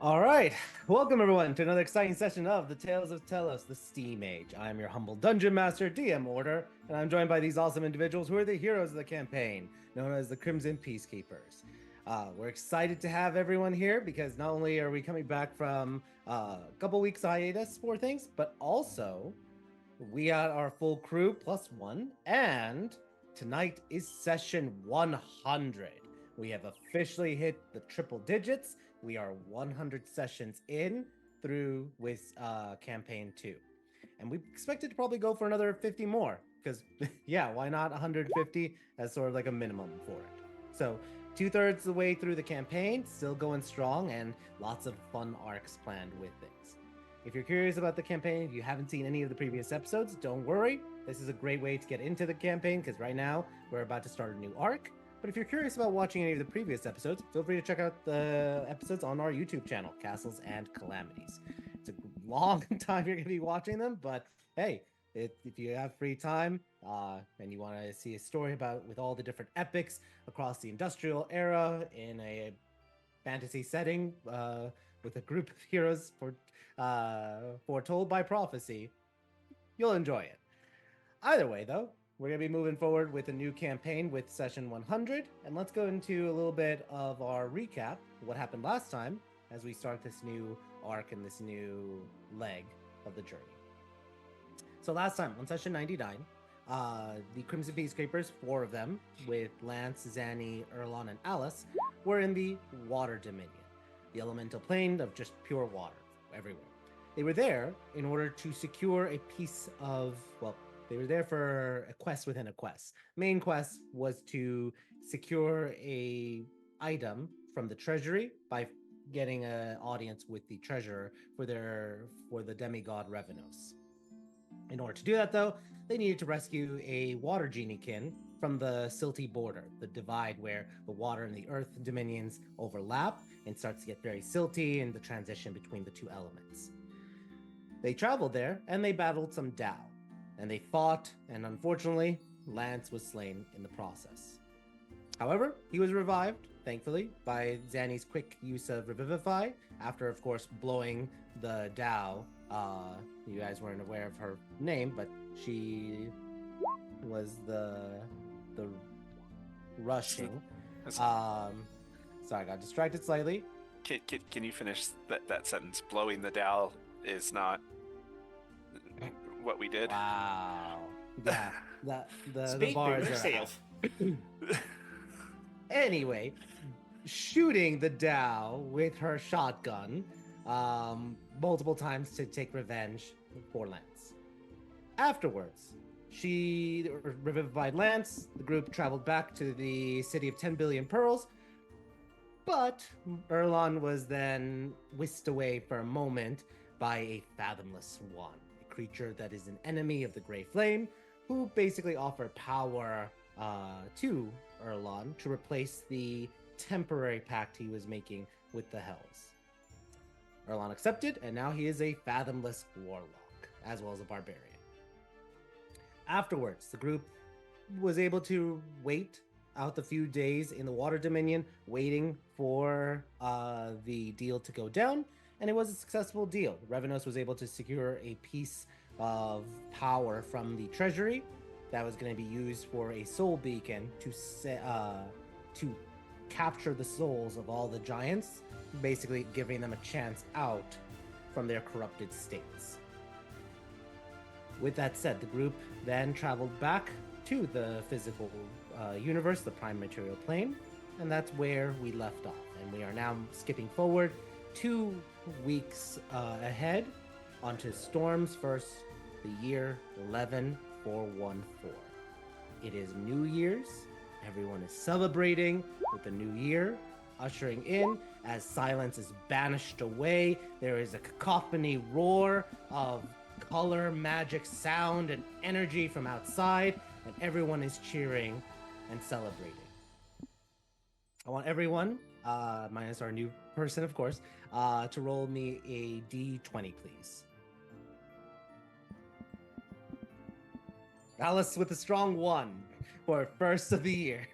All right, welcome everyone to another exciting session of the Tales of Tellos, the Steam Age. I'm your humble dungeon master, DM Order, and I'm joined by these awesome individuals who are the heroes of the campaign, known as the Crimson Peacekeepers. We're excited to have everyone here because not only are we coming back from a couple weeks hiatus for things, but also we got our full crew plus one, and tonight is session 100. We have officially hit the triple digits. We are 100 sessions in through with campaign 2. And we expected to probably go for another 50 more because, yeah, why not 150 as sort of like a minimum for it? So, two-thirds the way through the campaign, still going strong, and lots of fun arcs planned with things. If you're curious about the campaign, if you haven't seen any of the previous episodes, don't worry. This is a great way to get into the campaign because right now we're about to start a new arc. But if you're curious about watching any of the previous episodes, feel free to check out the episodes on our YouTube channel, Castles and Calamities. It's a long time you're going to be watching them, but hey, if you have free time and you want to see a story about with all the different epics across the industrial era in a fantasy setting with a group of heroes foretold by prophecy, you'll enjoy it. Either way, though, we're going to be moving forward with a new campaign with session 100, and let's go into a little bit of our recap, what happened last time, as we start this new arc and this new leg of the journey. So last time, on session 99, the Crimson Peacekeepers, 4 of them, with Lance, Zanny, Erlon, and Alice, were in the Water Dominion, the elemental plane of just pure water everywhere. They were there in order to secure a piece of, well, they were there for a quest within a quest. Main quest was to secure a item from the treasury by getting an audience with the treasurer for the demigod Revenos. In order to do that, though, they needed to rescue a water geniekin from the silty border, the divide where the water and the earth dominions overlap and starts to get very silty in the transition between the two elements. They traveled there and they battled some Dao, and they fought, and unfortunately, Lance was slain in the process. However, he was revived, thankfully, by Zanny's quick use of Revivify, after, of course, blowing the Dao. You guys weren't aware of her name, but she was the rushing. Sorry, I got distracted slightly. Can you finish that sentence? Blowing the dowel is not what we did. Wow. Yeah, the Speak for bars yourself. Anyway, shooting the Dao with her shotgun multiple times to take revenge for Lance. Afterwards, she revivified Lance. The group traveled back to the city of 10 billion pearls, but Erlon was then whisked away for a moment by a fathomless one, a creature that is an enemy of the Grey Flame, who basically offered power to Erlon to replace the temporary pact he was making with the Hells. Erlon accepted, and now he is a fathomless warlock, as well as a barbarian. Afterwards, the group was able to wait out the few days in the Water Dominion, waiting for the deal to go down, and it was a successful deal. Revenos was able to secure a piece of power from the treasury that was going to be used for a soul beacon to capture the souls of all the giants, basically giving them a chance out from their corrupted states. With that said, the group then traveled back to the physical universe, the prime material plane, and that's where we left off. And we are now skipping forward 2 weeks ahead onto Storm's first, the year 11414. It is New Year's. Everyone is celebrating with the new year, ushering in as silence is banished away. There is a cacophony roar of color, magic, sound, and energy from outside, and everyone is cheering and celebrating. I want everyone, minus our new person, of course, to roll me a d20, please. Alice with a strong 1 for first of the year.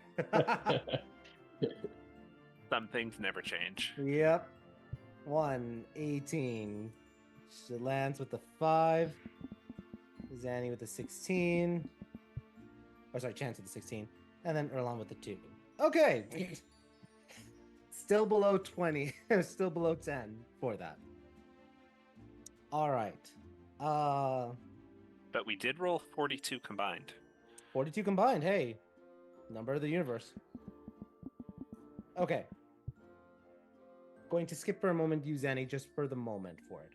Some things never change. Yep. 1, 18. Lance with the 5. Zanny with the 16. Or sorry, Chance with the 16. And then Erlon with the 2. Okay. Still below 20. Still below 10 for that. All right. But we did roll 42 combined. 42 combined. Hey, number of the universe. Okay. Going to skip for a moment, use Zanny just for the moment for it.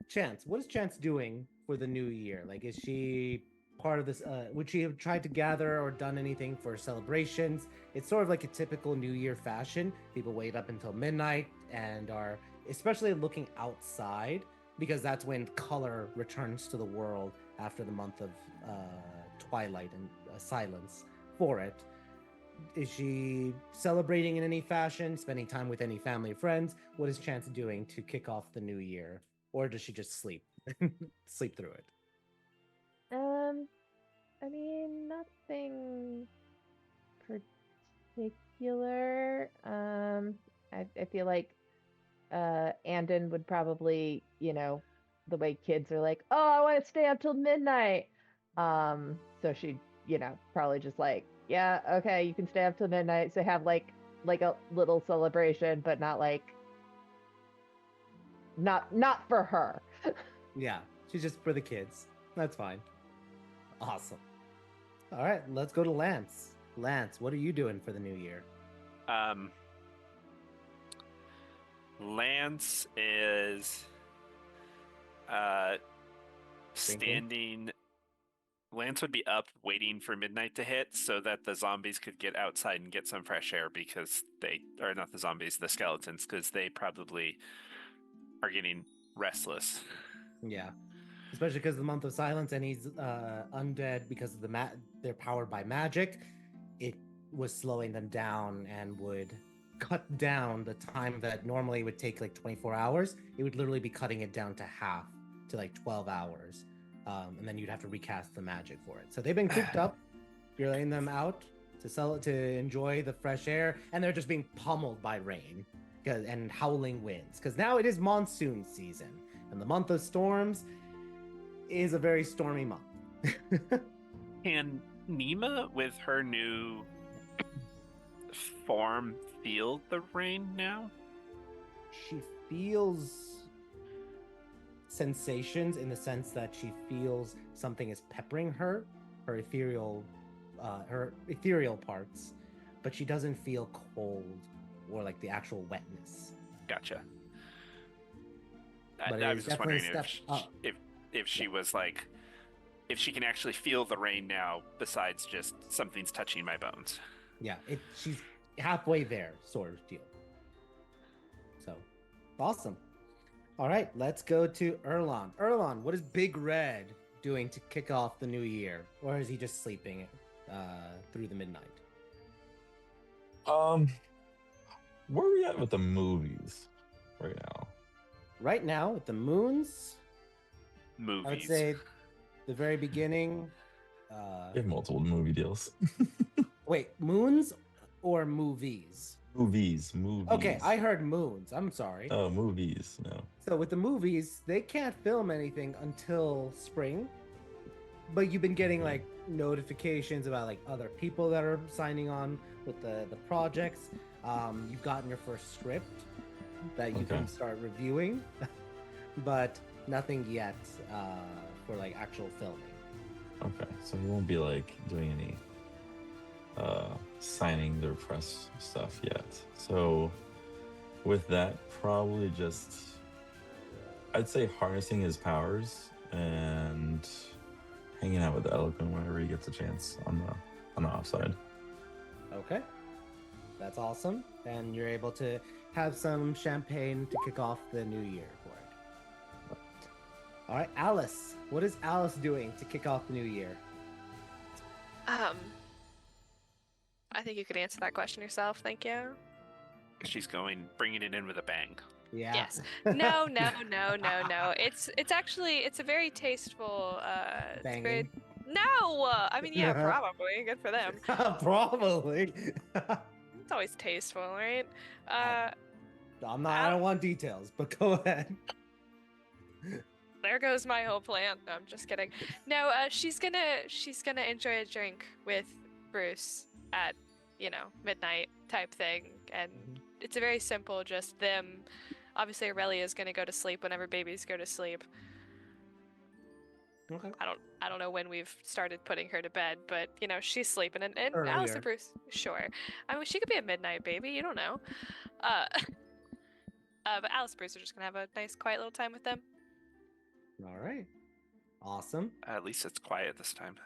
Chance, what is Chance doing for the new year? Like, is she part of this? Would she have tried to gather or done anything for celebrations? It's sort of like a typical New Year fashion. People wait up until midnight and are especially looking outside because that's when color returns to the world after the month of twilight and silence for it. Is she celebrating in any fashion, spending time with any family or friends? What is Chance doing to kick off the new year? Or does she just sleep? Sleep through it? I mean, nothing particular. I feel like Andon would probably, the way kids are like, oh, I want to stay up till midnight. So she'd, probably just like, yeah, okay, you can stay up till midnight. So have like a little celebration, but not like not for her. Yeah, she's just for the kids. That's fine. Awesome. All right, let's go to Lance. Lance, what are you doing for the new year? Lance is standing. Lance would be up waiting for midnight to hit so that the zombies could get outside and get some fresh air because they are not the zombies, the skeletons, because they probably are getting restless. Yeah, especially because of the month of silence and he's undead because of they're powered by magic. It was slowing them down and would cut down the time that normally would take like 24 hours. It would literally be cutting it down to half to like 12 hours. And then you'd have to recast the magic for it. So they've been cooped up. You're letting them out to enjoy the fresh air, and they're just being pummeled by rain and howling winds. Because now it is monsoon season, and the month of storms is a very stormy month. Can Nima, with her new form, feel the rain now? She feels sensations in the sense that she feels something is peppering her ethereal parts, but she doesn't feel cold or like the actual wetness. Gotcha. But I was just wondering if she Yeah. was like, if she can actually feel the rain now besides just something's touching my bones. Yeah, she's halfway there sort of deal. So awesome. All right, let's go to Erlon. Erlon, what is Big Red doing to kick off the new year? Or is he just sleeping through the midnight? Where are we at with the movies right now? Right now, with the moons, Movies. I would say the very beginning. We have multiple movie deals. Wait, moons or movies? Movies. Okay, I heard moons. I'm sorry. Oh, movies. No. So with the movies, they can't film anything until spring. But you've been getting like notifications about like other people that are signing on with the projects. You've gotten your first script that you can start reviewing, but nothing yet for like actual filming. Okay, so we won't be like doing any signing their press stuff yet. So with that, probably just I'd say harnessing his powers and hanging out with Eloquent whenever he gets a chance on the offside. Okay, that's awesome. And you're able to have some champagne to kick off the new year for it. All right, Alice. What is Alice doing to kick off the new year? I think you could answer that question yourself. Thank you. She's bringing it in with a bang. Yeah. Yes. No. It's actually a very tasteful. Banging. No. I mean, yeah, probably. Good for them. Probably. It's always tasteful, right? I'm not. I don't want details, but go ahead. There goes my whole plan. No, I'm just kidding. No, she's gonna enjoy a drink with Bruce at, midnight type thing, and it's a very simple, just them. Obviously, Aurelia is gonna go to sleep whenever babies go to sleep. Okay. I don't know when we've started putting her to bed, but she's sleeping, and Earlier. Alice and Bruce, sure. I mean, she could be a midnight baby. You don't know. But Alice and Bruce are just gonna have a nice, quiet little time with them. All right. Awesome. At least it's quiet this time.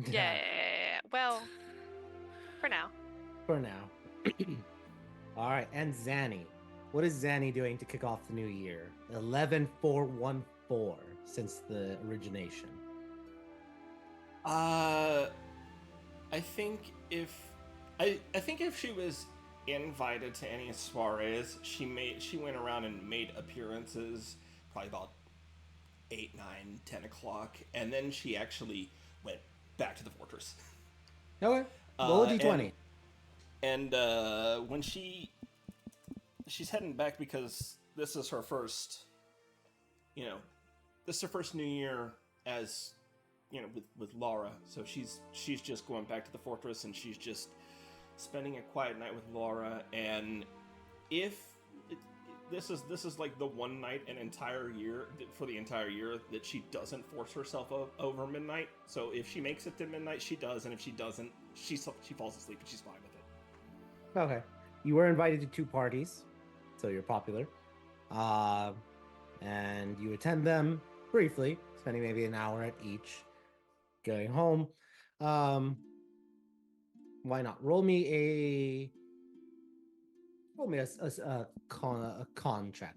Yeah. Well, for now. For now. All right, and Zanny. What is Zanny doing to kick off the new year? 11-4-1-4 since the origination. I think if she was invited to any soirees, she went around and made appearances probably about 8, 9, 10 o'clock, and then she actually went back to the fortress. Okay. Roll a d20. And when she's heading back because this is her first, this is her first New Year as, with Laura. So she's just going back to the fortress, and she's just spending a quiet night with Laura. And if this is like the one night an entire year for the entire year that she doesn't force herself over midnight. So if she makes it to midnight, she does, and if she doesn't, she falls asleep and she's fine with it. Okay. You were invited to 2 parties, so you're popular. And you attend them briefly, spending maybe an hour at each, going home. Why not? Roll me a con check.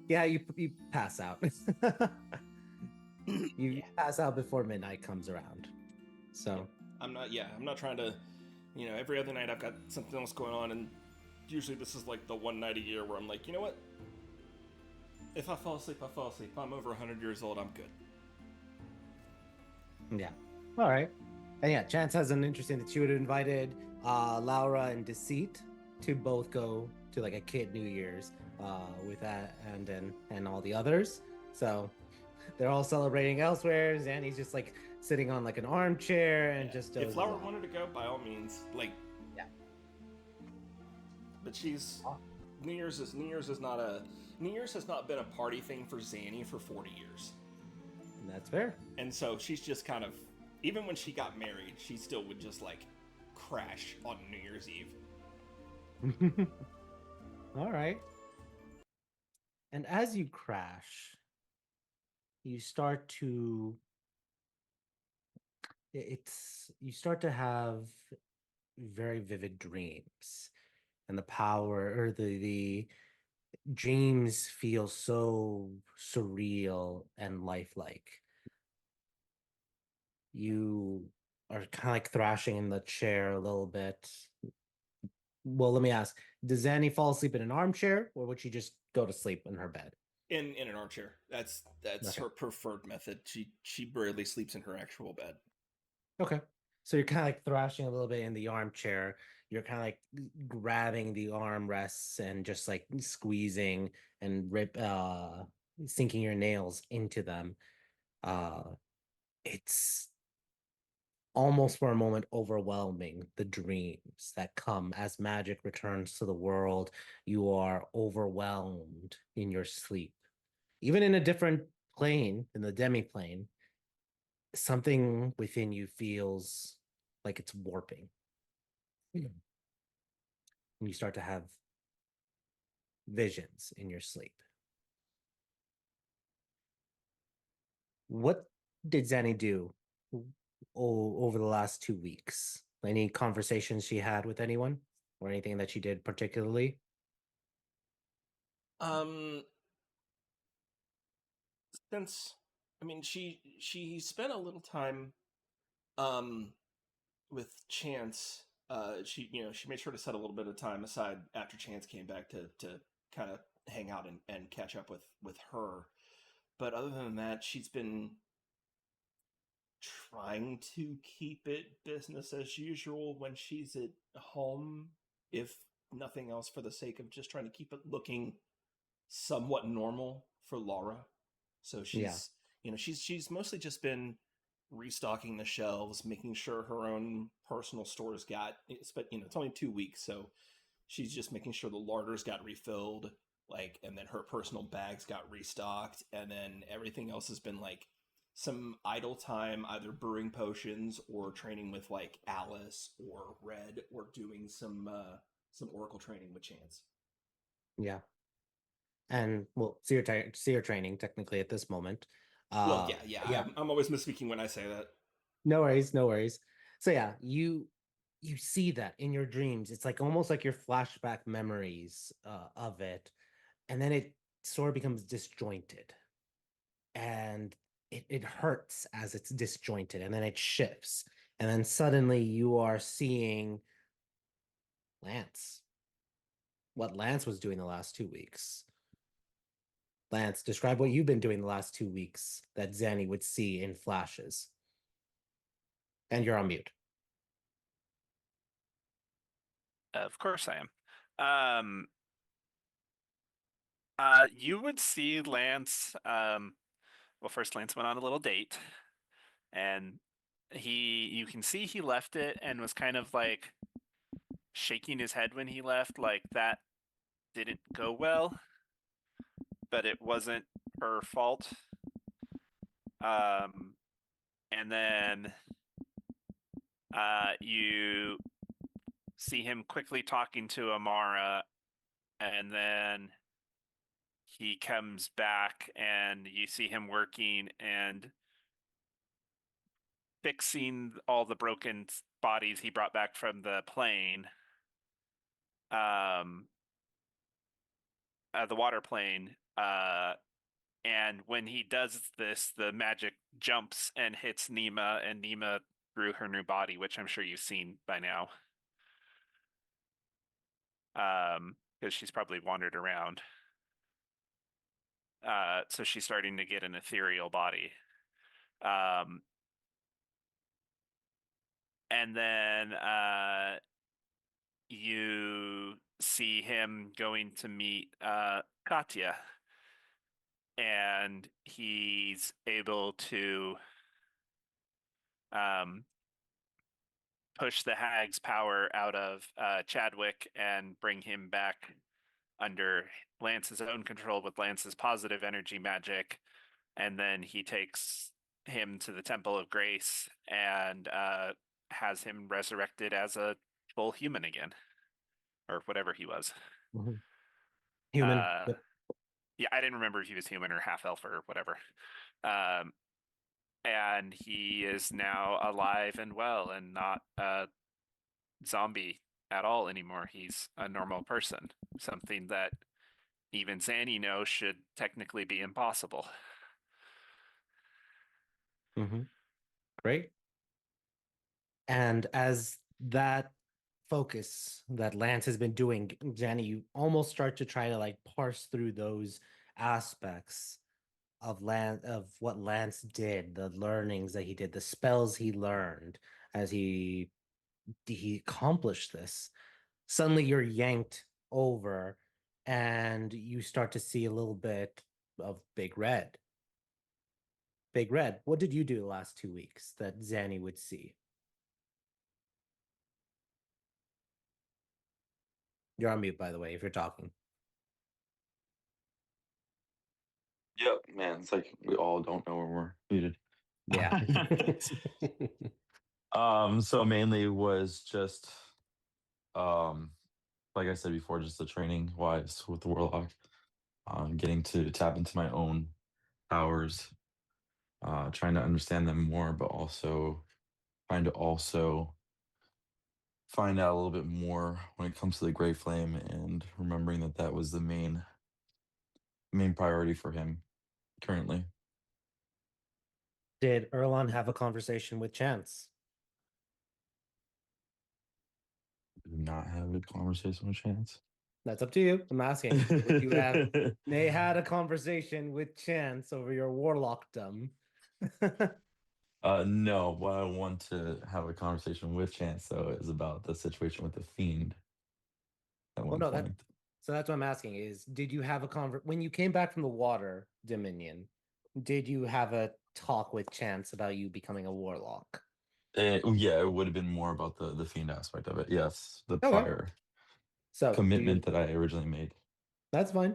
Yeah, you pass out. You pass out before midnight comes around. So I'm not trying to, every other night I've got something else going on, and usually this is like the one night a year where I'm like, you know what? If I fall asleep, I fall asleep. I'm over 100 years old, I'm good. Yeah. All right. And yeah, Chance has an interesting that she would have invited Laura and Deceit to both go to like a kid New Year's with that and all the others. So they're all celebrating elsewhere. Zanny's just like sitting on like an armchair and just if Laura wanted to go, by all means, like, yeah. But she's New Year's has not been a party thing for Zanny for 40 years. That's fair. And so she's just kind of, even when she got married, she still would just like crash on New Year's Eve. All right. And as you crash, you start to have very vivid dreams, and the power or the dreams feel so surreal and lifelike. You are kind of like thrashing in the chair a little bit. Well, let me ask, does Zanny fall asleep in an armchair, or would she just go to sleep in her bed? In an armchair. That's Okay. her preferred method. She rarely sleeps in her actual bed. Okay. So you're kind of like thrashing a little bit in the armchair. You're kind of like grabbing the armrests and just like squeezing and sinking your nails into them. It's almost for a moment overwhelming, the dreams that come as magic returns to the world. You are overwhelmed in your sleep. Even in a different plane, in the demi-plane, something within you feels like it's warping. And you start to have visions in your sleep. What did Zanny do over the last 2 weeks? Any conversations she had with anyone, or anything that she did particularly? Since, I mean, she spent a little time with Chance. She made sure to set a little bit of time aside after Chance came back to kind of hang out and catch up with her. But other than that, she's been trying to keep it business as usual when she's at home, if nothing else, for the sake of just trying to keep it looking somewhat normal for Laura. So she's she's mostly just been restocking the shelves, making sure her own personal stores got, but it's only 2 weeks, so she's just making sure the larders got refilled, like, and then her personal bags got restocked, and then everything else has been like some idle time, either brewing potions or training with like Alice or Red, or doing some Oracle training with Chance. Yeah. And well, seer training technically at this moment. Well, yeah. I'm always misspeaking when I say that. No worries, no worries. So yeah, you see that in your dreams. It's like almost like your flashback memories of it, and then it sort of becomes disjointed, and it hurts as it's disjointed, and then it shifts, and then suddenly you are seeing Lance. What Lance was doing the last 2 weeks. Lance, describe what you've been doing the last 2 weeks that Zanny would see in flashes. And you're on mute. Of course I am. You would see Lance. Well, first Lance went on a little date, and you can see he left it and was kind of like shaking his head when he left, like that didn't go well, but it wasn't her fault. And then you see him quickly talking to Amara, and then he comes back and you see him working and fixing all the broken bodies he brought back from the plane. The water plane. And when he does this, the magic jumps and hits Nima, and Nima grew her new body, which I'm sure you've seen by now. Because she's probably wandered around. So she's starting to get an ethereal body. And then you see him going to meet Katya, and he's able to push the hag's power out of Chadwick and bring him back under Lance's own control with Lance's positive energy magic. And then he takes him to the Temple of Grace and has him resurrected as a full human again, or whatever he was. Mm-hmm. Human. Yep. Yeah, I didn't remember if he was human or half elf or whatever. And he is now alive and well and not a zombie at all anymore. He's a normal person, something that even Zanny knows should technically be impossible. Mm-hmm. Great. And as that focus that Lance has been doing, Zanny, you almost start to try to like parse through those aspects of what Lance did, the learnings that he did, the spells he learned as he accomplished this. Suddenly you're yanked over and you start to see a little bit of Big Red. Big Red, what did you do the last 2 weeks that Zanny would see? You're on mute, by the way, if you're talking. Yep, man. It's like we all don't know when we're muted. Yeah. So mainly was just like I said before, just the training wise with the warlock. Getting to tap into my own powers, trying to understand them more, but also trying to find out a little bit more when it comes to the Gray Flame, and remembering that that was the main priority for him currently. Did Erlon have a conversation with Chance? Do not have a conversation with Chance. That's up to you. I'm asking. Would you have they had a conversation with Chance over your warlockdom? No, what I want to have a conversation with Chance though is about the situation with the fiend at Well, one no, point. so that's what I'm asking is, did you have a when you came back from the water Dominion, did you have a talk with Chance about you becoming a warlock? Yeah, it would have been more about the fiend aspect of it. Yes, the Okay. prior So commitment that I originally made. that's fine.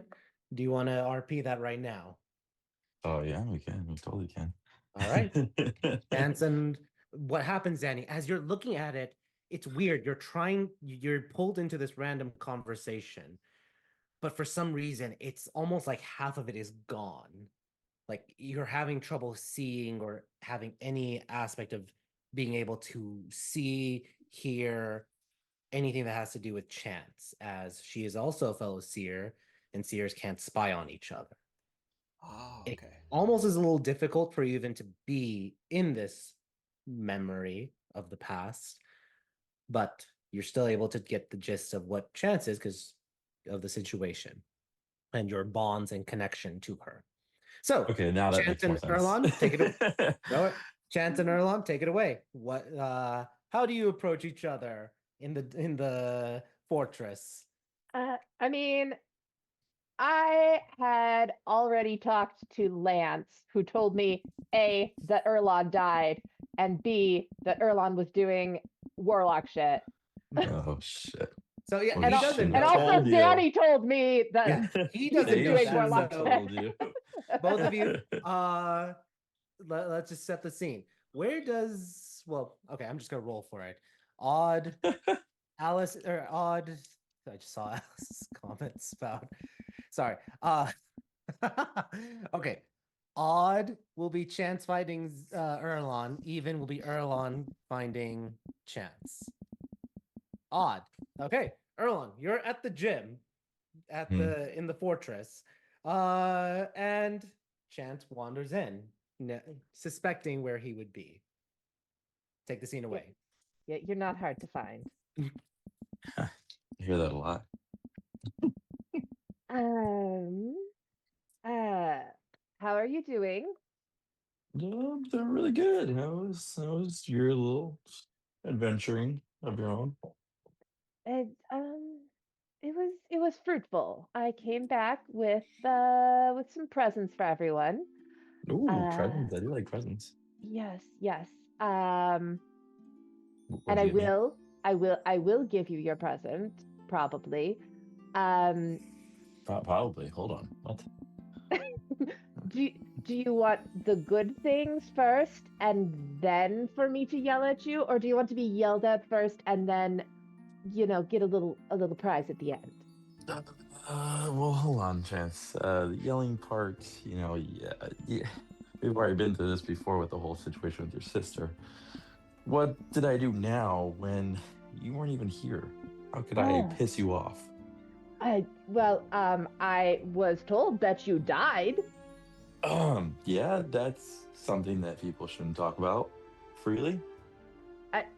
Do you want to RP that right now? Oh yeah, we can. We totally can. All right. Chance, and what happens, Danny, as you're looking at it, it's weird. You're pulled into this random conversation, but for some reason, it's almost like half of it is gone. Like you're having trouble seeing or having any aspect of being able to see, hear anything that has to do with Chance, as she is also a fellow seer, and seers can't spy on each other. Oh, It okay. almost is a little difficult for you even to be in this memory of the past, but you're still able to get the gist of what Chance is because of the situation and your bonds and connection to her. So, Okay, now that Chance makes more and sense. Erlon, take it away. No, Chance and Erlon, take it away. What? How do you approach each other in the fortress? I mean, I had already talked to Lance, who told me A, that Erlon died, and B, that Erlon was doing warlock shit. Oh shit. So yeah, Well, he he doesn't shouldn't know And have that. also told you. Danny told me that Yeah, he he doesn't was They know doing that. warlock shouldn't So have shit. told you. both of you, let's just set the scene. Where does okay, I'm just gonna roll for it. Odd Alice or odd. I just saw Alice's comments about. Sorry. Okay. Odd will be Chance finding Erlon. Even will be Erlon finding Chance. Odd. Okay. Erlon, you're at the gym at in the fortress. And Chance wanders in, suspecting where he would be. Take the scene away. Yeah, you're not hard to find. I hear that a lot. Um, how are you doing? No, they're really good. How was your little adventuring of your own? And it was fruitful. I came back with some presents for everyone. Ooh, Uh, presents. I do like presents. yes, yes. Um, and What'd you get me? I will give you your present, probably. Um, Probably. Hold on. What? do do you want the good things first and then for me to yell at you, or do you want to be yelled at first and then, get a little prize at the end? Well, hold on, Chance. The yelling part, yeah. We've already been through this before with the whole situation with your sister. What did I do now when you weren't even here? How could I Oh, piss you off? I was told that you died. Yeah, that's something that people shouldn't talk about freely.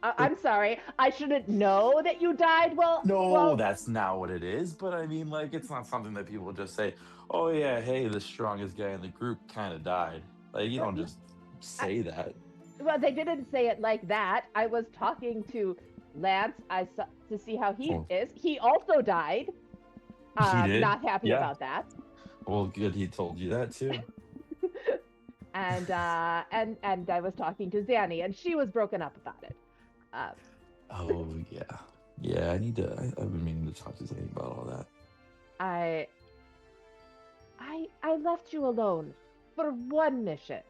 I'm sorry. I shouldn't know that you died. No, that's not what it is. But I mean, like, it's not something that people just say, oh, yeah, hey, the strongest guy in the group kind of died. Like, you don't just say that. well, they didn't say it like that. I was talking to Lance. I saw to see how he Oh, is. He also died. he did? Not happy Yeah. about that. Well, good he told you that, too. And I was talking to Zanny, and she was broken up about it. Uh, Oh, yeah. Yeah, I've been meaning to talk to Zane about all that. I I left you alone for one mission.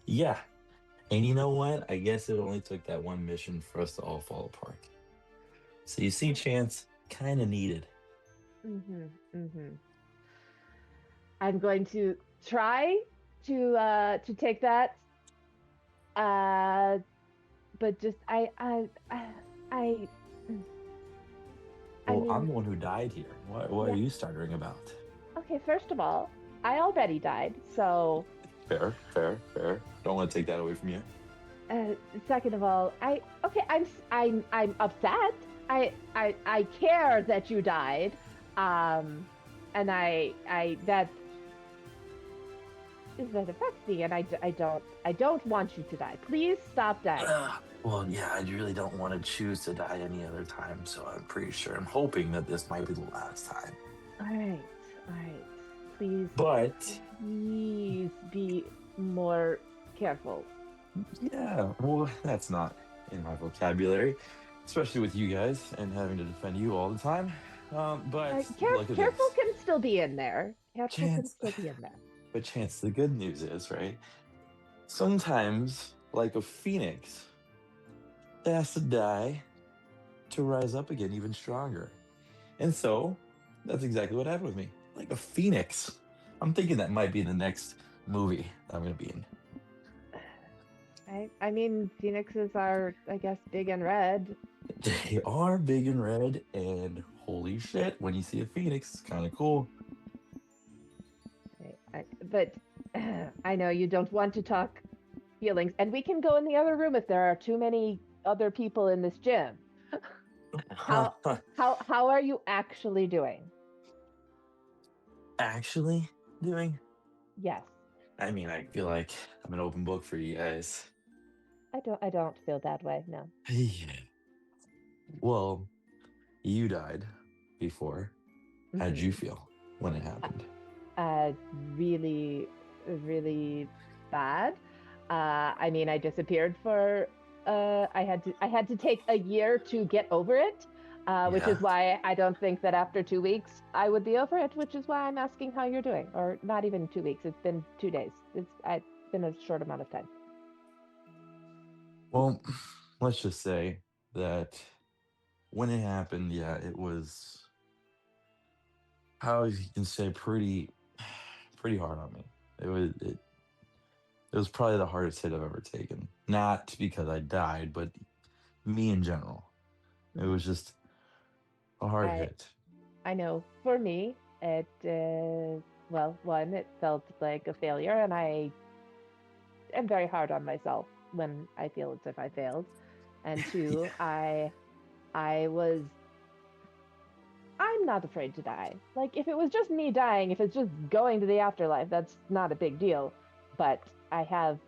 Yeah. And you know what? I guess it only took that one mission for us to all fall apart. So you see, Chance, kind of needed. Mm-hmm. Mm-hmm. I'm going to try to take that. Uh, but just I I Well, mean, I'm the one who died here. What are yeah. you stuttering about? Okay, first of all, I already died, so Fair, fair, fair. Don't want to take that away from you. second of all, I'm upset. I care that you died, and that affects me, and I don't want you to die. Please stop dying. Well, yeah, I really don't want to choose to die any other time, so I'm hoping that this might be the last time. All right. Please, But please be more careful. yeah, well, that's not in my vocabulary, especially with you guys and having to defend you all the time. But look at Careful this. can still be in there. Careful can Chance. still be in there. But Chance, the good news is, right? Sometimes, like a phoenix, it has to die to rise up again even stronger. And so that's exactly what happened with me. Like a phoenix. I'm thinking that might be the next movie I'm going to be in. I mean, phoenixes are, I guess, big and red. They are big and red, and holy shit, when you see a phoenix, it's kind of cool. But I know you don't want to talk feelings, and we can go in the other room if there are too many other people in this gym. How are you actually doing? Actually doing? Yes. I mean, I feel like I'm an open book for you guys. I don't feel that way, no. Yeah. Well, you died before. How'd you feel when it happened? Really, really bad. I mean, I disappeared for I had to take a year to get over it, which is Yeah. why I don't think that after 2 weeks I would be over it, which is why I'm asking how you're doing. Or not even 2 weeks. It's been 2 days. It's been a short amount of time. Well, let's just say that when it happened, yeah, it was, how you can say, pretty hard on me. It was probably the hardest hit I've ever taken. Not because I died, but me in general. It was just a hard hit. I know for me, it well, one, it felt like a failure, and I am very hard on myself when I feel as if I failed. And two, Yeah. I'm not afraid to die. Like, if it was just me dying, if it's just going to the afterlife, that's not a big deal. But I have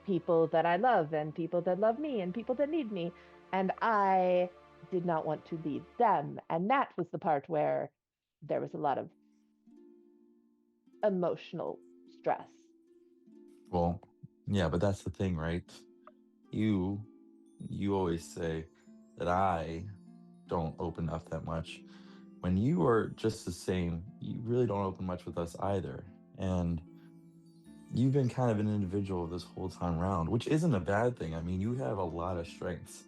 people that I love, and people that love me, and people that need me, and I did not want to leave them. And that was the part where there was a lot of emotional stress. Well, yeah, but that's the thing, right? You you always say that I don't open up that much. When you are just the same, you really don't open much with us either. And you've been kind of an individual this whole time around, which isn't a bad thing. I mean, you have a lot of strengths.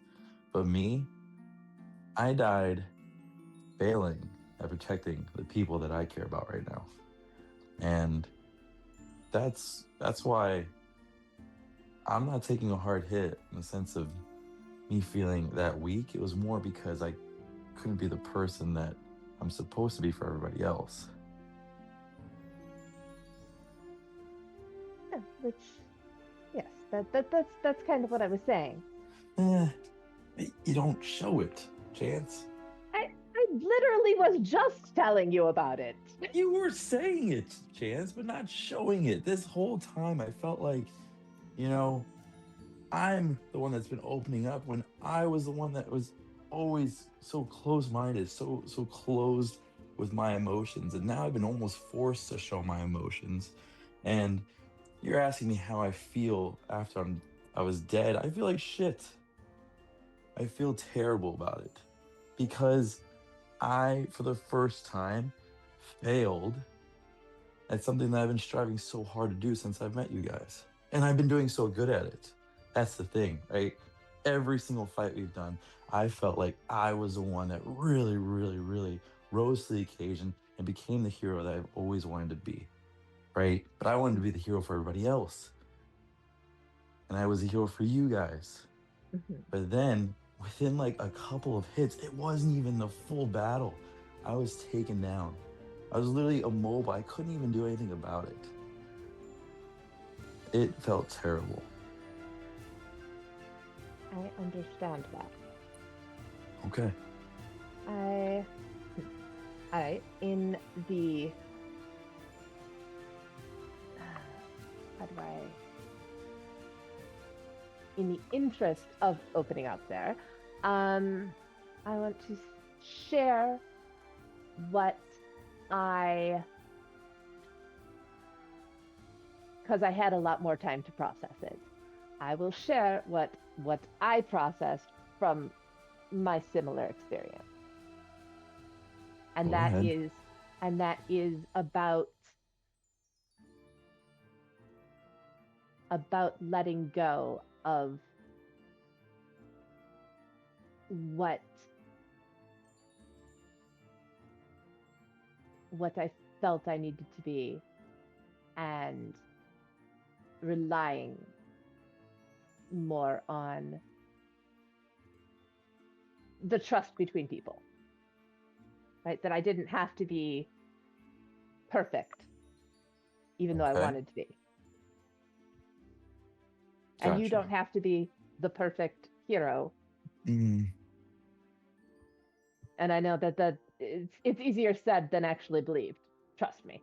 But me, I died failing at protecting the people that I care about right now. And that's why I'm not taking a hard hit in the sense of me feeling that weak. It was more because I couldn't be the person that I'm supposed to be for everybody else. Yeah, which, yes, that's kind of what I was saying. Eh, you don't show it, Chance. I literally was just telling you about it. You were saying it, Chance, but not showing it. This whole time I felt like, you know, I'm the one that's been opening up when I was the one that was always so close-minded, so closed with my emotions. And now I've been almost forced to show my emotions. And you're asking me how I feel after I was dead. I feel like shit. I feel terrible about it because I, for the first time, failed at something that I've been striving so hard to do since I've met you guys. And I've been doing so good at it. That's the thing, right? Every single fight we've done, I felt like I was the one that really, really, really rose to the occasion and became the hero that I've always wanted to be, right? But I wanted to be the hero for everybody else. And I was a hero for you guys. But then, within like a couple of hits, it wasn't even the full battle. I was taken down. I was literally immobile. I couldn't even do anything about it. It felt terrible. I understand that. Okay. I in the how do I in the interest of opening up there, I want to share what I because I had a lot more time to process it. I will share what I processed from my similar experience. And Go ahead. that is about letting go of what I felt I needed to be and relying more on the trust between people. Right? That I didn't have to be perfect, even though I Okay. wanted to be. And you Gotcha. don't have to be the perfect hero. Mm, And I know that it's easier said than actually believed. Trust me.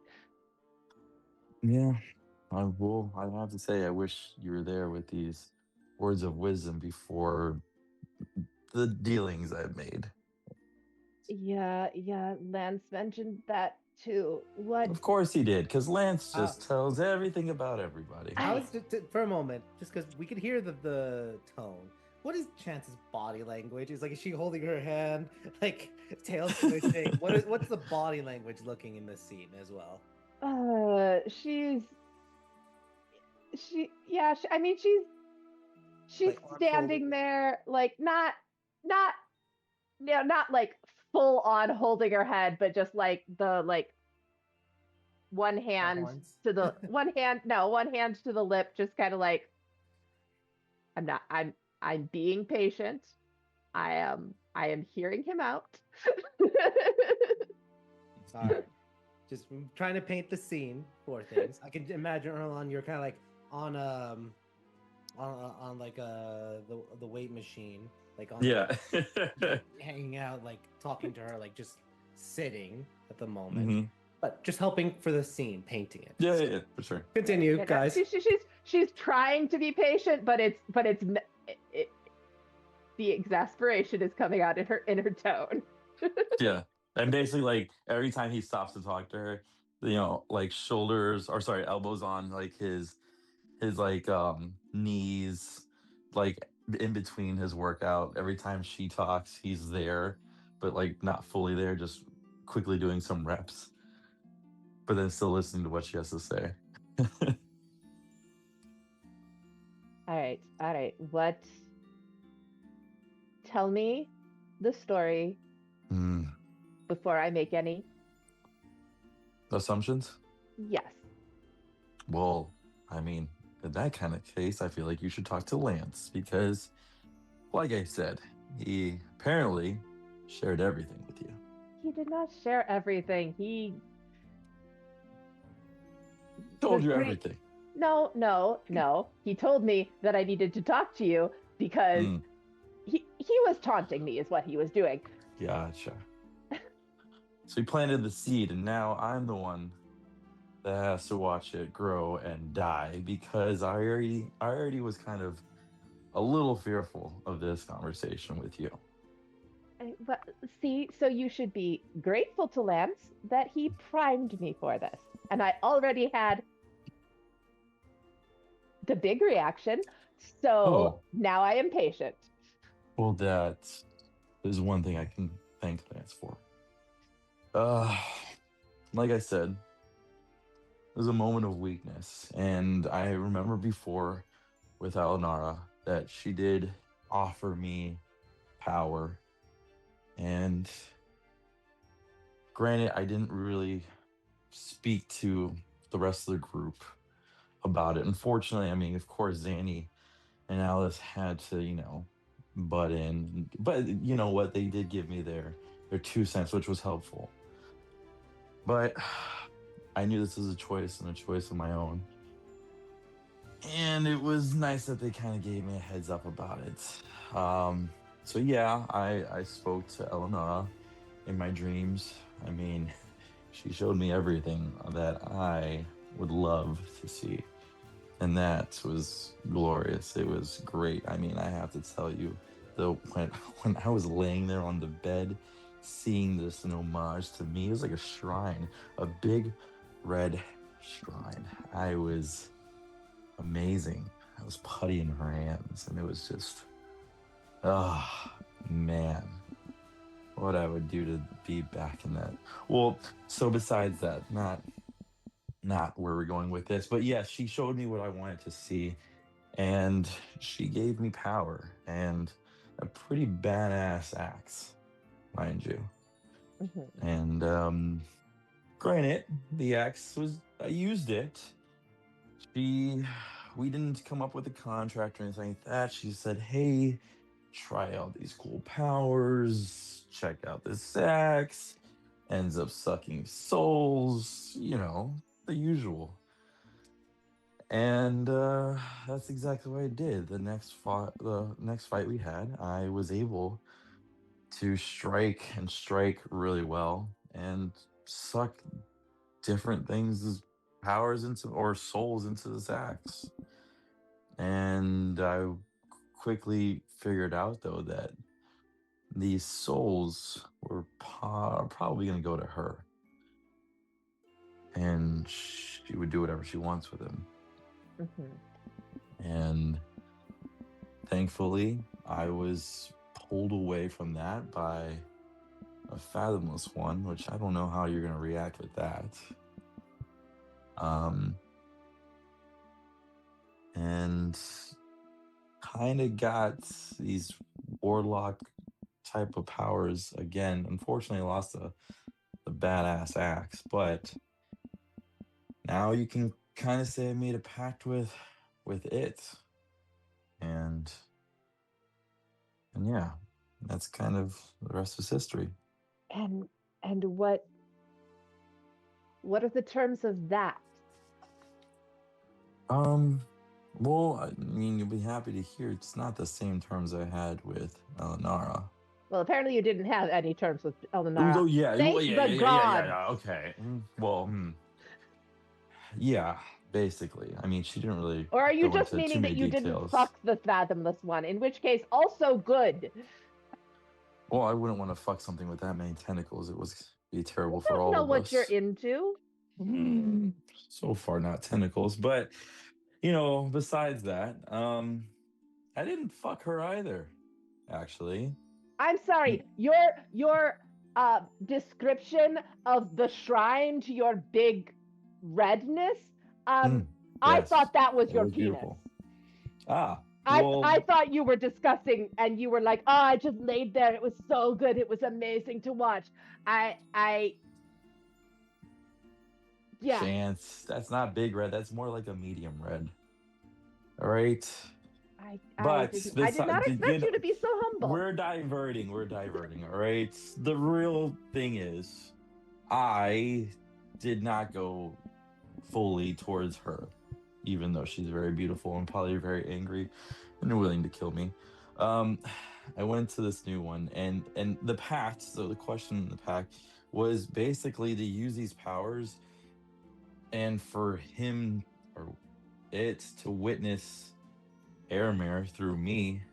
yeah. I have to say, I wish you were there with these words of wisdom before the dealings I've made. Yeah, Lance mentioned that too. What Of course he did, because Lance Uh, just tells everything about everybody. How is for a moment, just because we could hear the tone. What is Chance's body language? Is is she holding her hand, like tail switching? What's the body language looking in this scene as well? I mean she's Like arms standing folded? there like not not like full on holding her head, but just like the one hand horns? to the one hand to the lip, just kind of like I'm being patient. I am hearing him out. All right, just trying to paint the scene for things. I can imagine Erlon, you're kind of like on like the weight machine, like on Yeah. hanging out, like talking to her, like just sitting at the moment, Mhm. but just helping for the scene, painting it. Yeah, So yeah, for sure. continue, Yeah, guys. she's trying to be patient, but the exasperation is coming out in her tone. Yeah. And basically, like, every time he stops to talk to her, like shoulders, or sorry, elbows on like his like knees, like in between his workout. Every time she talks, he's there, but like not fully there, just quickly doing some reps, but then still listening to what she has to say. All right. Tell me the story Hmm. before I make any. Assumptions? Yes. Well, I mean, in that kind of case, I feel like you should talk to Lance because, like I said, he apparently shared everything with you. He did not share everything. He Told was you pretty. everything. No. He told me that I needed to talk to you because Mm, he was taunting me, is what he was doing. gotcha. So he planted the seed, and now I'm the one that has to watch it grow and die because I already was kind of a little fearful of this conversation with you. But see, so you should be grateful to Lance that he primed me for this, and I already had the big reaction. So Oh, now I am patient. well, that is one thing I can thank Lance for. Uh, like I said, it was a moment of weakness, and I remember before with Alanara that she did offer me power, and granted, I didn't really speak to the rest of the group about it. Unfortunately, I mean, of course, Zanny and Alice had to, butt in. But you know what? They did give me their 2 cents, which was helpful. But I knew this was a choice and a choice of my own. And it was nice that they kind of gave me a heads up about it. So yeah, I spoke to Eleonora in my dreams. I mean, she showed me everything that I would love to see. And that was glorious. It was great. I mean, I have to tell you, the when when I was laying there on the bed, seeing this an homage to me, it was like a shrine, a big red shrine. I was amazing. I was putty in her hands, and it was just, oh man, what I would do to be back in that. Well, so besides that, not where we're going with this, but yes, she showed me what I wanted to see, and she gave me power and a pretty badass axe, mind you. Mm-hmm. And granted, the axe was I used it. She we didn't come up with a contract or anything like that. She said, "Hey, try out these cool powers. Check out this axe." Ends up sucking souls, the usual. And that's exactly what I did. The next fight we had, I was able to strike and strike really well and suck different things powers into or souls into this axe. And I quickly figured out though that these souls were probably going to go to her, and she would do whatever she wants with them. Mm-hmm. And thankfully, I was pulled away from that by a fathomless one, which I don't know how you're going to react with that. And kind of got these warlock type of powers again. Unfortunately, I lost the badass axe, but now you can kind of say I made a pact with it, and yeah, that's kind of the rest is history. And what are the terms of that? Well, I mean, you'll be happy to hear it's not the same terms I had with Elenara. Well, apparently you didn't have any terms with Oh, Elnara. yeah, Thank well, the gods. yeah. Okay. Well, yeah, basically. I mean, she didn't really Or are you go just into too meaning that many you didn't details. fuck the fathomless one? In which case, also good. Well, I wouldn't want to fuck something with that many tentacles. It was be terrible I for don't all know of what you're us. into. So far, not tentacles, but besides that, I didn't fuck her either, actually. I'm sorry. Your description of the shrine to your big redness. I Yes, thought that was it your was penis. beautiful. Ah, I well, thought you were discussing, and you were like, "Oh, I just laid there. It was so good. It was amazing to watch." Yeah. Chance. That's not big red. That's more like a medium red. All right. I But did not expect you to be so humble. we're diverting. All right. The real thing is, I did not go fully towards her, even though she's very beautiful and probably very angry and willing to kill me. I went to this new one, and the pact. So the question in the pact was basically to use these powers, and for him or it to witness Aramir through me,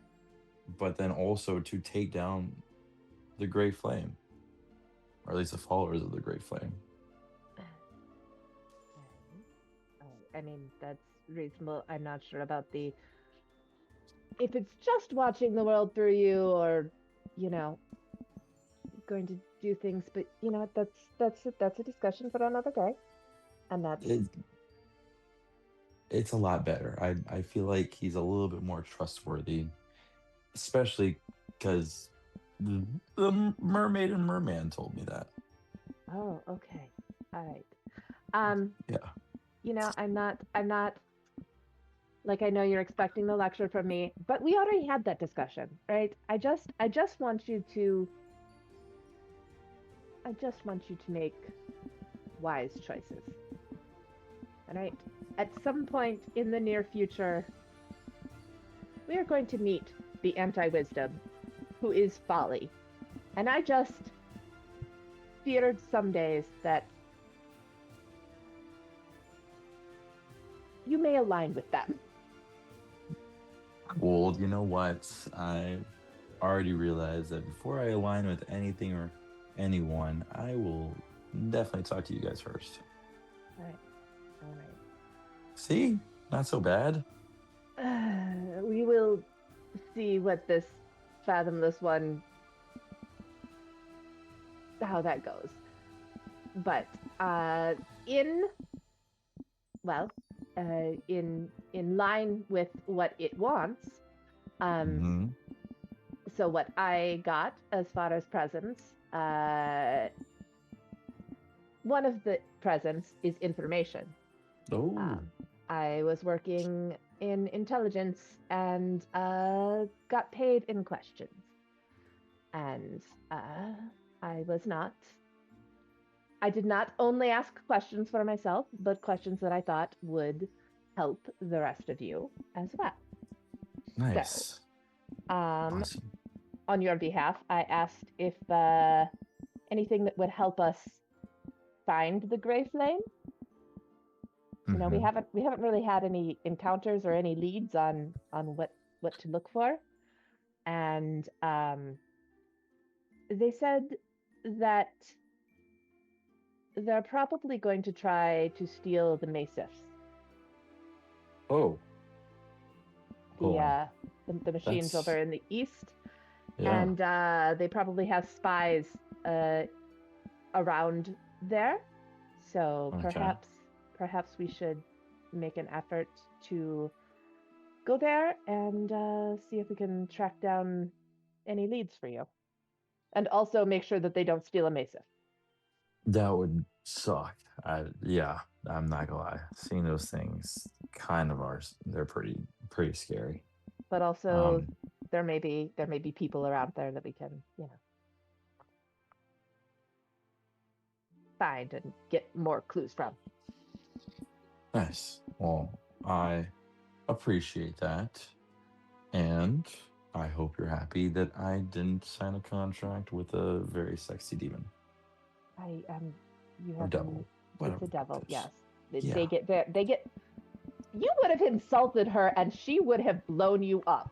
but then also to take down the Great Flame, or at least the followers of the Great Flame. I mean, that's reasonable. I'm not sure about if it's just watching the world through you, or going to do things. But that's a discussion for another day. And that's It's a lot better. I feel like he's a little bit more trustworthy, especially because the mermaid and merman told me that. Oh, okay. All right. Yeah. I'm not like, I know you're expecting the lecture from me, but we already had that discussion, right? I just want you to make wise choices. All right? At some point in the near future, we are going to meet the anti-wisdom, who is folly. And I just feared some days that you may align with them. Well, you know what? I already realized that before I align with anything or anyone, I will definitely talk to you guys first. All right. See? Not so bad. We will see what this fathomless one, how that goes. But in line with what it wants, Mm-hmm. so what I got as far as presents, one of the presents is information. Oh. I was working in intelligence and got paid in questions. And I did not only ask questions for myself, but questions that I thought would help the rest of you as well. Nice. Awesome. On your behalf, I asked if anything that would help us find the Gray Flame. You know, we haven't really had any encounters or any leads on what to look for, and they said that they're probably going to try to steal the Macyths. Oh. The machines That's- over in the east, Yeah. and they probably have spies around there. So Okay. perhaps we should make an effort to go there and see if we can track down any leads for you, and also make sure that they don't steal a Macyth. That would suck. Yeah, I'm not gonna lie. Seeing those things kind of are. They're pretty scary. But also, there may be people around there that we can, find and get more clues from. Nice. Well, I appreciate that, and I hope you're happy that I didn't sign a contract with a very sexy demon You or have devil. It's a devil. it is. Yes, Yeah. they get. You would have insulted her, and she would have blown you up.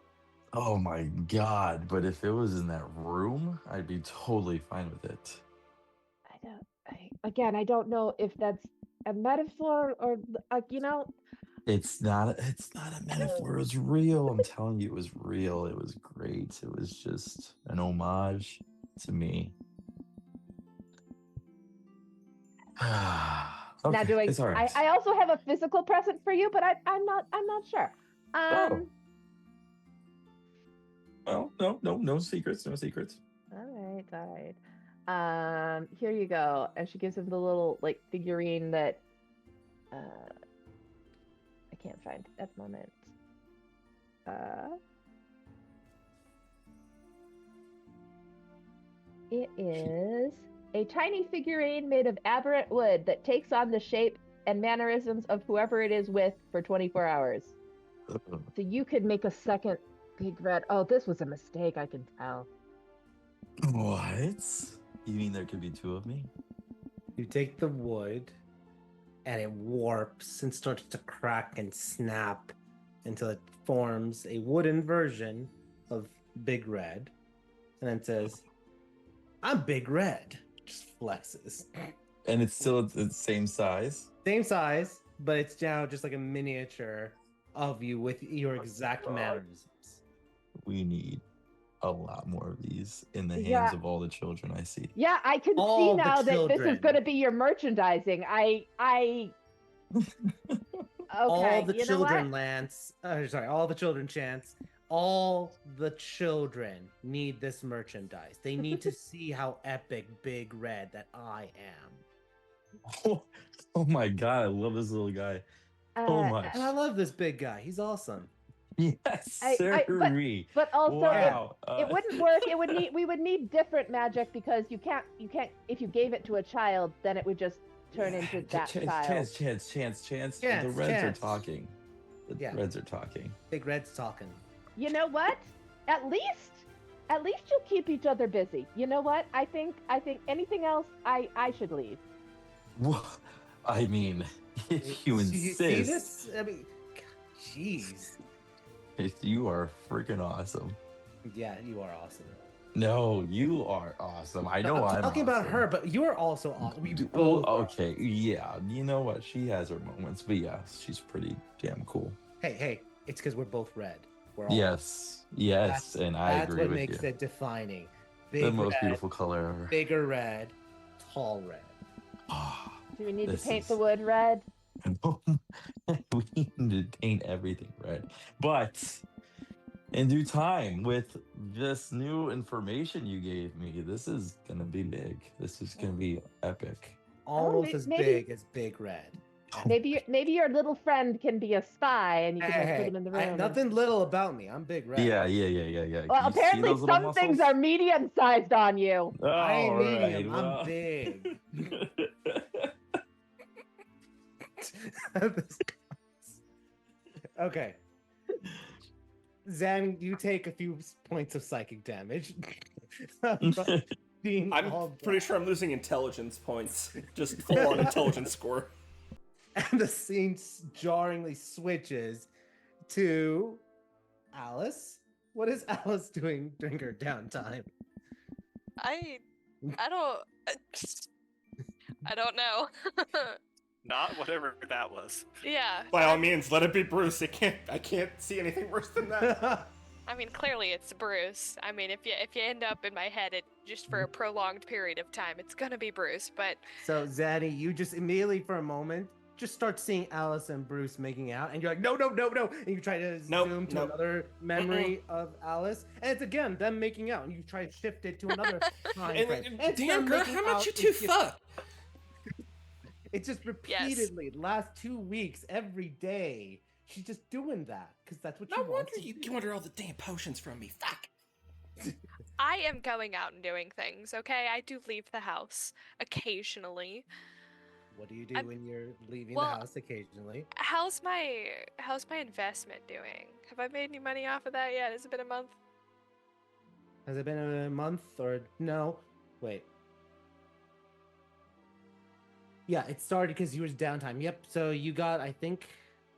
Oh my god! But if it was in that room, I'd be totally fine with it. I don't know if that's a metaphor or It's not. It's not a metaphor. It was real. I'm telling you, it was real. It was great. It was just an homage to me. Okay, Now, doing. it's all right. I also have a physical present for you, but I'm not sure. Oh. Well, no secrets. No secrets. All right. Here you go. And she gives him the little figurine that I can't find at the moment. It is a tiny figurine made of aberrant wood that takes on the shape and mannerisms of whoever it is with for 24 hours. So you could make a second big red. Oh, this was a mistake, I can tell. What? You mean there could be two of me? You take the wood, and it warps and starts to crack and snap until it forms a wooden version of Big Red, and then says, "I'm Big Red." Just flexes. And it's still the same size? Same size, but it's now just like a miniature of you with your exact mannerisms. We need a lot more of these in the hands Yeah. of all the children I see. Yeah, I can All see the now that this is children. going to be your merchandising. Okay, All the you know children, what? Lance. All the children, Chance. All the children need this merchandise. They need to see how epic Big Red that I am. Oh my god, I love this little guy so much. And I love this big guy. He's awesome. Yes, But also, wow. it wouldn't work. We would need different magic because you can't. If you gave it to a child, then it would just turn into that child. Chance. The Reds Chance. are talking. The Yeah. Reds are talking. Big Red's talking. You know what? At least At least you'll keep each other busy. You know what? I think anything else, I should leave. Wha- I mean, if you See insist, this? I mean, jeez. you are freaking awesome. Yeah, you are awesome. No, you are awesome. I know I'm I'm talking about awesome. her, but you're also awesome. We Well, both are. okay, yeah. You know what? She has her moments, but yeah, she's pretty damn cool. Hey, it's because we're both red. We're all Yes, yes, and I That's agree what with makes you. it defining. The Big most red, beautiful color ever. bigger red, tall red. Ah, Do we need to This paint is- the wood red? we need to paint everything red. But in due time, with this new information you gave me, this is gonna be big. This is gonna be epic. Almost as maybe- big as big red. Maybe your little friend can be a spy, and you can like, put him in the room. and- Nothing little about me. I'm big red. Yeah. Well, Can you see apparently those little some things muscles? are medium-sized on you. I ain't All medium. right, I'm well. big. Okay. Zan, you take a few points of psychic damage. Being I'm all pretty black. sure I'm losing intelligence points. Just full on intelligence score. And the scene jarringly switches to Alice. What is Alice doing during her downtime? I don't. I don't know. Not whatever that was. Yeah. By all means, let it be Bruce. I can't see anything worse than that. I mean, clearly it's Bruce. I mean, if you end up in my head, just for a prolonged period of time, it's gonna be Bruce. But So, Zaddy, you just immediately for a moment just start seeing Alice and Bruce making out, and you're like, no, and you try to zoom to another memory of Alice, and it's again them making out, and you try to shift it to another time frame. And, It's damn them girl, making how much out, you two it's just- fuck? It's just repeatedly, last 2 weeks, every day, she's just doing that because that's what she No wants. wonder to you do. order all the damn potions from me. Fuck. I am going out and doing things. Okay, I do leave the house occasionally. What do you do I'm- when you're leaving well, the house occasionally? How's my investment doing? Have I made any money off of that yet? Has it been a month? Has it been a month or no? Wait. Yeah, it started because you was downtime. Yep. So you got, I think,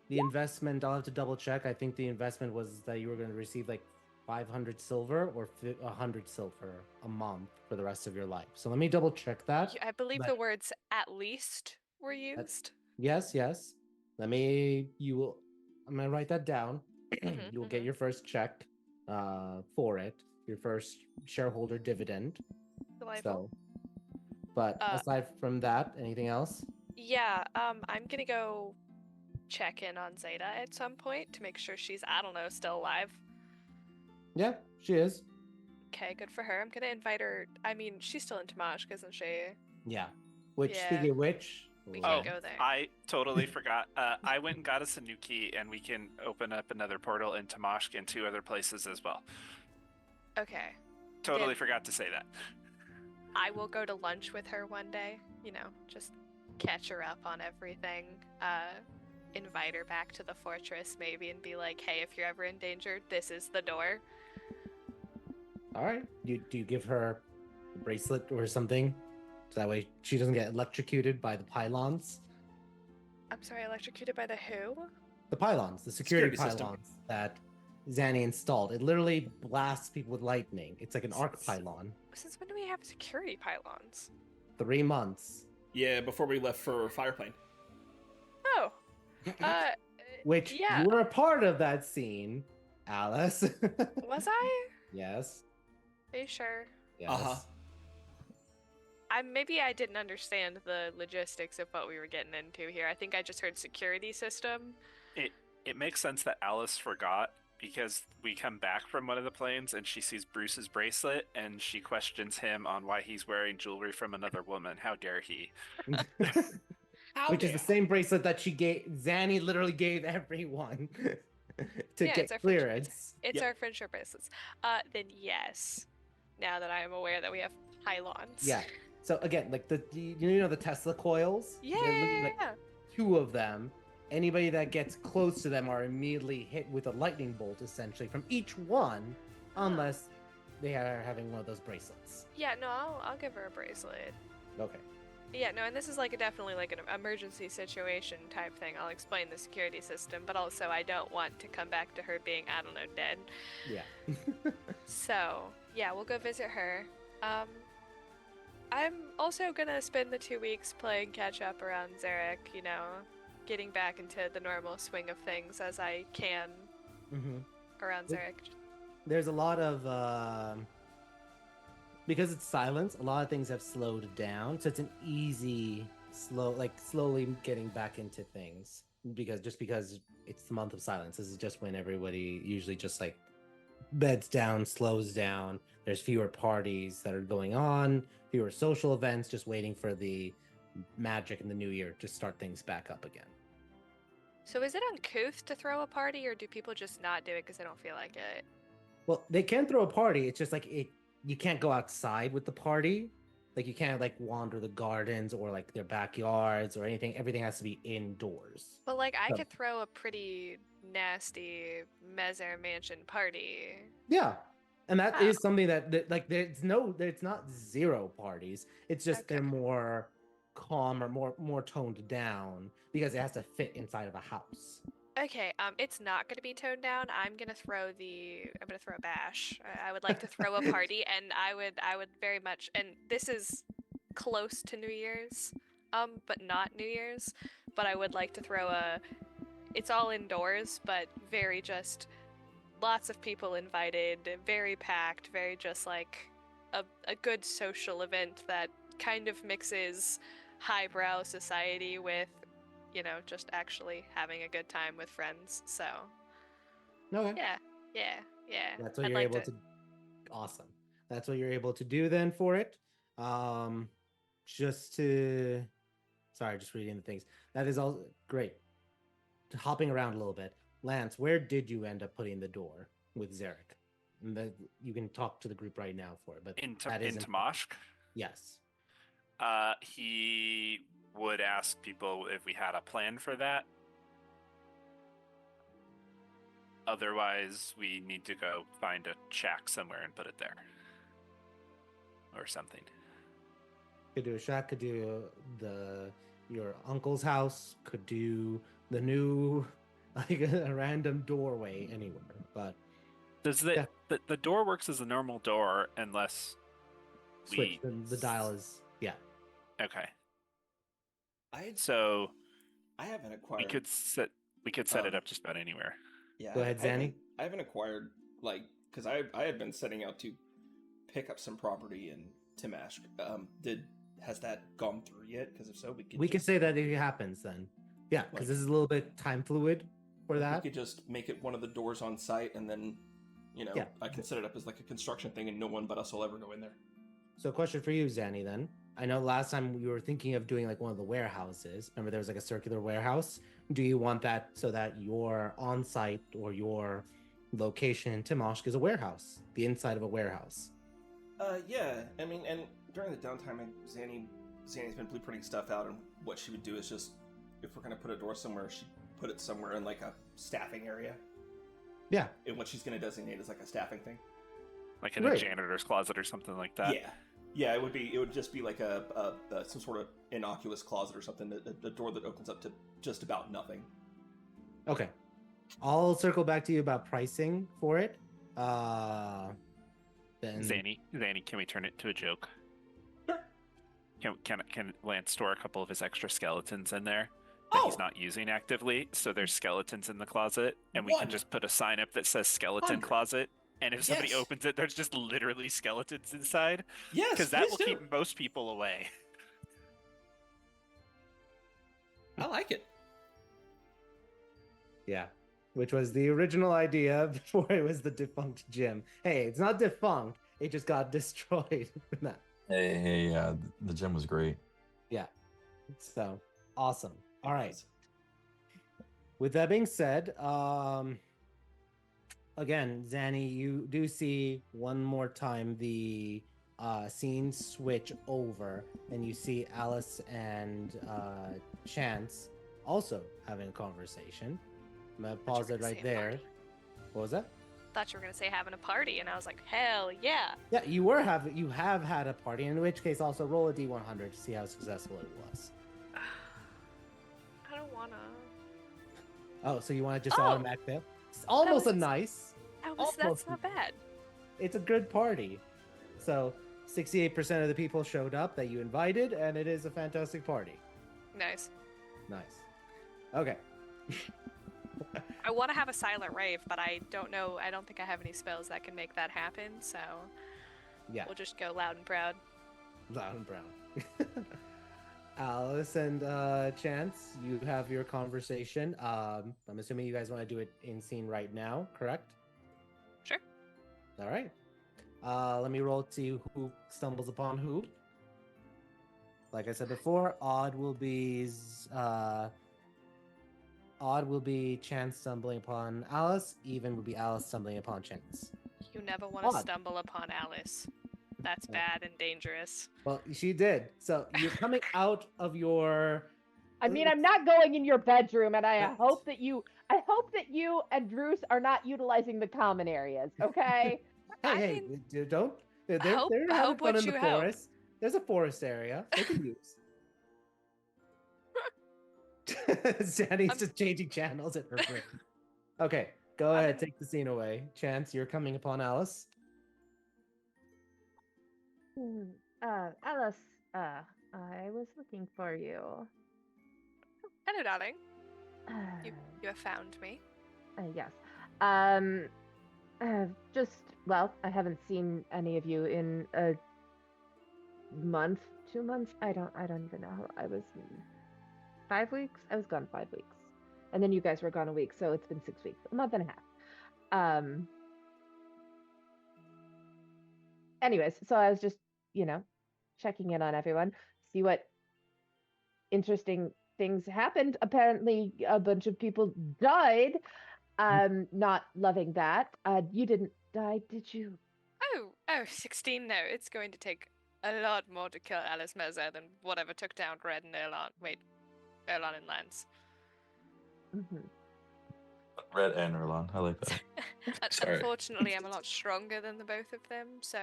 the investment. I'll have to double check. I think the investment was that you were going to receive like 500 silver or 100 silver a month for the rest of your life. So let me double check that. I believe but- the words "at least" were used. Yes. Let me. You will. I'm gonna write that down. Mhm, You will get mhm. your first check, for it. Your first shareholder dividend. Delightful. So, but aside from that, anything else? Yeah, I'm gonna go check in on Zeta at some point to make sure she's, I don't know, still alive. Yeah, she is. Okay, good for her. I'm gonna invite her. I mean, she's still in Tamashk, isn't she? Yeah. Which, Yeah. speaking of which, We Oh, can't go there. I totally forgot. I went and got us a new key, and we can open up another portal in Tamashk and 2 other places as well. Okay. Totally Did- forgot to say that. I will go to lunch with her one day, you know, just catch her up on everything. Invite her back to the fortress maybe and be like, hey, if you're ever in danger, this is the door. all right. Do you give her a bracelet or something? So that way she doesn't get electrocuted by the pylons. I'm sorry, electrocuted by the who? The pylons, the security Security system. pylons that Zanny installed. It literally blasts people with lightning. It's like an arc pylon. Since when do we have security pylons? 3 months. Yeah, before we left for Fireplane. Oh. Which yeah. you were a part of that scene, Alice. Was I? Yes. Are you sure? Yes. Uh-huh. Maybe I didn't understand the logistics of what we were getting into here. I think I just heard security system. It makes sense that Alice forgot because we come back from one of the planes and she sees Bruce's bracelet and she questions him on why he's wearing jewelry from another woman. How dare he? Which is the same bracelet that she gave. Zanny literally gave everyone to Yeah, get it's our friendship clearance. It's Yep. our friendship bracelets. Then yes. Now that I am aware that we have pylons. Yeah. So again, like you know the Tesla coils. Yeah. They're literally, like, 2 of them. Anybody that gets close to them are immediately hit with a lightning bolt, essentially from each one, unless they are having one of those bracelets? Yeah, no, I'll give her a bracelet. Okay. Yeah, no, and this is like definitely like an emergency situation type thing. I'll explain the security system, but also I don't want to come back to her being, I don't know, dead. Yeah. So, yeah, we'll go visit her. I'm also gonna spend the 2 weeks playing catch up around Zarek, you know, getting back into the normal swing of things as I can Mm-hmm. around Zarek. There's a lot of because it's silence, a lot of things have slowed down, so it's an easy slowly getting back into things because it's the month of silence. This is just when everybody usually just like beds down, slows down. There's fewer parties that are going on, fewer social events, just waiting for the magic in the new year to start things back up again. So is it uncouth to throw a party, or do people just not do it because they don't feel like it? Well, they can throw a party. It's just like you can't go outside with the party. Like you can't like wander the gardens or like their backyards or anything. Everything has to be indoors. But like I So- could throw a pretty nasty Mezer Mansion party. Yeah. And that Oh. is something that like it's not zero parties. It's just Okay. they're more calm or more toned down because it has to fit inside of a house. Okay, it's not gonna be toned down. I'm gonna throw a bash. I would like to throw a party, and I would very much, and this is close to New Year's, but not New Year's. But I would like to throw it's all indoors, but very just lots of people invited, very packed, very just like a good social event that kind of mixes highbrow society with, you know, just actually having a good time with friends. So, Okay. yeah. That's what I'd you're like able to. Awesome. That's what you're able to do then for it. Just to. Sorry, just reading the things. That is all great. Hopping around a little bit. Lance, where did you end up putting the door with Zarek? And you can talk to the group right now for it, but In that is Tamashk, yes. he would ask people if we had a plan for that. Otherwise, we need to go find a shack somewhere and put it there. Or something. Could do a shack, could do your uncle's house, could do the new like a random doorway anywhere. But Does Yeah. the door works as a normal door unless switch we the dial is Okay. I So I haven't we acquired. could set it Um, up just about anywhere. Yeah. Go ahead, Zanny. I haven't acquired like because I had been setting out to pick up some property in Timashk. Has that gone through yet? Because if so, we could say that it happens then. Yeah, because Like- this is a little bit time fluid for we that. could just make it one of the doors on site, and then Yeah. I can set it up as like a construction thing, and no one but us will ever go in there. So question for you, Zanny, then. I know last time we were thinking of doing like one of the warehouses. Remember there was like a circular warehouse? Do you want that so that your on-site or your location in Timoshk is a warehouse? The inside of a warehouse. Yeah. I mean, and during the downtime, Zanny's been blueprinting stuff out, and what she would do is just if we're gonna put a door somewhere, she'd put it somewhere in like a staffing area. Yeah. And what she's gonna designate as like a staffing thing. Like in Right. a janitor's closet or something like that. Yeah, it would just be like a some sort of innocuous closet or something, a door that opens up to just about nothing. Okay. I'll circle back to you about pricing for it. Then Zanny, can we turn it to a joke? Sure. Can Lance store a couple of his extra skeletons in there that he's not using actively? So there's skeletons in the closet, and we One. can just put a sign up that says skeleton 100. closet. And if somebody Yes. opens it, there's just literally skeletons inside. Yes, Because that please will do. keep most people away. I like it. yeah, which was the original idea before it was the defunct gym. Hey, it's not defunct. It just got destroyed. Nah. Hey, the gym was great. Yeah. So awesome. All right. With that being said, again, Zanny, you do see one more time the scene switch over, and you see Alice and Chance also having a conversation. I'm gonna pause it right there. What was that? thought you were gonna say having a party, and I was like, hell yeah. Yeah, you have had a party, in which case also roll a d100 to see how successful it was. I don't wanna. Oh, so you want to just Oh! automatic fail? It's almost was- a nice. That's Almost. not bad. It's a good party. So 68% of the people showed up that you invited, and it is a fantastic party. Nice. Nice. Okay. I want to have a silent rave, but I don't know. I don't think I have any spells that can make that happen. So Yeah, we'll just go loud and proud. loud and brown. Alice and Chance, you have your conversation. I'm assuming you guys want to do it in scene right now, correct? Sure. All right. Let me roll to see who stumbles upon who. Like I said before, odd will be Chance stumbling upon Alice. Even will be Alice stumbling upon Chance. You never want to Odd. stumble upon Alice. That's Oh. bad and dangerous. Well, she did. So you're coming out of your. I mean, I'm not going in your bedroom, and I Right. hope that you and Bruce are not utilizing the common areas. Okay. Hey, don't. They're Hope- having hope fun what in the you hope. forest. There's a forest area they can use. Jenny's just changing channels in her brain. Okay, go ahead, take the scene away. Chance, you're coming upon Alice. Alice, I was looking for you. Hello, darling. Uh, You have found me. yes. I haven't seen any of you in a month, 2 months. I don't even know. I was 5 weeks. I was gone 5 weeks, and then you guys were gone a week, so it's been 6 weeks, a month and a half. Anyways, so I was just, checking in on everyone, see what interesting things happened. Apparently, a bunch of people died. Not loving that. You didn't die, did you? Oh, 16? No, it's going to take a lot more to kill Alice Meza than whatever took down Red and Erlon. Wait, Erlon and Lance. Mm-hmm. Red and Erlon. I like that. Sorry. Unfortunately, I'm a lot stronger than the both of them, so...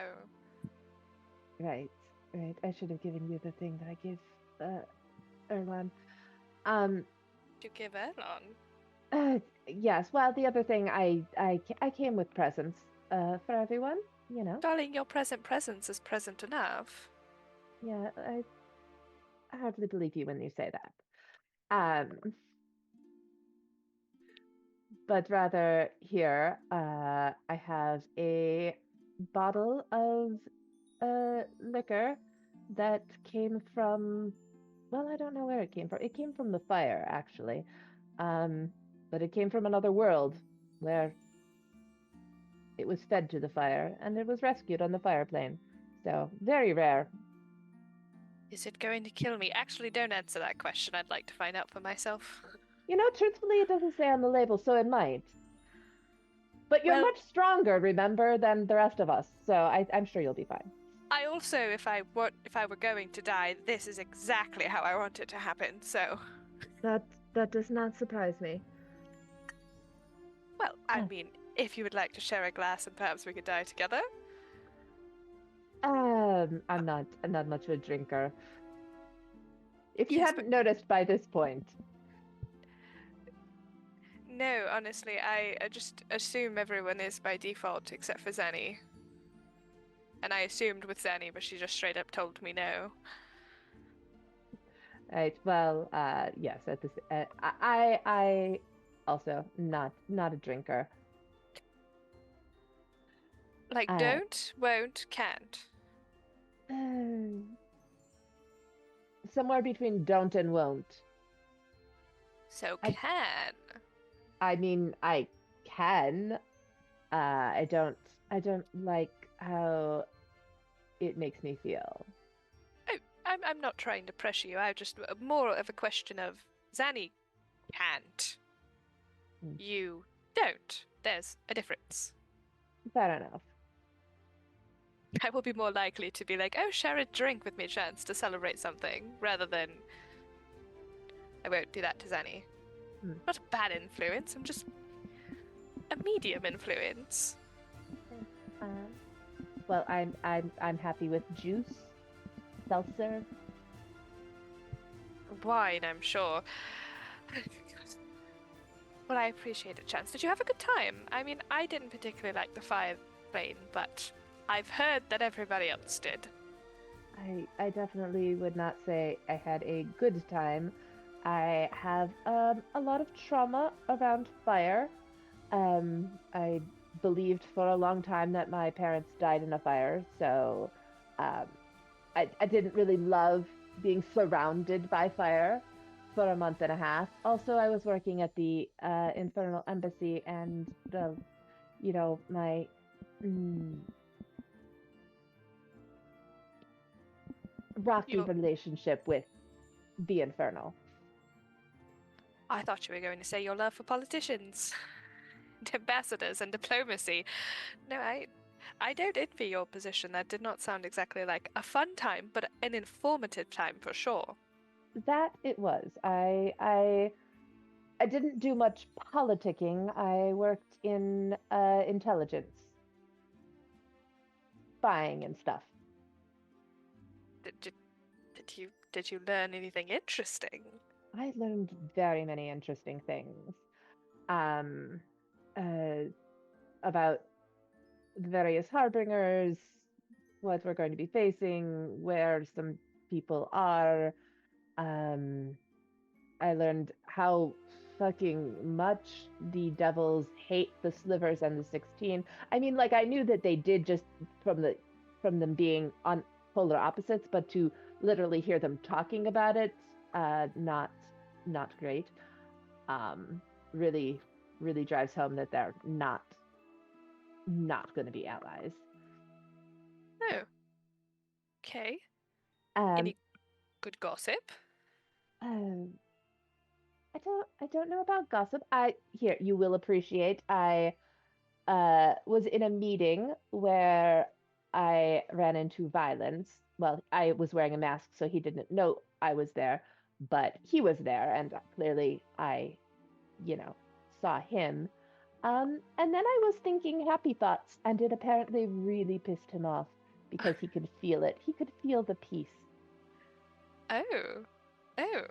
Right. I should have given you the thing that I gave Erlon. To give Erlon? Yes. Well, the other thing, I came with presents for everyone. Darling, your presence is present enough. Yeah, I hardly believe you when you say that. But rather here, I have a bottle of liquor that came from, well, I don't know where it came from. It came from the fire, actually. But it came from another world where it was fed to the fire and it was rescued on the fire plane. So, very rare. Is it going to kill me? Actually, don't answer that question. I'd like to find out for myself. Truthfully, it doesn't say on the label, so it might. But you're Well- much stronger, remember, than the rest of us. So I'm sure you'll be fine. I also, if I were going to die, this is exactly how I want it to happen, so... That does not surprise me. Well, I Oh. mean, if you would like to share a glass and perhaps we could die together. I'm not much of a drinker. If you Yes, haven't noticed by this point. No, honestly, I just assume everyone is by default except for Zanny. And I assumed with Zanny, but she just straight up told me no. Right. Well, yes. At this, I also not a drinker. Like, don't, won't, can't. Somewhere between don't and won't. So I- can. I mean, I can. I don't like how it makes me feel. Oh, I'm not trying to pressure you. I just more of a question of Zanny can't. Hmm. You don't. There's a difference. Fair enough. I will be more likely to be like, oh, share a drink with me, Chance, to celebrate something, rather than I won't do that to Zanny. Hmm. Not a bad influence. I'm just a a medium influence. Well, I'm happy with juice, seltzer. Wine, I'm sure. Well, I appreciate it, Chance. Did you have a good time? I mean, I didn't particularly like the fire plane, but I've heard that everybody else did. I definitely would not say I had a good time. I have a lot of trauma around fire. I believed for a long time that my parents died in a fire, so um, I didn't really love being surrounded by fire for a month and a half. Also, I was working at the Infernal Embassy, and my rocky Your- relationship with the Infernal. I thought you were going to say your love for politicians, ambassadors, and diplomacy. No, I don't envy your position. That did not sound exactly like a fun time, but an informative time for sure. That it was. I didn't do much politicking. I worked in intelligence, spying and stuff. Did you learn anything interesting? I learned very many interesting things. Um, about the various harbingers, what we're going to be facing, where some people are. Um, I learned how fucking much the devils hate the slivers and the 16. I mean, like I knew that they did just from them being on polar opposites, but to literally hear them talking about it, not great. Really, really drives home that they're not going to be allies. Oh, okay. Um, Any good gossip? um, I don't know about gossip. You will appreciate. I was in a meeting where I ran into violence. Well, I was wearing a mask, so he didn't know I was there, but he was there, and clearly I, saw him. And then I was thinking happy thoughts, and it apparently really pissed him off because he could feel it. He could feel the peace. Oh, oh.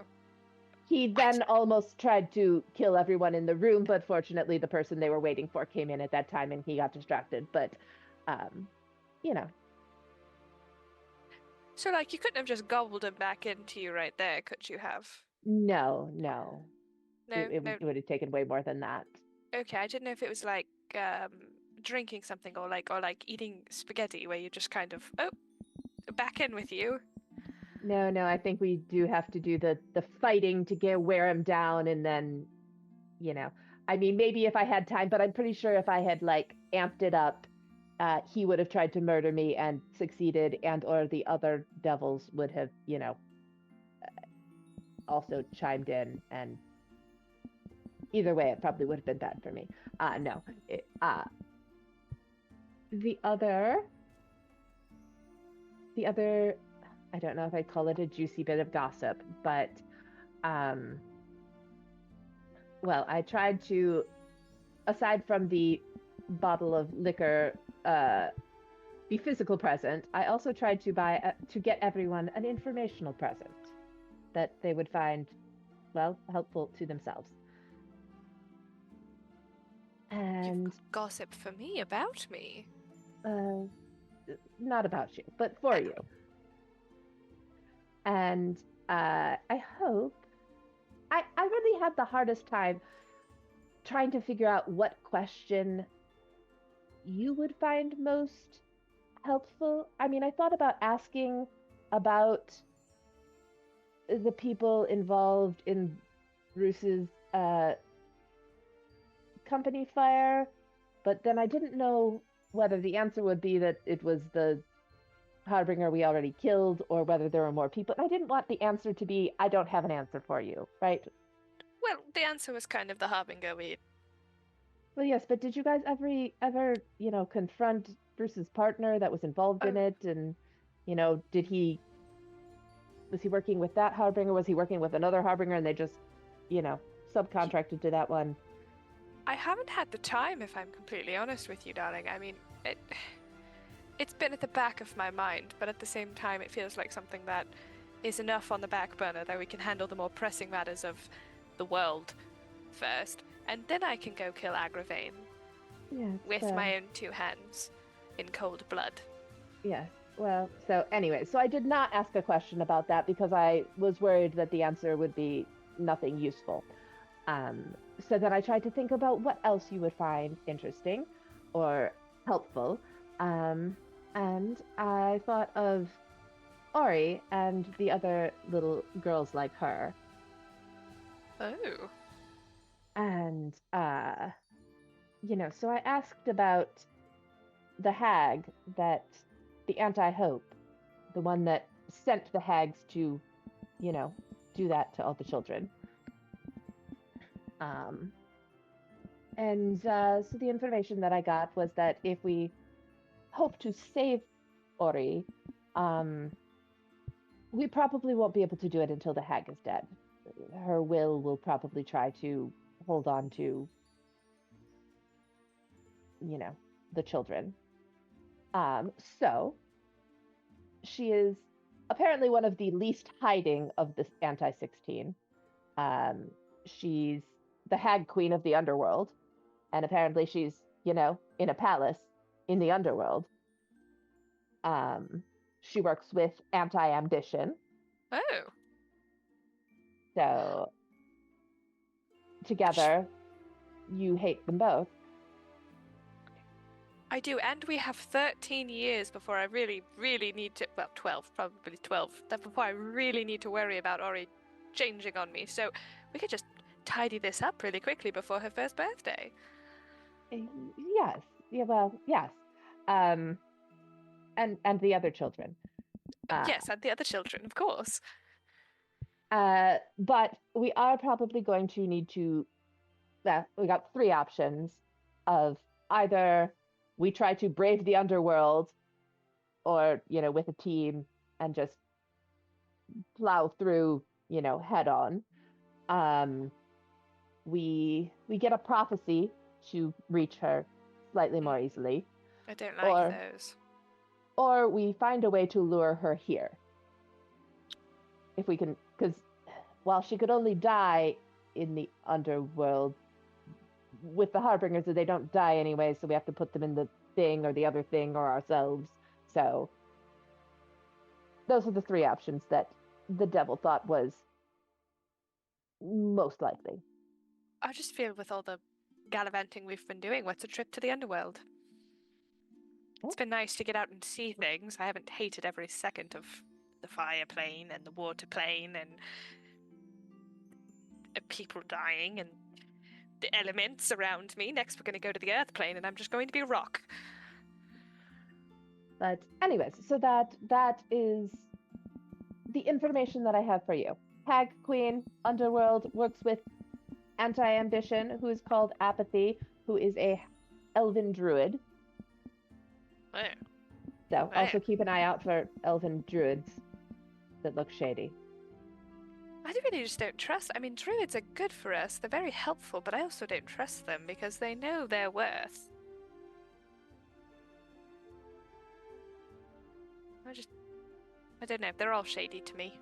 He then almost tried to kill everyone in the room, but fortunately, the person they were waiting for came in at that time, and he got distracted. But, you know, So, like, you couldn't have just gobbled him back into you right there, could you have? no. No, It no. would have taken way more than that. Okay, I didn't know if it was like drinking something or like eating spaghetti where you just kind of back in with you. No, I think we do have to do the fighting to wear him down, and then, I mean, maybe if I had time, but I'm pretty sure if I had like amped it up, he would have tried to murder me and succeeded, and or the other devils would have, also chimed in, and either way, it probably would have been bad for me. No, the other, I don't know if I'd call it a juicy bit of gossip, but, well, I tried to, aside from the bottle of liquor, the physical present, I also tried to buy to get everyone an informational present that they would find, well, helpful to themselves. And You've got gossip for me about me. not about you, but for you. And I hope I really had the hardest time trying to figure out what question you would find most helpful. I mean, I thought about asking about the people involved in Bruce's company fire, but then I didn't know whether the answer would be that it was the Harbinger we already killed or whether there were more people. I didn't want the answer to be, I don't have an answer for you, right? Well, the answer was kind of the harbinger we. Well, yes, but did you guys ever, confront Bruce's partner that was involved in it? And, was he working with that Harbinger? Was he working with another Harbinger and they just, subcontracted to that one? I haven't had the time, if I'm completely honest with you, darling. I mean, it's been at the back of my mind, but at the same time, it feels like something that is enough on the back burner that we can handle the more pressing matters of the world first, and then I can go kill Agravain Yes. with my own two hands in cold blood. Yes. Well, so anyway, so I did not ask a question about that because I was worried that the answer would be nothing useful. So then I tried to think about what else you would find interesting or helpful. And I thought of Ori and the other little girls like her. Oh. And, so I asked about the hag the anti-hope, the one that sent the hags to, do that to all the children. So the information that I got was that if we hope to save Ori, we probably won't be able to do it until the hag is dead. Her will probably try to hold on to, the children. So she is apparently one of the least hiding of this anti-16. She's the hag queen of the underworld, and apparently she's, in a palace in the underworld. She works with anti-ambition. Oh. So together, you hate them both. I do, and we have 13 years before I really, really need to, 12, probably 12, before I really need to worry about Ori changing on me. So we could just tidy this up really quickly before her first birthday. Yes. Yeah, well, yes. And the other children. Yes, and the other children, of course. But we are probably going to need to, we got three options of either we try to brave the underworld or, with a team and just plow through, head on. We get a prophecy to reach her slightly more easily. I don't like those. Or we find a way to lure her here. If we can, because while she could only die in the underworld, with the Harbingers, they don't die anyway, so we have to put them in the thing or the other thing or ourselves. So those are the three options that the devil thought was most likely. I just feel with all the gallivanting we've been doing, what's a trip to the underworld? Oh. It's been nice to get out and see things. I haven't hated every second of the fire plane and the water plane and people dying and the elements around me. Next, we're going to go to the earth plane, and I'm just going to be a rock. But anyways, so that is the information that I have for you. Hag Queen, Underworld, works with Anti-Ambition, who is called Apathy, who is a elven druid. Oh. So also keep an eye out for elven druids that look shady. I really just don't trust. I mean, druids are good for us. They're very helpful, but I also don't trust them because they know their worth. I don't know. They're all shady to me.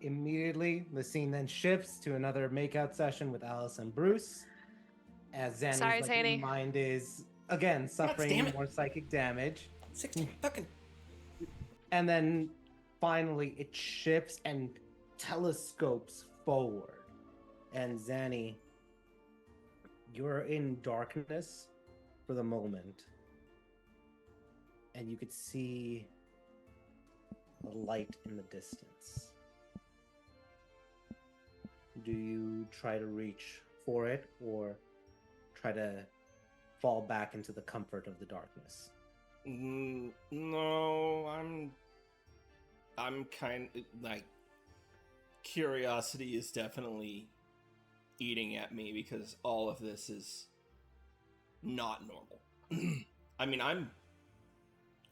Immediately, the scene then shifts to another makeout session with Alice and Bruce. As Zanny's Zanny. mind is, again, suffering more psychic damage. 16 fucking... And then finally it shifts and telescopes forward. And Zanny, you're in darkness for the moment. And you could see a light in the distance. Do you try to reach for it or try to fall back into the comfort of the darkness? No, I'm kind of like, curiosity is definitely eating at me because all of this is not normal. I mean,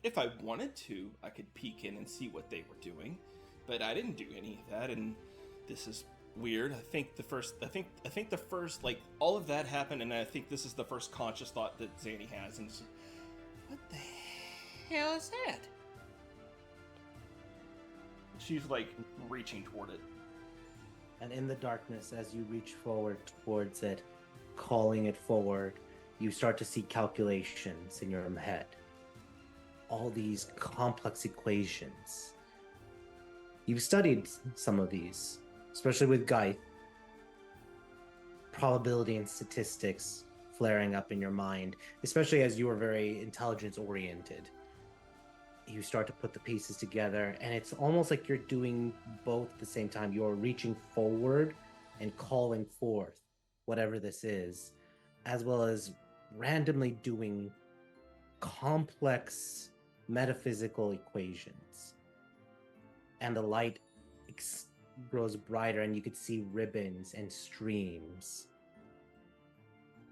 if I wanted to, I could peek in and see what they were doing, but I didn't do any of that, and this is weird. I think the first, like, all of that happened, and I think this is the first conscious thought that Zanny has, and it's, what the hell is that? She's like reaching toward it. And in the darkness, as you reach forward towards it, calling it forward, you start to see calculations in your head. All these complex equations. You've studied some of these, especially with Geith. Probability and statistics flaring up in your mind, especially as you are very intelligence-oriented. You start to put the pieces together, and it's almost like you're doing both at the same time. You're reaching forward and calling forth whatever this is, as well as randomly doing complex metaphysical equations. And the light grows brighter, and you could see ribbons and streams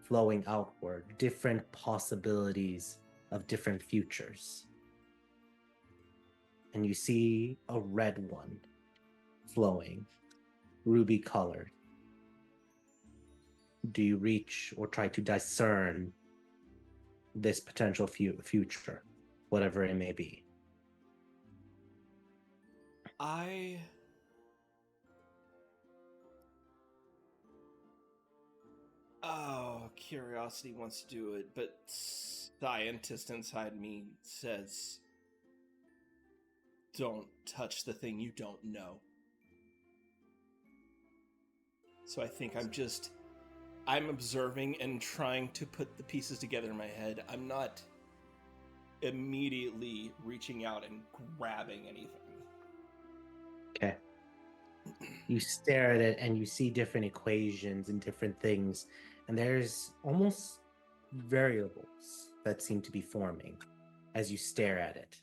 flowing outward, different possibilities of different futures. And you see a red one flowing, ruby colored. Do you reach or try to discern this potential future, whatever it may be? Curiosity wants to do it, but scientist inside me says, don't touch the thing you don't know. So I think I'm observing and trying to put the pieces together in my head. I'm not immediately reaching out and grabbing anything. Okay. You stare at it and you see different equations and different things, and there's almost variables that seem to be forming as you stare at it.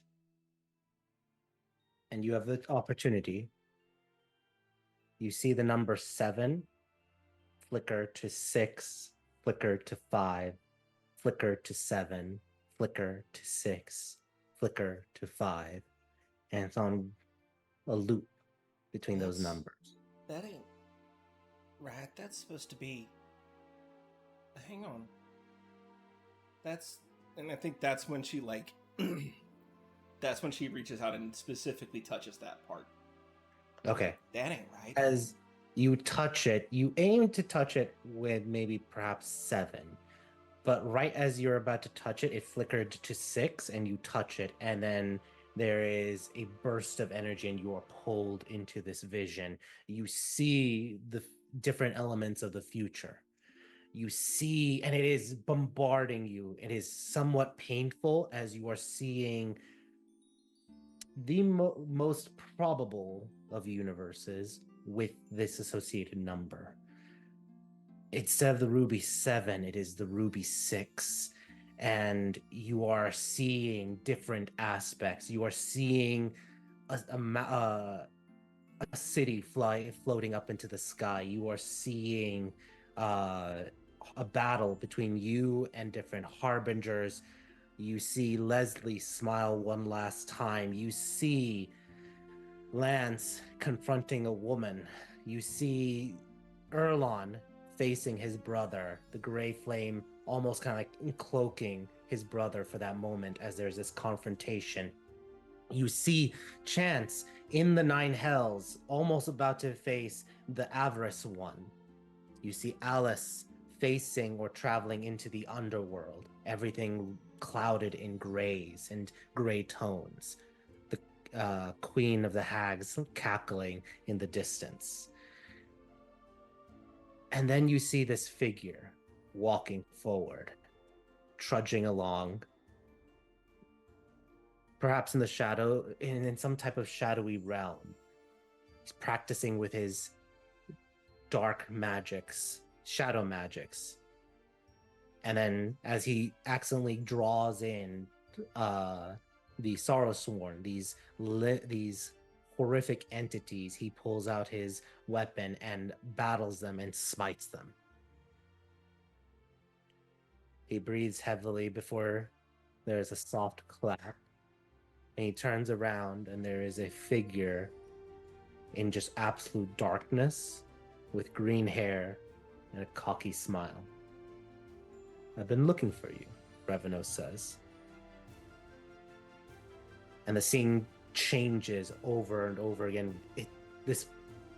And you have the opportunity. You see the number 7 flicker to 6, flicker to 5, flicker to 7, flicker to 6, flicker to 5, and it's on a loop between those numbers. That ain't right. That's supposed to be. Hang on. And I think that's when she like. That's when she reaches out and specifically touches that part. Okay. That ain't right. As you touch it, you aim to touch it with maybe perhaps 7. But right as you're about to touch it, it flickered to 6 and you touch it. And then there is a burst of energy and you are pulled into this vision. You see the different elements of the future. You see, and it is bombarding you. It is somewhat painful as you are seeing the most probable of universes with this associated number. Instead of the ruby 7, it is the ruby 6. And you are seeing different aspects. You are seeing a city floating up into the sky. You are seeing a battle between you and different harbingers. You see Leslie smile one last time. You see Lance confronting a woman. You see Erlon facing his brother, the gray flame almost kind of like cloaking his brother for that moment as there's this confrontation. You see Chance in the 9 hells, almost about to face the Avarice one. You see Alice facing or traveling into the underworld, everything clouded in grays and gray tones. The Queen of the Hags cackling in the distance. And then you see this figure walking forward, trudging along, perhaps in the shadow, in some type of shadowy realm. He's practicing with his dark magics, shadow magics. And then as he accidentally draws in the Sorrowsworn, these horrific entities, he pulls out his weapon and battles them and smites them. He breathes heavily before there's a soft clap. And he turns around and there is a figure in just absolute darkness with green hair and a cocky smile. I've been looking for you, Revenos says. And the scene changes over and over again. This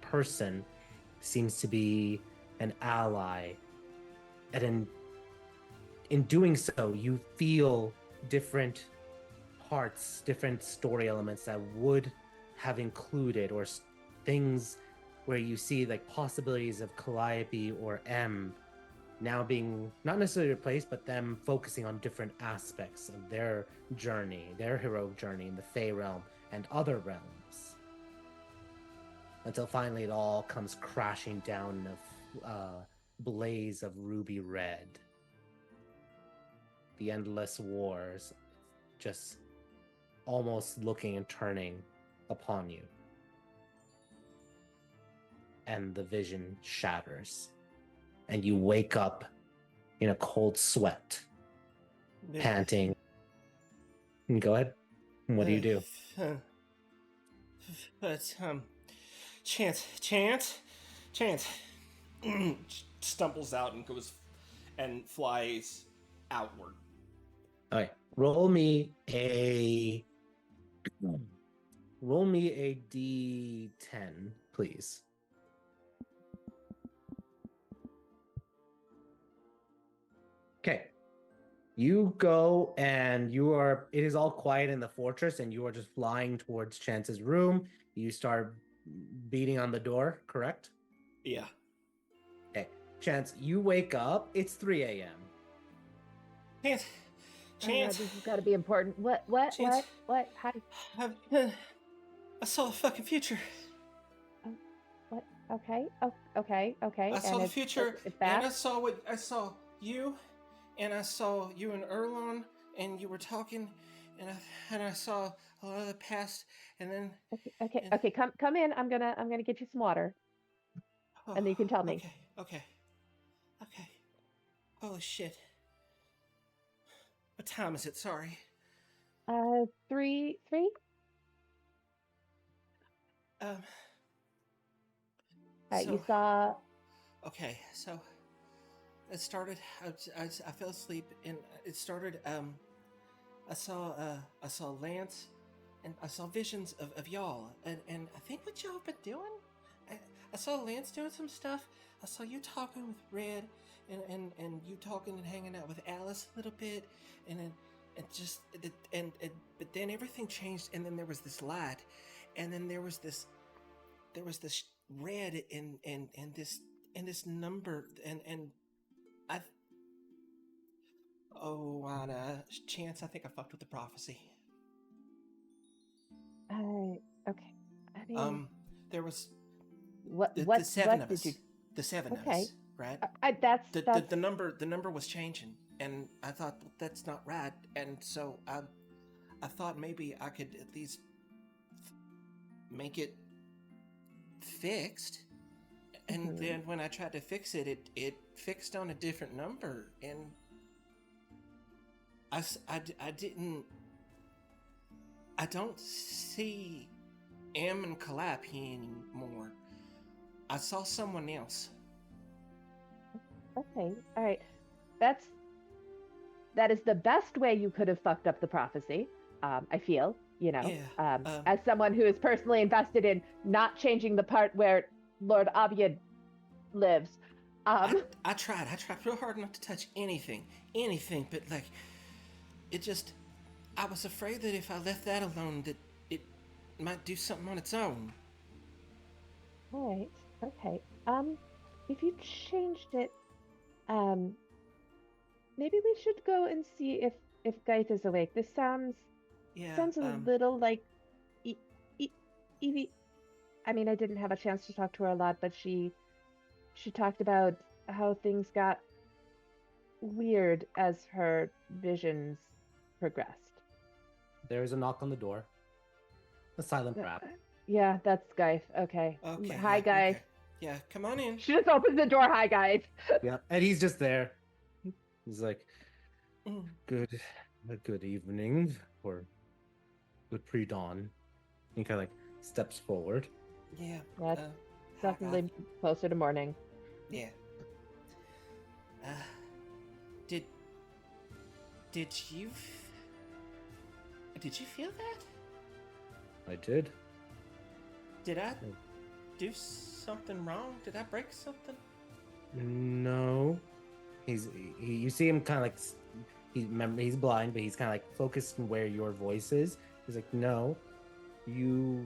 person seems to be an ally. And in doing so, you feel different parts, different story elements that would have included, or things where you see like possibilities of Calliope or M now being not necessarily replaced, but them focusing on different aspects of their journey, their heroic journey in the Fey realm and other realms. Until finally it all comes crashing down in a blaze of ruby red. The endless wars just almost looking and turning upon you. And the vision shatters. And you wake up in a cold sweat, panting. Go ahead. What do you do? But Chance stumbles out and goes and flies outward. All right, roll me a D10, please. Okay. You go and it is all quiet in the fortress and you are just flying towards Chance's room. You start beating on the door, correct? Yeah. Okay. Chance, you wake up. It's 3 a.m. Chance. This has got to be important. What? Chance. What? How? I saw the fucking future. What? Okay. Oh, okay. I saw the future, it's and bad? I saw you, and I saw you and Erlon, and you were talking, and I saw a lot of the past, and then. Okay. Come in. I'm gonna get you some water, and then you can tell me. Okay. Holy shit. What time is it? Sorry. 3. You saw. Okay, so it started. I fell asleep, and it started. I saw Lance, and I saw visions of y'all, and I think what y'all have been doing. I saw Lance doing some stuff. I saw you talking with Red, and you talking and hanging out with Alice a little bit, and then but then everything changed, and then there was this light, and then there was this red and this number, and I. Oh, Anna, Chance, I think I fucked with the prophecy. Okay. I mean, there was the seven what of us. did you? The seven of Okay. us, right? That's The number was changing, and I thought, well, that's not right, and so I thought maybe I could at least make it fixed. And then when I tried to fix it, it fixed on a different number, and I don't see M and Calliope anymore. I saw someone else. Okay. All right. That is the best way you could have fucked up the prophecy. I feel, as someone who is personally invested in not changing the part where Lord Aviad lives. I tried real hard not to touch anything, but like, it just, I was afraid that if I left that alone, that it might do something on its own. All right. Okay. If you changed it, maybe we should go and see if Geith is awake. This sounds a little like Evie. I mean, I didn't have a chance to talk to her a lot, but she talked about how things got weird as her visions progressed. There is a knock on the door. A silent rap. Yeah, that's Geith. Okay. Hi, Geith. Okay. Yeah, come on in. She just opens the door. Hi, Geith. Yeah, and he's just there. He's like, good evening, or good pre-dawn. He kind of like steps forward. Yeah. definitely closer to morning. Yeah. Did you feel that? I did. Did I do something wrong? Did I break something? No. You see him kind of like he's blind, but he's kind of like focused on where your voice is. He's like, no, the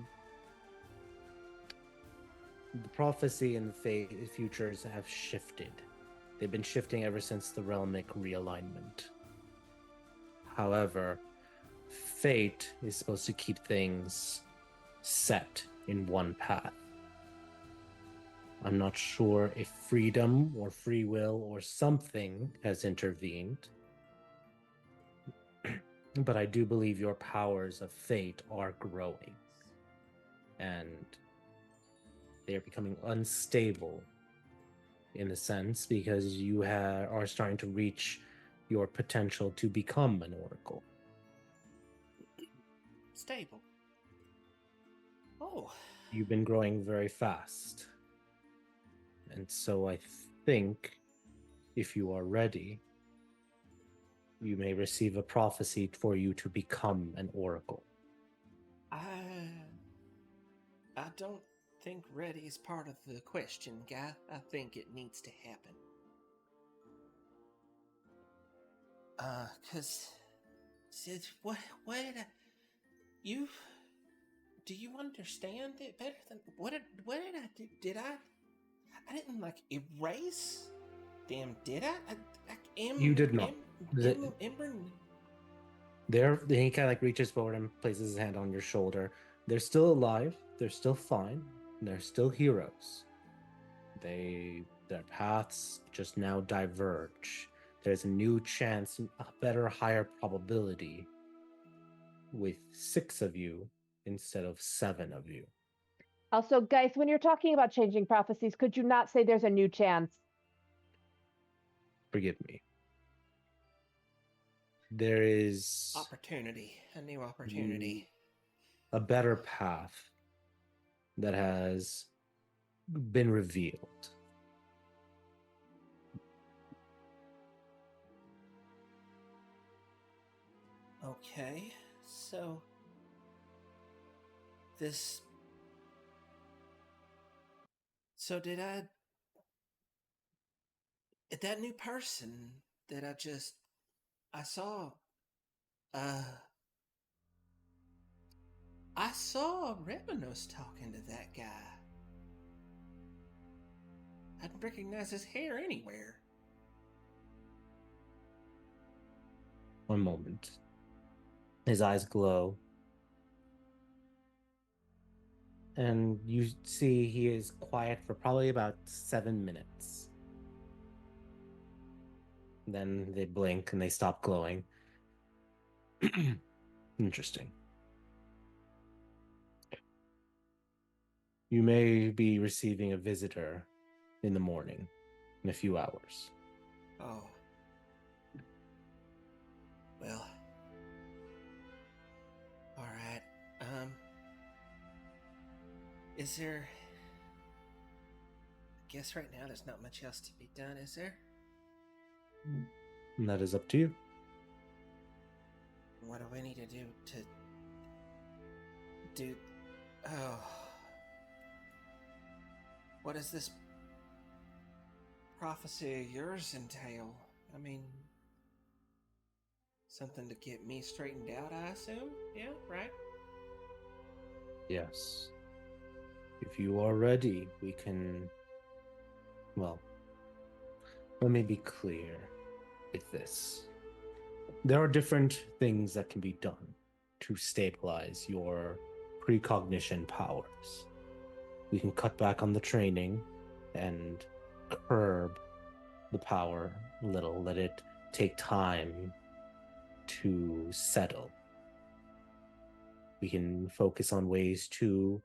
prophecy and the futures have shifted. They've been shifting ever since the realmic realignment. However, fate is supposed to keep things set in one path. I'm not sure if freedom or free will or something has intervened, but I do believe your powers of fate are growing, and they are becoming unstable in a sense because you are starting to reach your potential to become an oracle. Stable. Oh. You've been growing very fast. And so I think if you are ready, you may receive a prophecy for you to become an oracle. I don't think ready is part of the question, guy. I think it needs to happen. 'Cause what did I... Do you understand it better than... What did I do? I didn't, like, erase? Damn, did I? You did not. Ember... He kind of like reaches forward and places his hand on your shoulder. They're still alive. They're still fine. They're still heroes. Their paths just now diverge. There's a new chance, a better, higher probability with 6 of you instead of 7 of you. Also, guys, when you're talking about changing prophecies, could you not say there's a new chance? Forgive me. There is opportunity, a new opportunity, a better path that has been revealed. Okay, so did that new person that I saw, I saw Revenos talking to that guy. I didn't recognize his hair anywhere. One moment. His eyes glow. And you see he is quiet for probably about 7 minutes. Then they blink and they stop glowing. Interesting. You may be receiving a visitor in the morning, in a few hours. Oh. Well. Alright. Is there... I guess right now there's not much else to be done, is there? And that is up to you. What do we need to do? Oh. What does this prophecy of yours entail? I mean, something to get me straightened out, I assume? Yeah, right? Yes. If you are ready, we can... Well, let me be clear with this. There are different things that can be done to stabilize your precognition powers. We can cut back on the training and curb the power a little, let it take time to settle. We can focus on ways to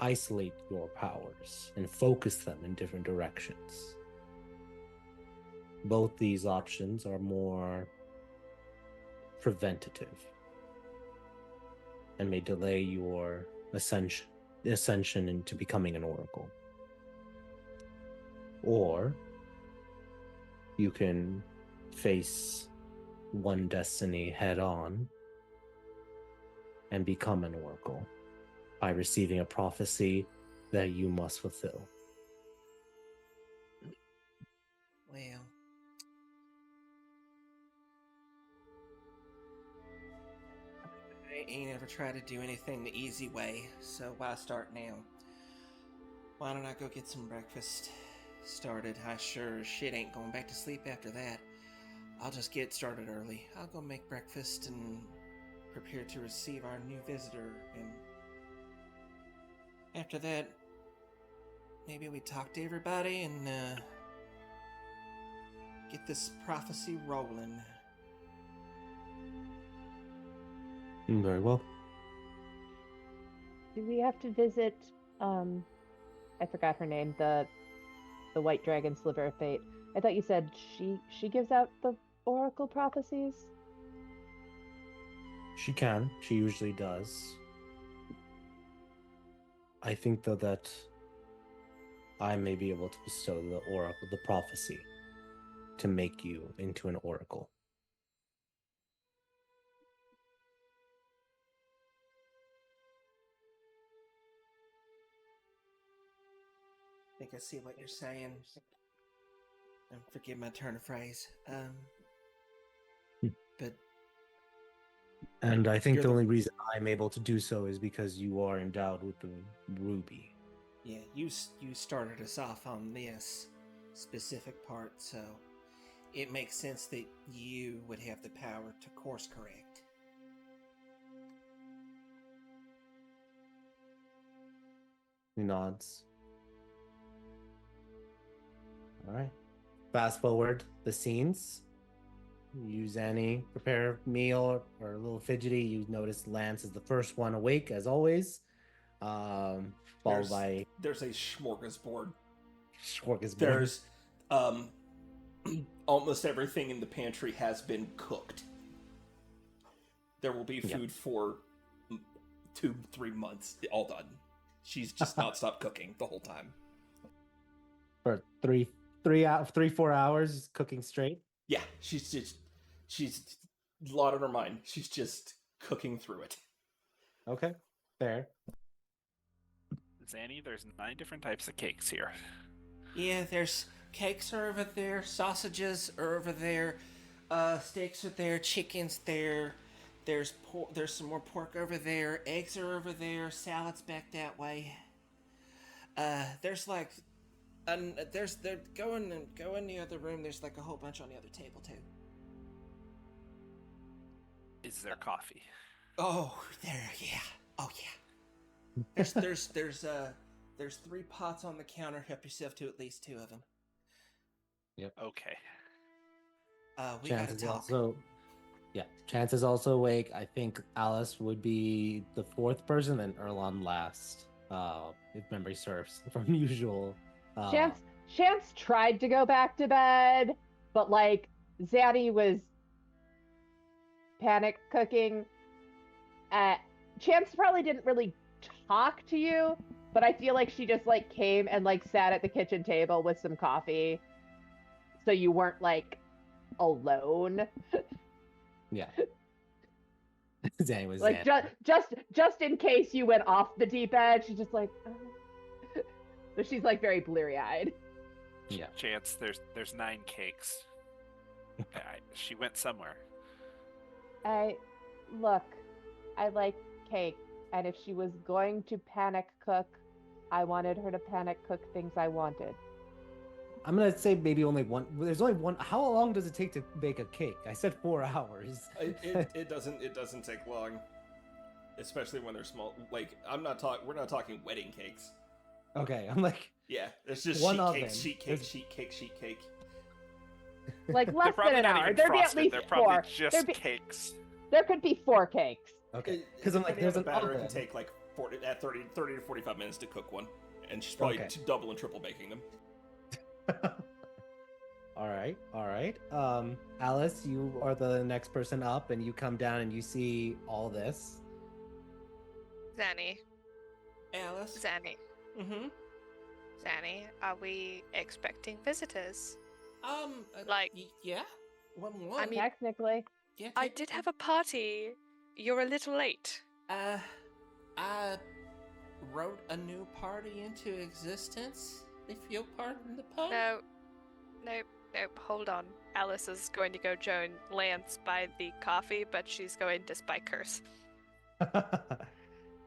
isolate your powers and focus them in different directions. Both these options are more preventative and may delay your ascension ascension into becoming an oracle. Or you can face one destiny head on and become an oracle by receiving a prophecy that you must fulfill. Well, I ain't ever tried to do anything the easy way, so why start now? Why don't I go get some breakfast started? I sure as shit ain't going back to sleep after that. I'll just get started early. I'll go make breakfast and prepare to receive our new visitor, and after that, maybe we talk to everybody and get this prophecy rolling. Very well. Do we have to visit I forgot her name, the white dragon sliver of fate. I thought you said she gives out the oracle prophecies? She can. She usually does. I think, though, that I may be able to bestow the prophecy to make you into an oracle. I think I see what you're saying. And forgive my turn of phrase. But And I think You're the the- only reason I'm able to do so is because you are endowed with the ruby. yeah, you started us off on this specific part, so it makes sense that you would have the power to course correct. He nods. All right. Fast forward the scenes. You, Zanny, prepare a meal or a little fidgety. You notice Lance is the first one awake, as always. Followed by There's a smorgasbord. Schwarzenegger. There's almost everything in the pantry has been cooked. There will be food for 2-3 months, all done. She's just not stopped cooking the whole time. For 4 hours cooking straight. Yeah, she's a lot on her mind. She's just cooking through it. Okay, fair. Zanny, there's 9 different types of cakes here. Yeah, there's cakes are over there, sausages are over there, steaks are there, chicken's there. There's some more pork over there, eggs are over there, salads back that way. There's like, go in the other room. There's like a whole bunch on the other table too. Is there coffee? Oh, there, yeah. Oh, yeah. There's 3 pots on the counter. Help yourself to at least 2 of them. Okay. We gotta talk. Chance is also awake. I think Alice would be the 4th person, then Erlon last. If memory serves, from usual. Chance tried to go back to bed, but like Zaddy was panic cooking. Chance probably didn't really talk to you, but I feel like she just like came and like sat at the kitchen table with some coffee, so you weren't like alone. Yeah. Zanny was Like Zanny. just in case you went off the deep end, she's just like, so she's like very bleary eyed. Yeah. Chance, there's 9 cakes. She went somewhere. I like cake, and if she was going to panic cook, I wanted her to panic cook things I wanted. I'm gonna say maybe only one. There's only one. How long does it take to bake a cake? I said 4 hours. It doesn't take long, especially when they're small. Like we're not talking wedding cakes. Okay, I'm like, Yeah, there's just One sheet oven. cake. Like less They're probably than an not hour. even There'd be at frosted. least They're probably 4. just cakes. There could be 4 cakes. okay, because I'm like, Depending there's on an the batter. It oven. can take like 30 to 45 minutes to cook one, and she's probably Okay. double and triple baking them. All right. Alice, you are the next person up, and you come down and you see all this. Zanny, Alice. Zanny, Mm-hmm. Zanny, are we expecting visitors? Like, yeah. Well, I mean, Technically. yeah. I did have a party. You're a little late. I wrote a new party into existence. If you'll pardon the pun. No, nope, nope. Hold on. Alice is going to go join Lance by the coffee, but she's going to spike curse.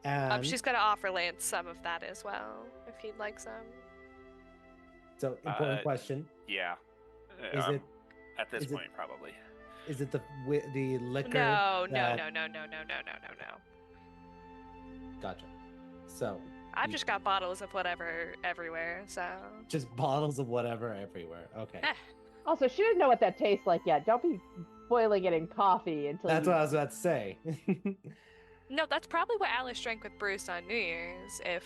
And She's gonna offer Lance some of that as well, if he'd like some. so important Uh, question: Yeah. Is it At this is it- point probably? is it the liquor? No, no, that- no, no, no, no, no, no, no, no. Gotcha. So I've you- just got bottles of whatever everywhere, so. just bottles of whatever everywhere. Okay, Eh, Also, she doesn't know what that tastes like yet. Don't be boiling it in coffee until that's you... what I was about to say. no, that's probably what Alice drank with Bruce on New Year's, if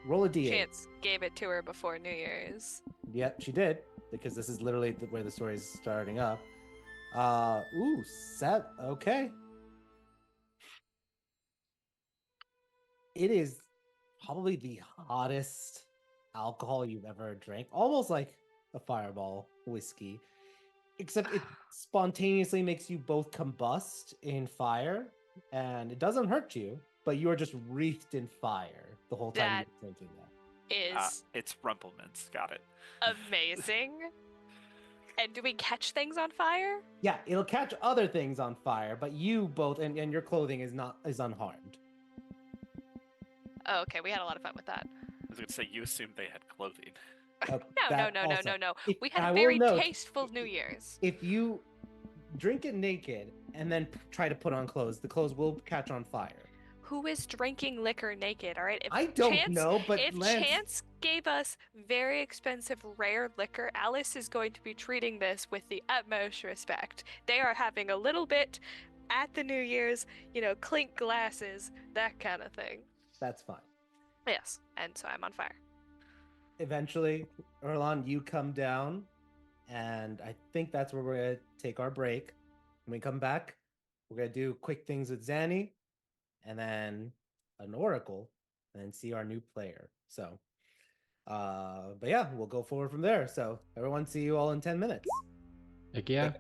Roll a d8. Chance gave it to her before New Year's. Yep, she did, because this is literally where the story is starting up. Ooh, set. Okay. It is probably the hottest alcohol you've ever drank. Almost like a fireball whiskey. Except it spontaneously makes you both combust in fire, and it doesn't hurt you, but you are just wreathed in fire the whole time That- you're drinking that. Is It's Rumplemans. Got it. amazing. And do we catch things on fire? Yeah, it'll catch other things on fire, but you both and your clothing is unharmed. Oh, okay, we had a lot of fun with that. I was gonna say you assumed they had clothing. No, That no, no, no, also. no, no. If- We had I a will very note, tasteful New Year's. If you drink it naked and then try to put on clothes, the clothes will catch on fire. Who is drinking liquor naked? All right. If I don't Chance, know, but if Lance, Chance gave us very expensive rare liquor, Alice is going to be treating this with the utmost respect. They are having a little bit at the New Year's, clink glasses, that kind of thing. that's fine. Yes, and so I'm on fire. Eventually, Erlon, you come down, and I think that's where we're gonna take our break. When we come back, we're gonna do quick things with Zanny, and then an oracle, and then see our new player. So, but yeah, we'll go forward from there. So, everyone, see you all in 10 minutes. Heck yeah.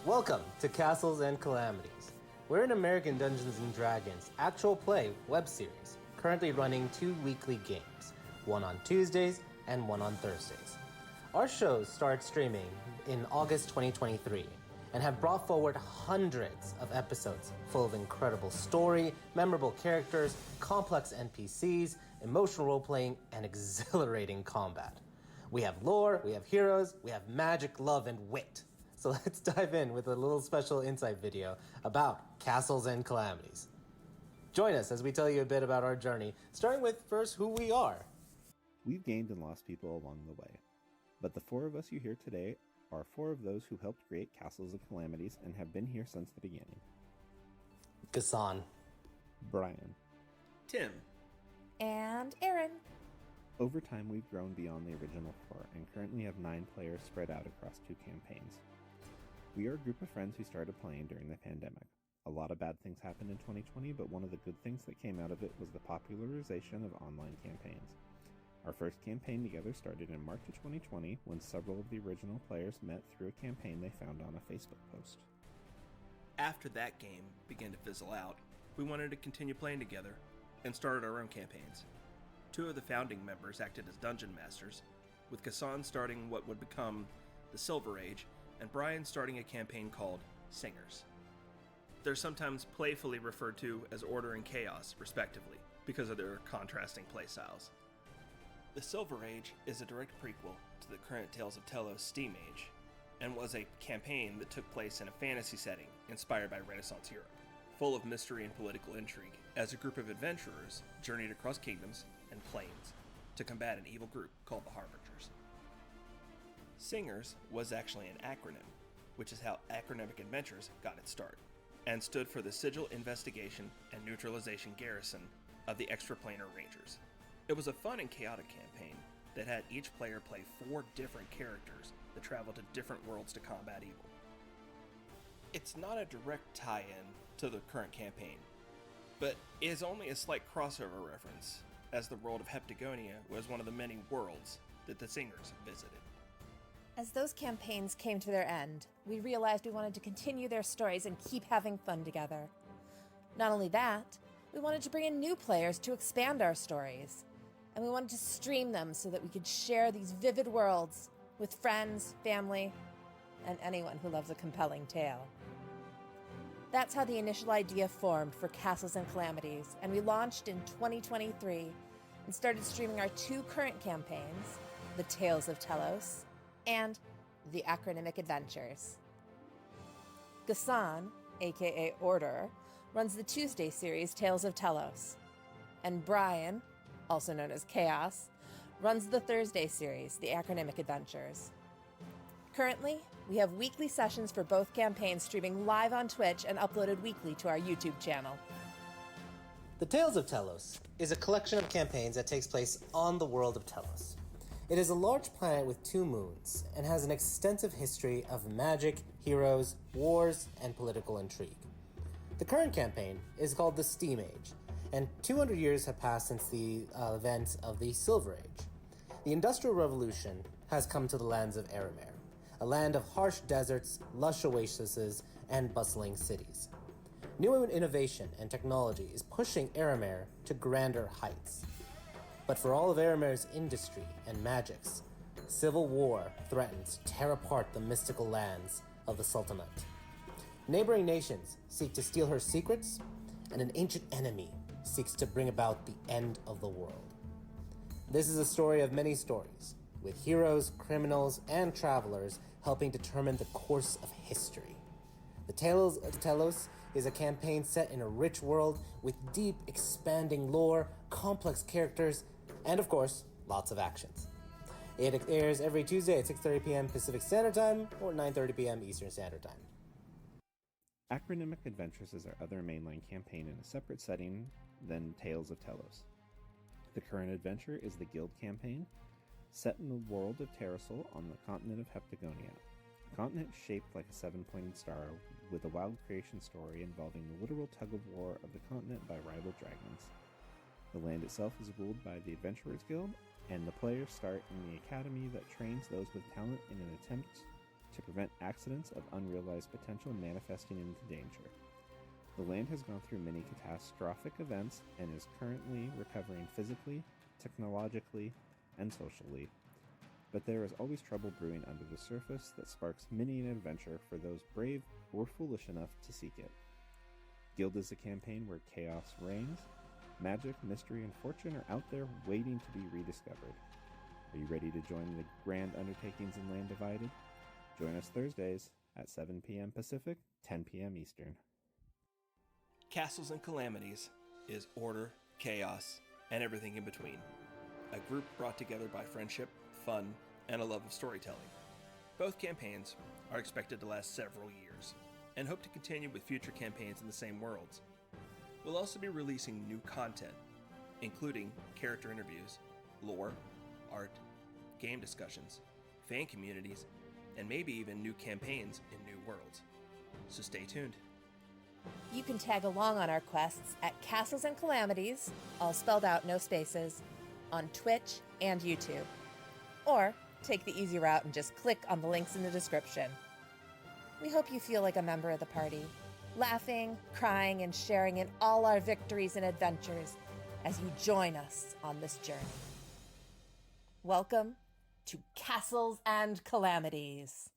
Welcome to Castles and Calamities. We're an American Dungeons & Dragons actual play web series, currently running 2 weekly games, one on Tuesdays and one on Thursdays. Our shows started streaming in August 2023 and have brought forward hundreds of episodes full of incredible story, memorable characters, complex NPCs, emotional role-playing, and exhilarating combat. We have lore, we have heroes, we have magic, love, and wit. So let's dive in with a little special insight video about Castles and Calamities. Join us as we tell you a bit about our journey, starting with first who we are. We've gained and lost people along the way, but the 4 of us you hear today are 4 of those who helped create Castles of Calamities and have been here since the beginning. Gassan. Brian. Tim. And Aaron. Over time, we've grown beyond the original 4 and currently have 9 players spread out across 2 campaigns. We are a group of friends who started playing during the pandemic. A lot of bad things happened in 2020, but one of the good things that came out of it was the popularization of online campaigns. Our first campaign together started in March of 2020 when several of the original players met through a campaign they found on a Facebook post. After that game began to fizzle out, we wanted to continue playing together and started our own campaigns. 2 of the founding members acted as dungeon masters, with Gassan starting what would become the Silver Age, and Brian starting a campaign called Singers. They're sometimes playfully referred to as Order and Chaos, respectively, because of their contrasting playstyles. The Silver Age is a direct prequel to the current Tales of Tellos Steam Age, and was a campaign that took place in a fantasy setting inspired by Renaissance Europe, full of mystery and political intrigue, as a group of adventurers journeyed across kingdoms and plains to combat an evil group called the Harbingers. Singers was actually an acronym, which is how Acronymic Adventures got its start, and stood for the Sigil Investigation and Neutralization Garrison of the Extraplanar Rangers. It was a fun and chaotic campaign that had each player play 4 different characters that traveled to different worlds to combat evil. It's not a direct tie-in to the current campaign, but is only a slight crossover reference, as the world of Heptagonia was one of the many worlds that the Singers visited. As those campaigns came to their end, we realized we wanted to continue their stories and keep having fun together. Not only that, we wanted to bring in new players to expand our stories, and we wanted to stream them so that we could share these vivid worlds with friends, family, and anyone who loves a compelling tale. That's how the initial idea formed for Castles and Calamities, and we launched in 2023 and started streaming our 2 current campaigns, The Tales of Tellos and The Acronymic Adventures. Gassan, aka Order, runs the Tuesday series Tales of Tellos, and Brian, also known as Chaos, runs the Thursday series The Acronymic Adventures. Currently, we have weekly sessions for both campaigns streaming live on Twitch and uploaded weekly to our YouTube channel. The Tales of Tellos is a collection of campaigns that takes place on the world of Tellos. It is a large planet with 2 moons and has an extensive history of magic, heroes, wars, and political intrigue. The current campaign is called the Steam Age, and 200 years have passed since the events of the Silver Age. The Industrial Revolution has come to the lands of Eremer, a land of harsh deserts, lush oases, and bustling cities. New innovation and technology is pushing Eremer to grander heights. But for all of Eremer's industry and magics, civil war threatens to tear apart the mystical lands of the Sultanate. Neighboring nations seek to steal her secrets, and an ancient enemy seeks to bring about the end of the world. This is a story of many stories, with heroes, criminals, and travelers helping determine the course of history. The Tales of Tellos is a campaign set in a rich world with deep, expanding lore, complex characters, and of course, lots of actions. It airs every Tuesday at 6:30 p.m. Pacific Standard Time or 9:30 p.m. Eastern Standard Time. Acronymic Adventures is our other mainline campaign in a separate setting than Tales of Tellos. The current adventure is the Guild campaign, set in the world of Terrasol on the continent of Heptagonia. A continent shaped like a 7-pointed star, with a wild creation story involving the literal tug-of-war of the continent by rival dragons. The land itself is ruled by the Adventurers Guild, and the players start in the academy that trains those with talent in an attempt to prevent accidents of unrealized potential manifesting into danger. The land has gone through many catastrophic events and is currently recovering physically, technologically, and socially. But there is always trouble brewing under the surface that sparks many an adventure for those brave or foolish enough to seek it. Guild is a campaign where chaos reigns. Magic, mystery, and fortune are out there waiting to be rediscovered. Are you ready to join the grand undertakings in Land Divided? Join us Thursdays at 7 p.m. Pacific, 10 p.m. Eastern. Castles and Calamities is order, chaos, and everything in between. A group brought together by friendship, fun, and a love of storytelling. Both campaigns are expected to last several years, and hope to continue with future campaigns in the same worlds. We'll also be releasing new content, including character interviews, lore, art, game discussions, fan communities, and maybe even new campaigns in new worlds. So stay tuned. You can tag along on our quests at Castles and Calamities, all spelled out, no spaces, on Twitch and YouTube. Or take the easy route and just click on the links in the description. We hope you feel like a member of the party, laughing, crying, and sharing in all our victories and adventures as you join us on this journey. Welcome to Castles and Calamities.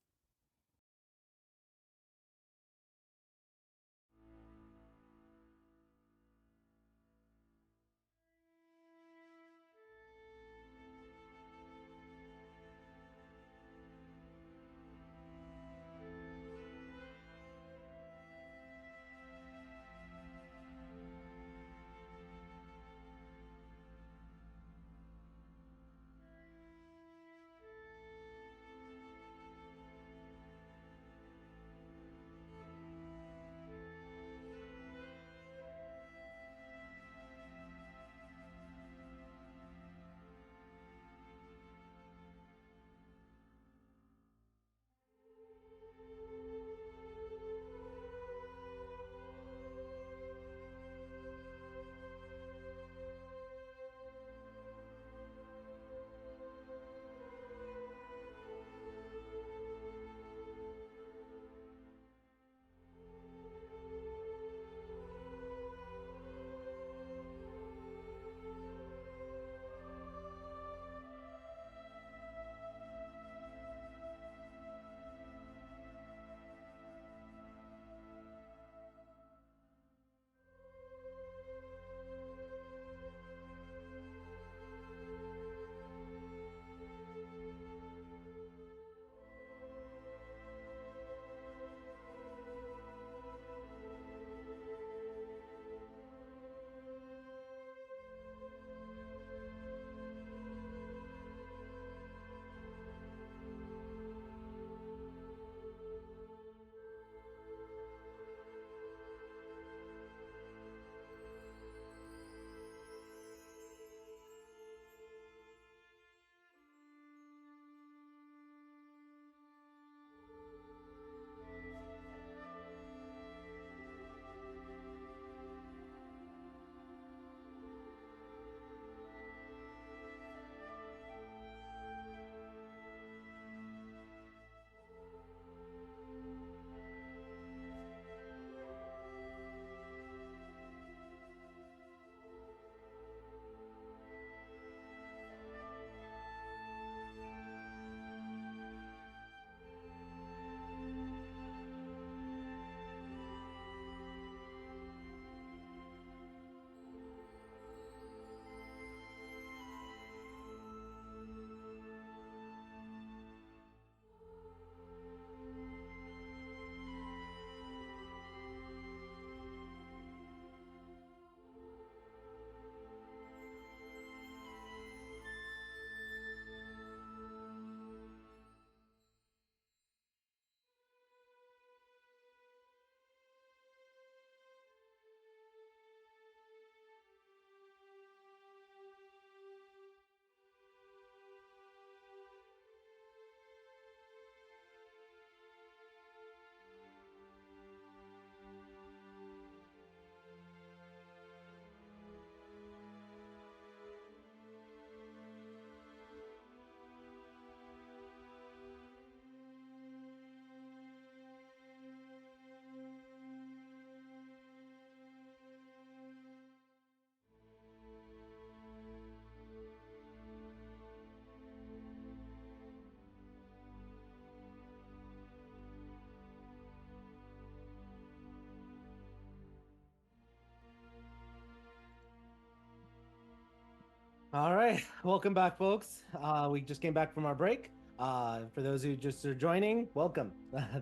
All right, welcome back, folks. We just came back from our break. For those who just are joining, welcome.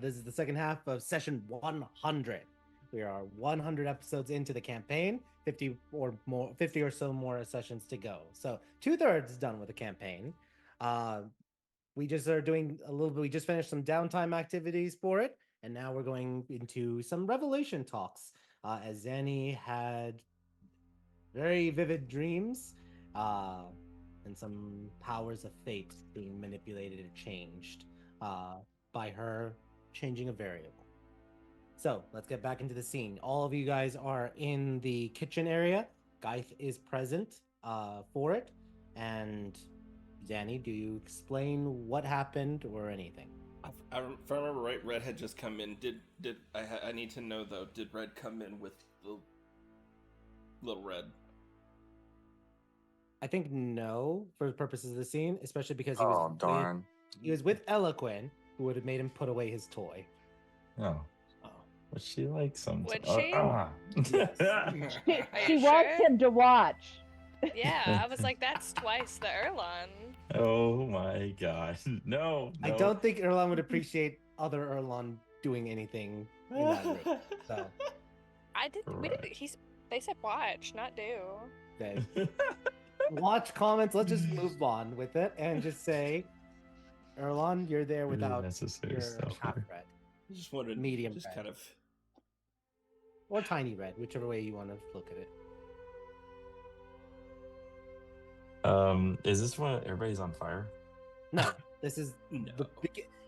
This is the second half of session 100. We are 100 episodes into the campaign, 50 or so more sessions to go. So 2/3 done with the campaign. We just are doing a little bit. We just finished some downtime activities for it, and now we're going into some revelation talks. As Zanny had very vivid dreams, and some powers of fate being manipulated and changed by her changing a variable. So let's get back into the scene. All of you guys are in the kitchen area. Geith is present for it. And Zanny, do you explain what happened or anything? If I remember right, Red had just come in. Did I need to know though? Did Red come in with the little Red? I think no, for the purposes of the scene, especially because he was with Eloquin, who would have made him put away his toy. Oh. But she likes him. Would she? She wants him to watch. Yeah, I was like, that's twice the Erlon. Oh my god. No. I don't think Erlon would appreciate other Erlon doing anything in that room. So I did. We did. They said watch, not do. okay. Watch comments. Let's just move on with it and just say, Erlon, you're there without your half red. I just wanted medium just red. kind of, or tiny red, whichever way you want to look at it. Is this when everybody's on fire? No, this is No.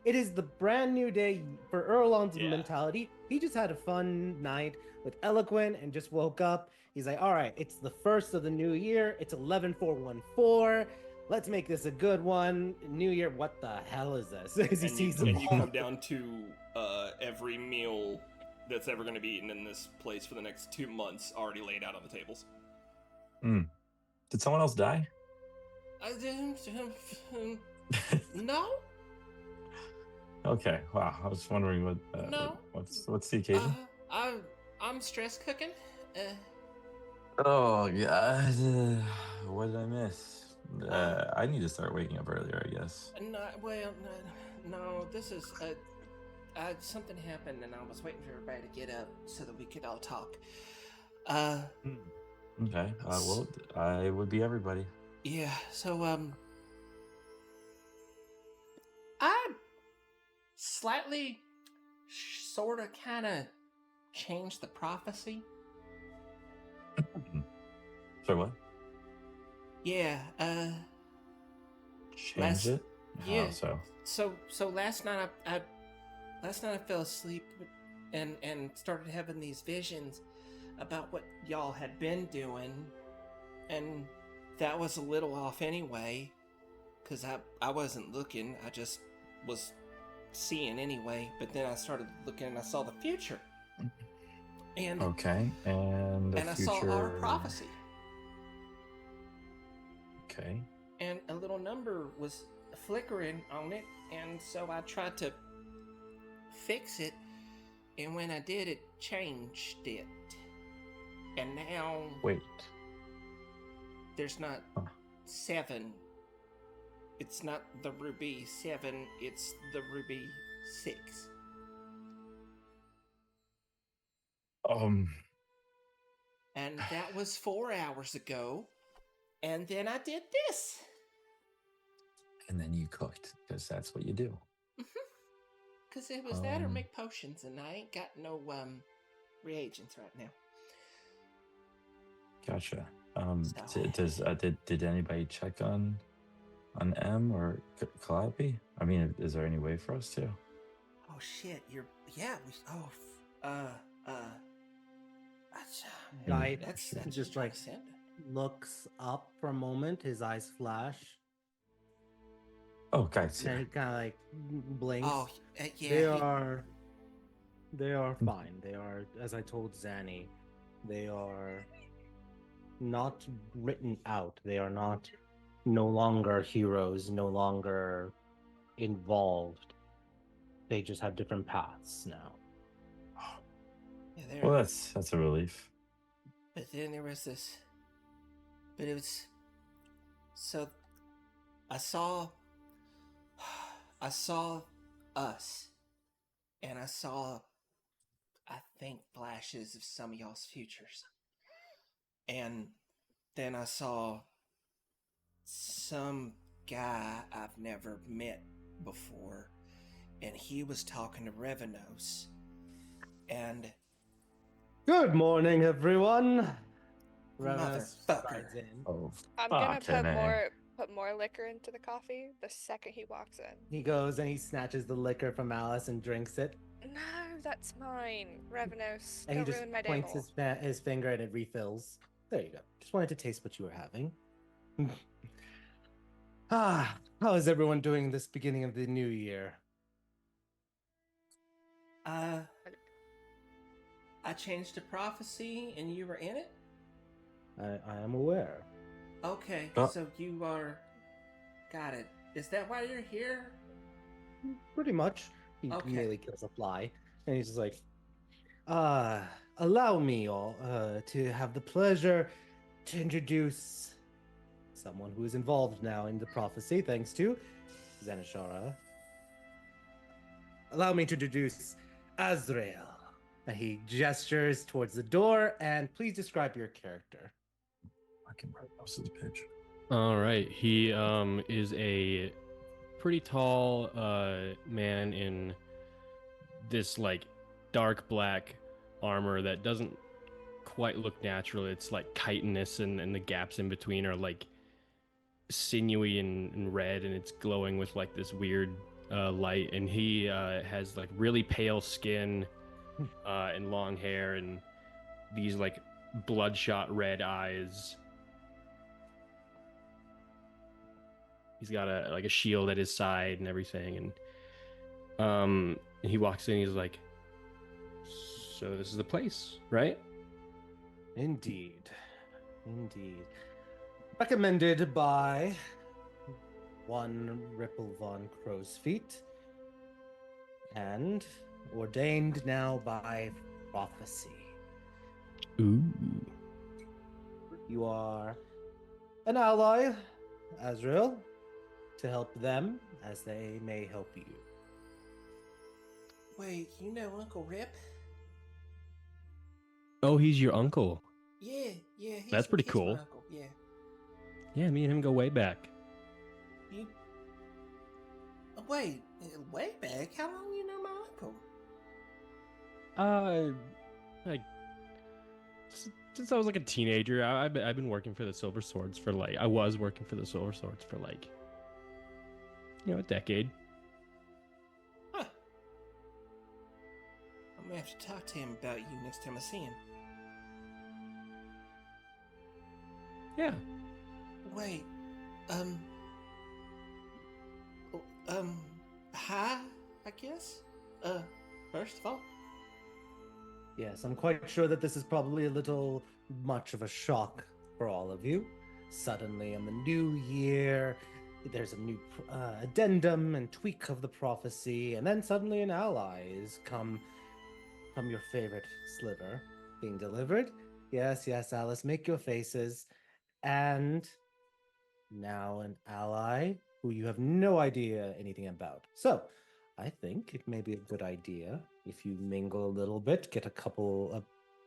It is the brand new day for Erlon's mentality. He just had a fun night with Eloquent and just woke up. He's like, all right, it's the first of the new year. It's 11/4/14. Let's make this a good one. New year, what the hell is this? As he sees and you come down to every meal that's ever going to be eaten in this place for the next 2 months already laid out on the tables. Did someone else die? No. Okay. Wow. I was wondering what. No. What's the occasion? I'm stress cooking. Oh God. What did I miss? I need to start waking up earlier, I guess. No. This is something happened, and I was waiting for everybody to get up so that we could all talk. Okay. Well, I would be everybody. Yeah. So I slightly, sort of, kind of changed the prophecy. Sorry, what? Yeah. Change it? Yeah. How so? So last night I fell asleep and started having these visions about what y'all had been doing, and that was a little off anyway, because I wasn't looking, I just was seeing anyway. But then I started looking and I saw the future. And okay, and I saw our prophecy. Okay. And a little number was flickering on it, and so I tried to fix it, and when I did, it changed it. And now Wait. there's not 7. It's not the ruby 7, it's the ruby 6. And that was 4 hours ago. And then I did this. And then you cooked, because that's what you do. Because it was that or make potions, and I ain't got no reagents right now. Gotcha. Did anybody check on M or Calliope? I mean, is there any way for us to? Oh shit! That's that's just like looks up for a moment. His eyes flash. Oh, guys. And he kind of like blinks. Oh, yeah. They are fine. They are, as I told Zanny, they are not written out. They are no longer heroes, no longer involved. They just have different paths now. Yeah, well, that's a relief. But then there was this. But it was So I saw us, and I saw, I think, flashes of some of y'all's futures. And then I saw some guy I've never met before, and he was talking to Revenos. And Good morning, everyone. Motherfucker. strides in. Oh, I'm gonna fucking A. put more liquor into the coffee the second he walks in. He goes and he snatches the liquor from Alice and drinks it. No, that's mine. Revenos, And he don't just ruin my day points bowl. his finger and it refills. There you go. Just wanted to taste what you were having. How is everyone doing this beginning of the new year? I changed a prophecy, and you were in it? I am aware. Okay, Oh. so you are... Got it. Is that why you're here? Pretty much. He Okay. immediately kills a fly. And he's just like, allow me all to have the pleasure to introduce someone who is involved now in the prophecy, thanks to Zanishara. Allow me to introduce Azrael. And he gestures towards the door, and please describe your character. Fucking Revenos' pitch. All right, he is a pretty tall man in this like dark black armor that doesn't quite look natural. It's like chitinous, and the gaps in between are like sinewy and red, and it's glowing with like this weird light. And he has like really pale skin and long hair and these like bloodshot red eyes. He's got a shield at his side and everything, and he walks in. He's like, "So this is the place, right?" Indeed. Recommended by one Ripple von Crow's Feet, and ordained now by prophecy. Ooh. You are an ally, Azrael, to help them as they may help you. Wait, you know Uncle Rip? Oh, he's your uncle. Yeah. That's pretty he's cool. My uncle, yeah. Yeah, me and him go way back. You... Wait, way back? How long you know my uncle? Like since I was like a teenager, I've been working for the Silver Swords for like I was working for the Silver Swords for like a decade. Huh. I'm gonna have to talk to him about you next time I see him. Yeah. Wait, hi, I guess? First of all? Yes, I'm quite sure that this is probably a little much of a shock for all of you. Suddenly, in the new year, there's a new addendum and tweak of the prophecy, and then suddenly an ally is come from your favorite sliver being delivered. Yes, Alice, make your faces. And now an ally who you have no idea anything about. So, I think it may be a good idea if you mingle a little bit, get a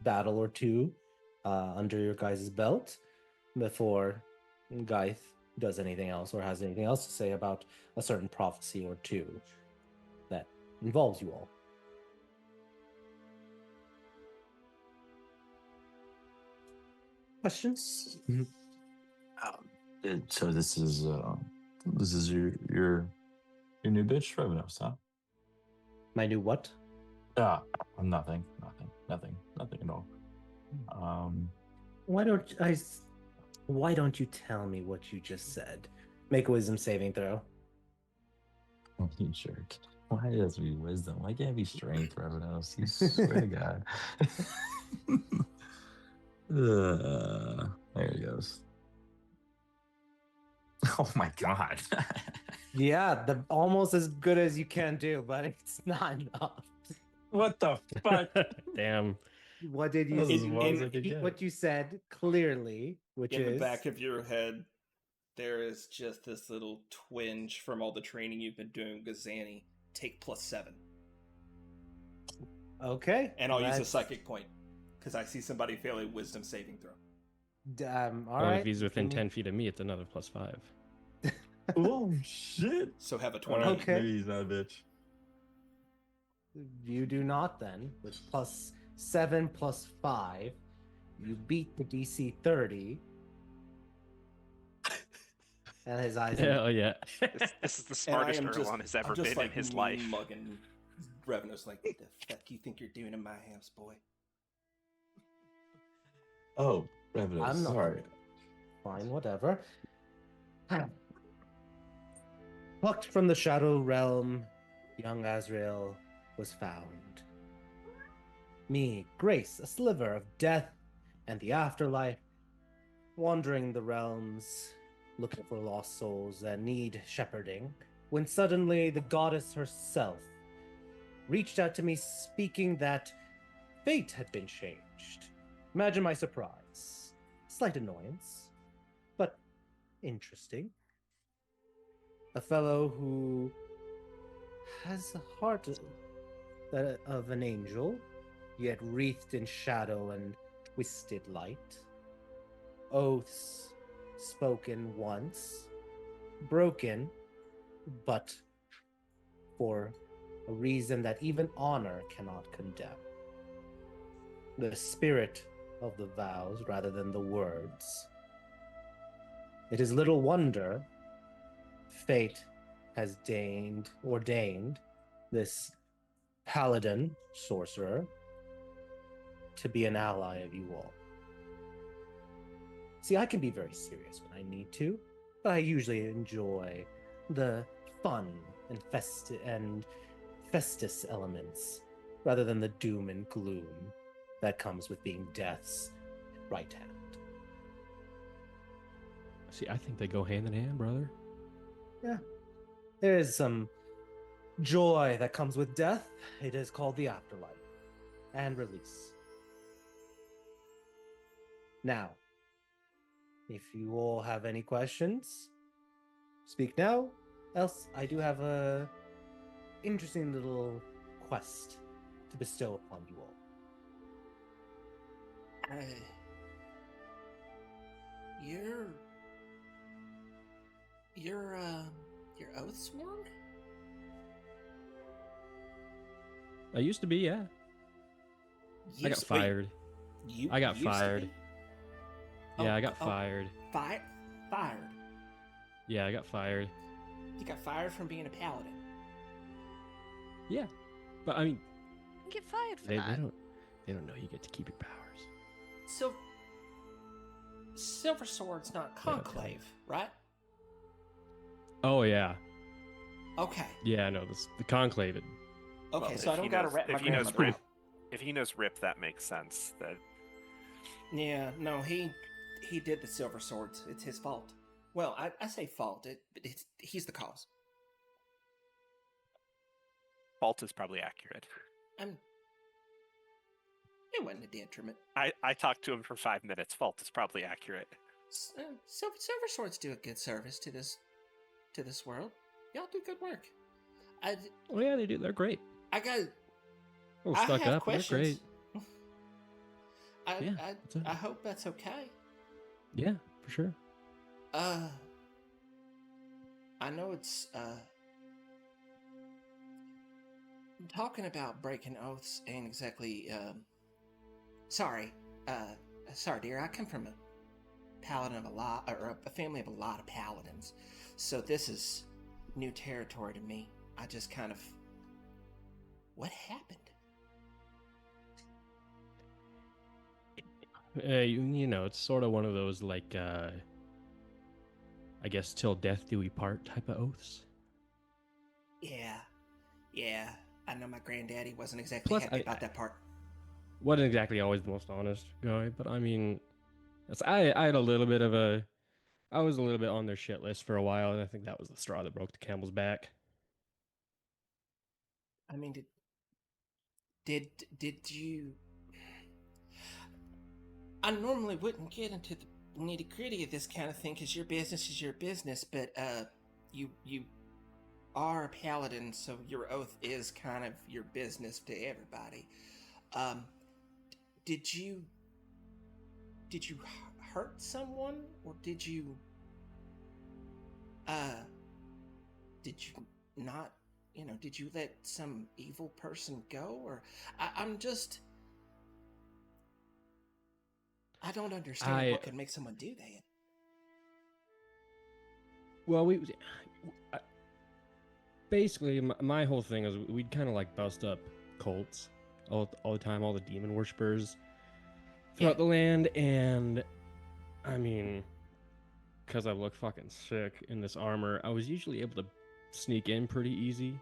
battle or two under your guys' belt before Geith does anything else or has anything else to say about a certain prophecy or two that involves you all. Questions? So this is your new bitch, Revenos, huh? My new what? Nothing at all. Why don't you tell me what you just said? Make a wisdom saving throw. You jerk. Why does it be wisdom? Why can't it be strength, Revenos? You swear to God. There he goes. Oh my God. Yeah, almost as good as you can do, but it's not enough. What the fuck? Damn. What did you That was as say? well as I could Repeat get. what you said clearly, which In is the back of your head, there is just this little twinge from all the training you've been doing with Gazani. Take +7. Okay. And I'll use a that's- psychic point, because I see somebody fail a wisdom saving throw. All Well, right. if he's within Can you- 10 feet of me, it's another +5. Oh shit! So have a 20. Alright, Okay. maybe he's not a bitch. You do not then. With +7 +5, you beat the DC 30. And his eyes. Hell yeah. This is the And I smartest am just, Erlon has ever I'm just been like in his life. mugging Revenus like, what the fuck you think you're doing in my house, boy? Oh, Revenue. I'm not- Sorry. Fine, whatever. Plucked from the Shadow Realm, young Azrael was found. Me, Grace, a sliver of death and the afterlife, wandering the realms, looking for lost souls that need shepherding, when suddenly the goddess herself reached out to me speaking that fate had been changed. Imagine my surprise. Slight annoyance, but interesting. A fellow who has a heart of an angel, yet wreathed in shadow and twisted light. Oaths spoken once, broken, but for a reason that even honor cannot condemn. The spirit of the vows rather than the words. It is little wonder fate has ordained this paladin sorcerer to be an ally of you all. See, I can be very serious when I need to, but I usually enjoy the fun and festus elements rather than the doom and gloom that comes with being Death's right hand. See, I think they go hand in hand, brother. Yeah. There is some joy that comes with death. It is called the afterlife and release. Now, if you all have any questions, speak now. Else, I do have a interesting little quest to bestow upon you all. You're oath sworn? I used to be, yeah. I got fired. I got fired. Yeah, I got fired. Fired? Yeah, I got fired. You got fired from being a paladin. Yeah, but I mean, You get fired for they that. don't know you get to keep your powers. So, Silver Sword's not conclave, right? Oh yeah, Okay. yeah. No, the conclave. Okay, Well, so I if don't he gotta knows- wrap my if he knows grandmother Rip, out. if he knows Rip, that makes sense. That Yeah, no, he did the Silver Swords. It's his fault. Well, I say fault. He's the cause. fault is probably accurate. It wasn't a detriment. I talked to him for 5 minutes. Fault is probably accurate. Silver Swords do a good service to this world. Y'all do good work. Oh yeah, they do. They're great. I got. Oh, I stuck have up. But they're questions. great. Yeah, that's it. I hope that's okay. Yeah, for sure. I know it's talking about breaking oaths ain't exactly sorry. Sorry, dear. I come from a paladin of a family of a lot of paladins. So this is new territory to me. I just kind of what happened? You know, it's sort of one of those like, I guess till death do we part type of oaths. Yeah. I know my granddaddy wasn't exactly Plus, happy about that part. Wasn't exactly always the most honest guy, but I mean, I had a little bit of I was a little bit on their shit list for a while, and I think that was the straw that broke the camel's back. I mean, did you? I normally wouldn't get into nitty gritty of this kind of thing because your business is your business, but you are a paladin, so your oath is kind of your business to everybody. Um, did you hurt someone, or did you not? Did you let some evil person go, or I'm just. I don't understand what could make someone do that. Well, basically my whole thing is we'd kind of like bust up cults all the time, all the demon worshippers throughout the land, and I mean, because I look fucking sick in this armor, I was usually able to sneak in pretty easy.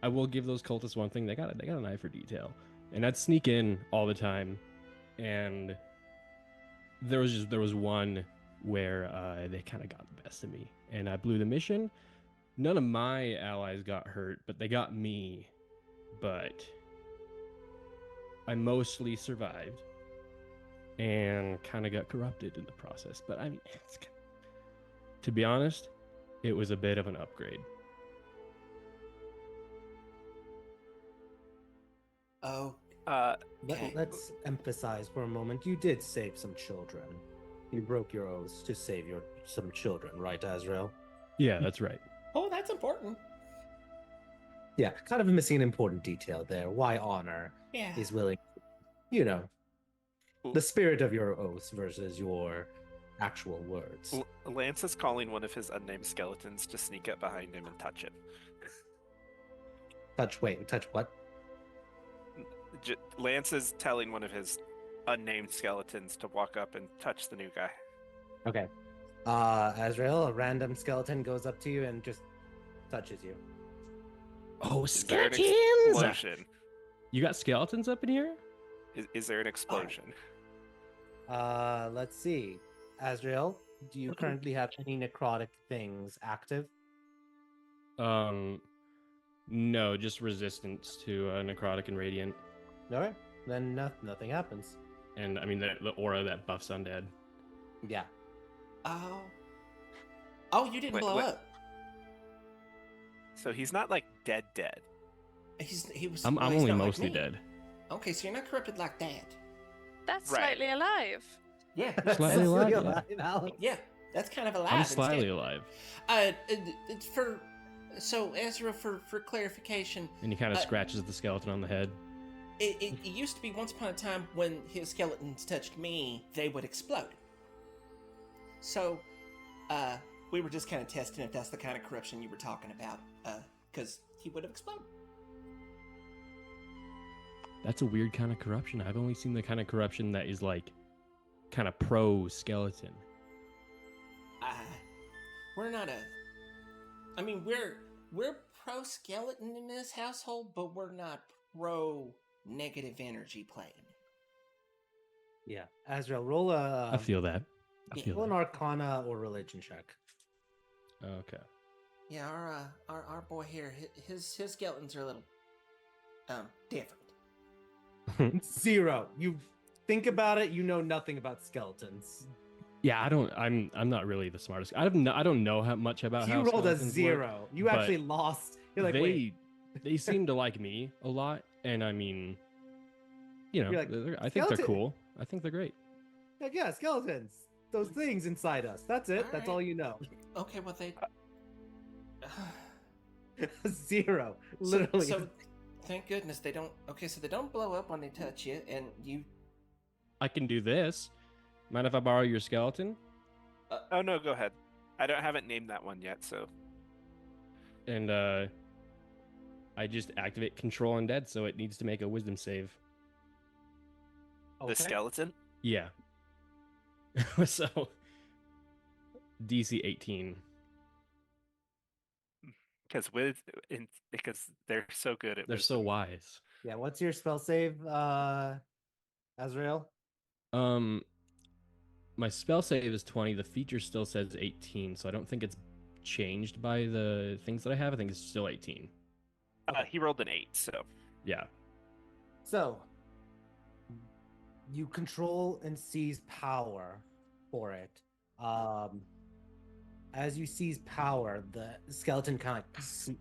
I will give those cultists one thing: they got an eye for detail, and I'd sneak in all the time, and there was one where they kind of got the best of me, and I blew the mission. None of my allies got hurt, but they got me. But I mostly survived and kind of got corrupted in the process. But I mean, to be honest, it was a bit of an upgrade. Oh, Let's emphasize for a moment. You did save some children. You broke your oaths to save some children, right, Azrael? Yeah, that's right. Oh, that's important. Yeah, kind of missing an important detail there. Why honor is willing, the spirit of your oaths versus your actual words. Lance is calling one of his unnamed skeletons to sneak up behind him and touch him. Touch what? Lance is telling one of his unnamed skeletons to walk up and touch the new guy. Okay. Azrael, a random skeleton goes up to you and just touches you. Oh, Is there an skeletons! explosion? You got skeletons up in here? Is there an explosion? Let's see. Azrael, do you currently have any necrotic things active? No, just resistance to necrotic and radiant. Alright, then nothing happens. And I mean the aura that buffs undead. Yeah. Oh, you didn't blow up. So he's not like dead. I'm he's only not mostly like me. dead. Okay, so you're not corrupted like that. That's Right. slightly alive. Yeah, Slightly alive, yeah. Alex. yeah, that's kind of alive. I'm slightly instead. alive. So Ezra, for clarification, And he kind of scratches the skeleton on the head. it used to be once upon a time when his skeletons touched me, they would explode. So, we were just kind of testing if that's the kind of corruption you were talking about, because he would have exploded. That's a weird kind of corruption. I've only seen the kind of corruption that is like kind of pro skeleton. We're not I mean, we're pro skeleton in this household, but we're not pro negative energy plane. Yeah. Azrael, roll a I feel that. roll an Arcana or Religion check. Okay. Yeah, our boy here, his skeletons are a little different. 0. You think about it, you know nothing about skeletons. Yeah, I'm not really the smartest. I don't know how much about how You rolled a skeletons 0. work, You but actually lost. You're like, wait. they seem to like me a lot, and I mean, You're like, I think they're skeleton- cool. I think they're great. Like, yeah, skeletons. Those things inside us. That's it. That's all you know. Okay, well they 0. Literally. So thank goodness they don't. Okay, so they don't blow up when they touch you, and you. I can do this. Mind if I borrow your skeleton? Oh no, go ahead. I haven't named that one yet, so. And I just activate Control Undead, so it needs to make a Wisdom save. The skeleton? Yeah. So DC 18. Because they're so good at They're so wisdom. wise. Yeah, what's your spell save, Azrael? My spell save is 20. The feature still says 18, so I don't think it's changed by the things that I have. I think it's still 18. He rolled an 8, so. Yeah. So, you control and seize power for it. As you seize power, the skeleton kind of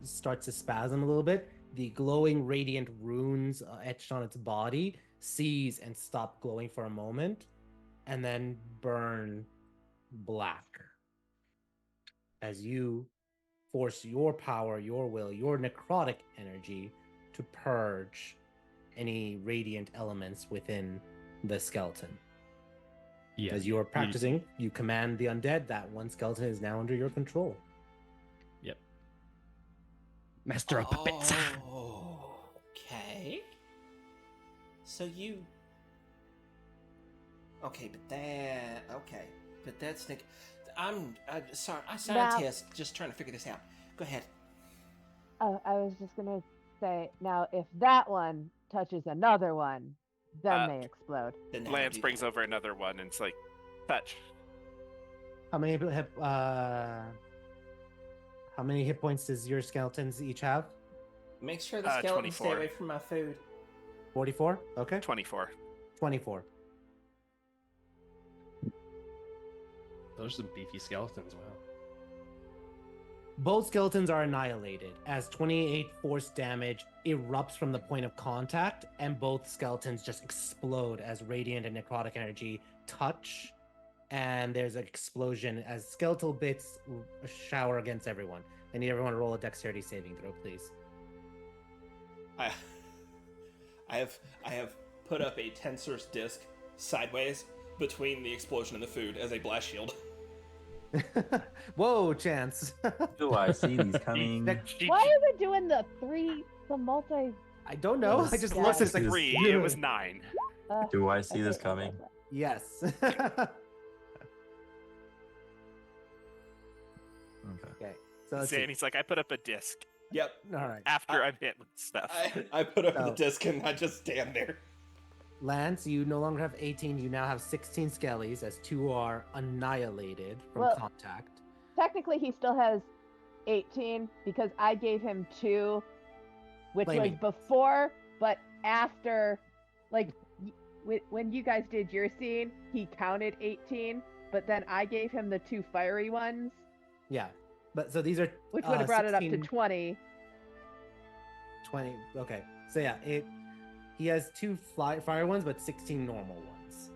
starts to spasm a little bit. The glowing radiant runes etched on its body cease and stop glowing for a moment, and then burn black. As you force your power, your will, your necrotic energy to purge any radiant elements within the skeleton. Yeah. As you are practicing, you command the undead that one skeleton is now under your control. Yep. Master of puppets. Okay. So you. Okay, but that's Nick. I'm sorry. I scientist just trying to figure this out. Go ahead. Oh, I was just gonna say, now if that one touches another one, then they explode. Then that Lance would be brings that. over another one and it's like, touch. How many hit points does your skeletons each have? Make sure the skeletons stay 24. away from my food. 44? Okay. 24. 24. Those are some beefy skeletons. Wow. Both skeletons are annihilated as 28 force damage erupts from the point of contact, and both skeletons just explode as radiant and necrotic energy touch, and there's an explosion as skeletal bits shower against everyone. I need everyone to roll a dexterity saving throw, please. I have put up a tensor's disc sideways between the explosion and the food as a blast shield. Whoa, Chance. Do I see these coming? Why are we doing the multi? I don't know. I just looked at This is- 3. It was 9. Do I see this coming? Yes. Okay. So let's see. Zanny's like, I put up a disc Yep. All right. after I'm hit with stuff. I put up Oh. the disc and I just stand there. Lance, you no longer have 18. You now have 16 skellies as 2 are annihilated from Well- contact. Technically, he still has 18 because I gave him 2, which Flaming. was before, but after, like, when you guys did your scene, he counted 18, but then I gave him the 2 fiery ones, Yeah. But so these are which would have brought it up to 16, 20. 20. Okay. So yeah, he has 2 fire ones, but 16 normal ones.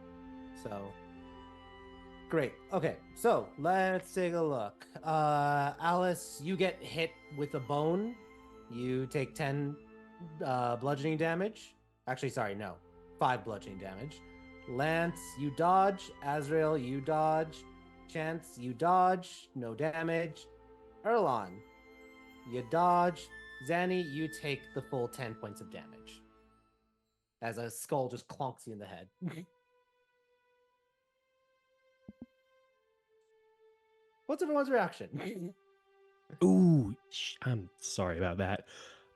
So great. Okay. So let's take a look. Alice, you get hit with a bone. You take 10 bludgeoning damage. Actually, sorry, no. 5 bludgeoning damage. Lance, you dodge. Azrael, you dodge. Chance, you dodge. No damage. Erlon, you dodge. Zanny, you take the full 10 points of damage. As a skull just clonks you in the head. What's everyone's reaction? Ooh, I'm sorry about that.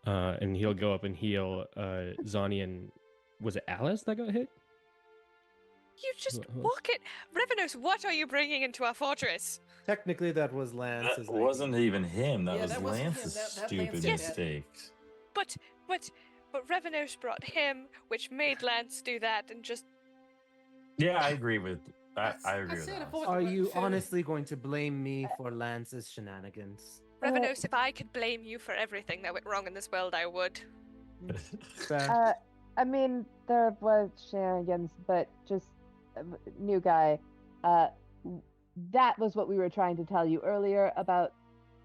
And he'll go up and heal Zani and was it Alice that got hit? You just Who else? walk it. Revenos, what are you bringing into our fortress? Technically, that was Lance's. That wasn't even him. That Yeah, was that wasn't him. Lance's That stupid Lance did that. mistake. But Revenos brought him, which made Lance do that, and just Yeah, I agree with. I agree with said that. it was- Are you Fair. honestly going to blame me for Lance's shenanigans? Revenos, if I could blame you for everything that went wrong in this world, I would. Fair. I mean, there was shenanigans, but just new guy. That was what we were trying to tell you earlier about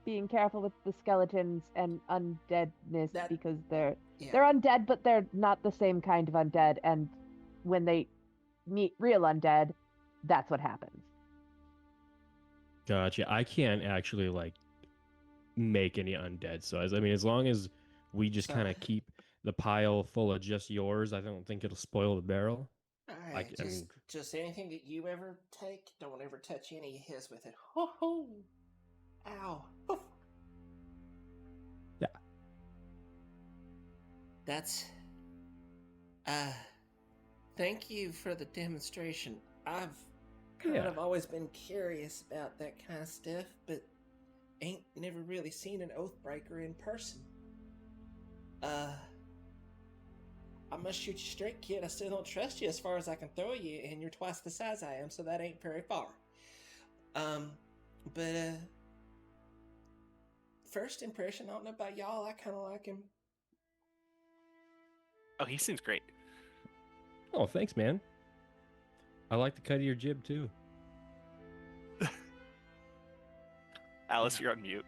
being careful with the skeletons and undeadness That- because they're Yeah. undead, but they're not the same kind of undead. And when they meet real undead, that's what happens. Gotcha. I can't actually like make any undead. So I mean, as long as we just So- kind of keep the pile full of just yours, I don't think it'll spoil the barrel. Alright, I mean- just anything that you ever take, don't ever touch any of his with it. Ho ho! Ow! Oof. Yeah. That's. Thank you for the demonstration. I've kind Yeah. of always been curious about that kind of stuff, but ain't never really seen an Oathbreaker in person. I must shoot you straight, kid. I still don't trust you as far as I can throw you, and you're twice the size I am, so that ain't very far. But first impression, I don't know about y'all. I kind of like him. Oh, he seems great. Oh, thanks, man. I like the cut of your jib too. Alice, you're on mute.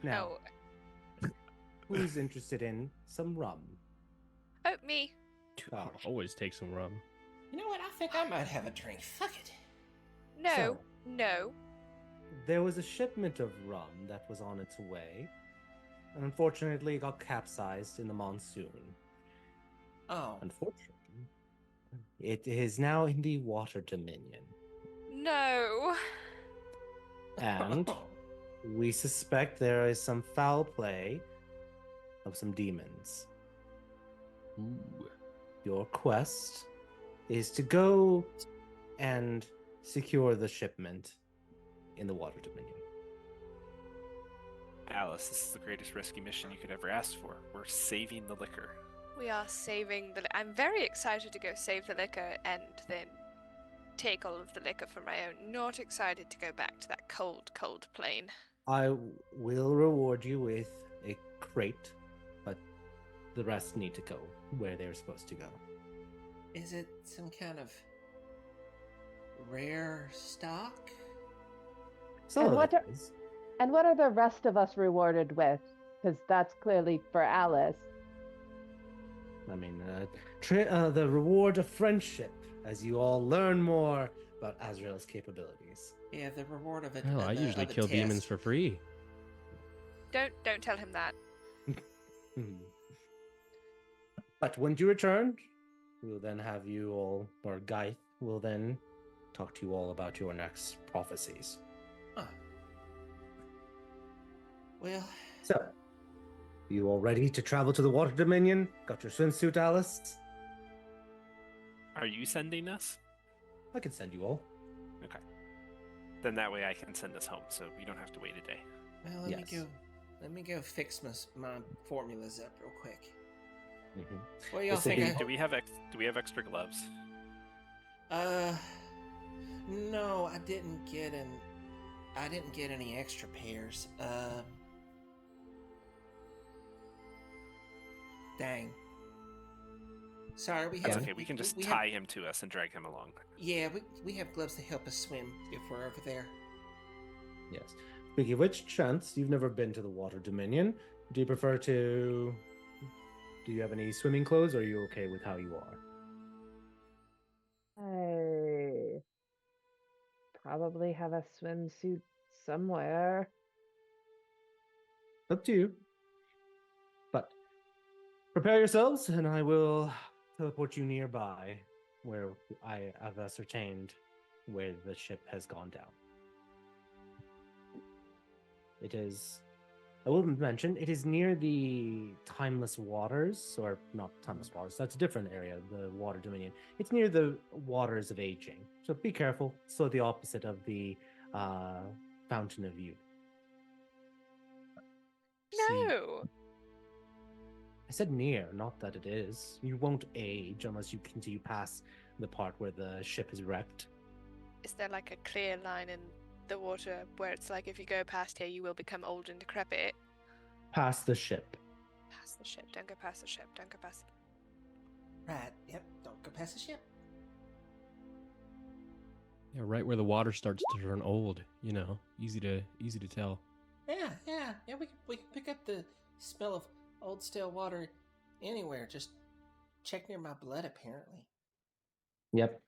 Now, Oh, who's interested in some rum? oh, me. Oh, Always take some rum. You know what? I think I might have a drink. Fuck it. No, So- no. there was a shipment of rum that was on its way. And unfortunately, it got capsized in the monsoon. Oh. Unfortunately, it is now in the Water Dominion. No. And we suspect there is some foul play of some demons. Ooh. Your quest is to go and secure the shipment in the Water Dominion. Alice, this is the greatest rescue mission you could ever ask for. We're saving the liquor. We are saving the. I'm very excited to go save the liquor and then take all of the liquor for my own. Not excited to go back to that cold, cold plane. I will reward you with a crate, but the rest need to go where they're supposed to go. Is it some kind of rare stock? Some And of what it are- is. And what are the rest of us rewarded with? Because that's clearly for Alice. I mean, the reward of friendship, as you all learn more about Azrael's capabilities. Yeah, the reward of it. Hell, I usually kill demons for free. Don't tell him that. Hmm. But when you return, we'll then have you all, or Gaith will then talk to you all about your next prophecies. Huh. Well, So, you all ready to travel to the Water Dominion? Got your swimsuit, Alice? Are you sending us? I can send you all. Okay. Then that way I can send us home, so we don't have to wait a day. well, let Yes. me go. Let me go fix my formulas up real quick. Mhm. What do y'all This will think? be- Do we have extra gloves? No, I didn't get any extra pairs. Dang. Sorry, we That's have. okay. We can just we tie have, him to us and drag him along. Yeah, we have gloves to help us swim if we're over there. Yes. Speaking of which, Chance, you've never been to the Water Dominion. Do you prefer to... Do you have any swimming clothes, or are you okay with how you are? I probably have a swimsuit somewhere. Up to you. But prepare yourselves, and I will teleport you nearby, where I have ascertained where the ship has gone down. It is, I will mention, it is near the Timeless Waters, or not Timeless Waters, that's a different area, the Water Dominion. It's near the Waters of Aging, so be careful. So the opposite of the Fountain of Youth. No. I said near, not that it is. You won't age unless you continue past the part where the ship is wrecked. Is there like a clear line in the water where it's like if you go past here, you will become old and decrepit? Past the ship. Past the ship. Don't go past the ship. Don't go past. Right. Yep. Don't go past the ship. Yeah, right where the water starts to turn old. You know, easy to tell. Yeah. We can pick up the smell of old stale water anywhere. Just check near my blood, apparently. Yep.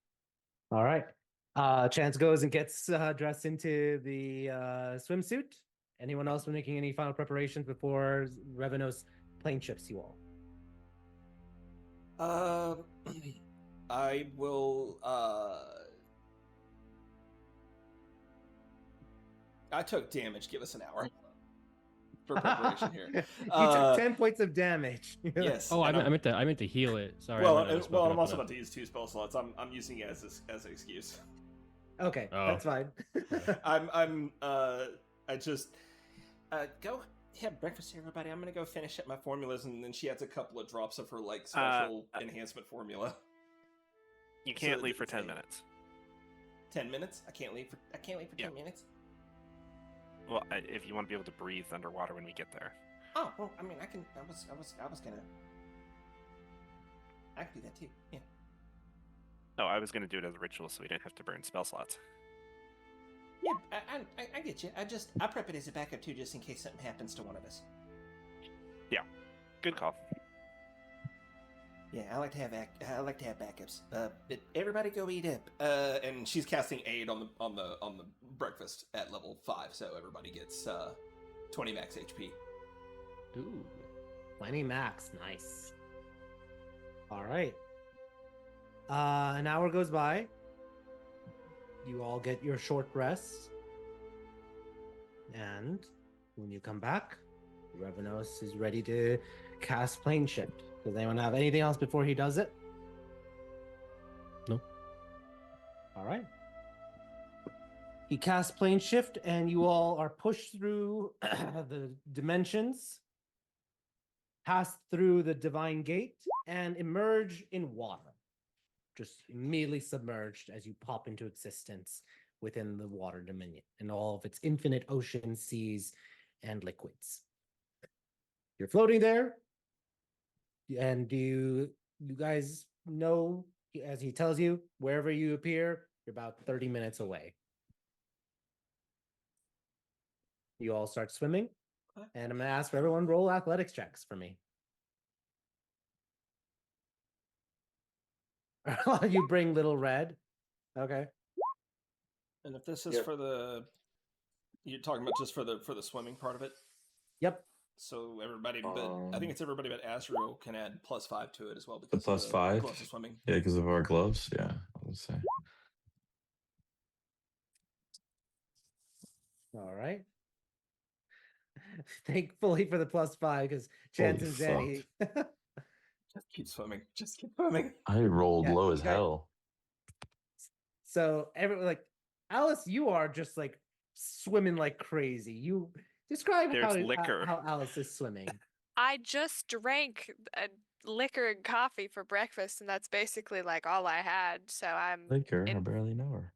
All right. Chance goes and gets dressed into the swimsuit. Anyone else making any final preparations before Revenos plane ships you all? I will. I took damage. Give us an hour for preparation here. You took 10 points of damage. Yes. Oh, I and meant to heal it. Sorry. Well, I might not have well, spoken I'm up also enough. about to use 2 spell slots. I'm using it as an excuse. Okay, Oh. that's fine. I just go have breakfast, everybody. I'm gonna go finish up my formulas, and then she adds a couple of drops of her like special enhancement formula. You can't So leave for it's 10 a- minutes. 10 minutes. I can't leave for Yeah. 10 minutes. Well, if you want to be able to breathe underwater when we get there. Oh, well, I mean, I can. I was gonna. I can do that too. Yeah. Oh, I was going to do it as a ritual so we didn't have to burn spell slots. Yeah, I get you. I prep it as a backup too, just in case something happens to one of us. Good call. Yeah, I like to have backups. But everybody go eat up. And she's casting aid on the breakfast at level 5, so everybody gets 20 max HP. Ooh, 20 max, nice. All right. An hour goes by. You all get your short rest, and when you come back, Revenos is ready to cast Plane Shift. Does anyone have anything else before he does it? No. All right. He casts Plane Shift, and you all are pushed through the dimensions, pass through the Divine Gate, and emerge in water. Just immediately submerged as you pop into existence within the water dominion and all of its infinite ocean, seas, and liquids. You're floating there, and do you guys know, as he tells you, wherever you appear, you're about 30 minutes away. You all start swimming, and I'm going to ask for everyone roll athletics checks for me. You bring Little Red. Okay. And if this is for the, you're talking about just for the swimming part of it. Yep. So everybody, but I think it's everybody but Azrael can add +5 to it as well because The of the +5? gloves of swimming. Yeah, because of our gloves. Yeah, I would say. All right. Thankfully for the +5, because Chance and Zanny. Just keep swimming. Just keep swimming. I rolled Yeah, low you as guys- hell. So everyone, like Alice, you are just like swimming like crazy. You describe There's liquor. how Alice is swimming. I just drank liquor and coffee for breakfast, and that's basically like all I had. So I'm Liquor, I barely know her.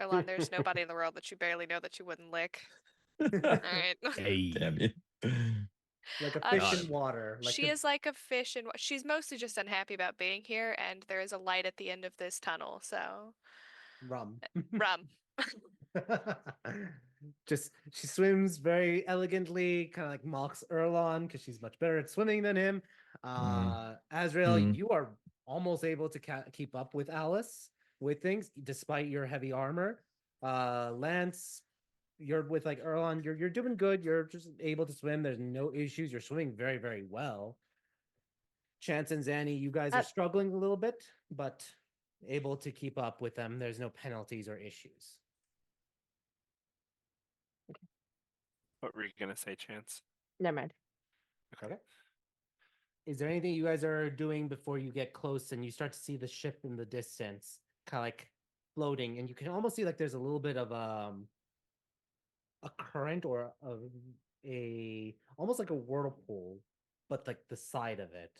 Erlon, there's nobody in the world that you barely know that you wouldn't lick. All right. Hey. Damn you. Like a fish God. in water. Like She is like a fish, and she's mostly just unhappy about being here, and there is a light at the end of this tunnel, so rum. rum. Just she swims very elegantly, kind of like mocks Erlon because she's much better at swimming than him. Azrael, you are almost able to keep up with Alice with things despite your heavy armor. Lance, you're with like Erlon, you're doing good. You're just able to swim. There's no issues. You're swimming very, very well. Chance and Zanny, you guys are struggling a little bit, but able to keep up with them. There's no penalties or issues. What were you going to say, Chance? Never mind. Okay. Is there anything you guys are doing before you get close and you start to see the ship in the distance, kind of like floating, and you can almost see like there's a little bit of a current or a almost like a whirlpool, but like the side of it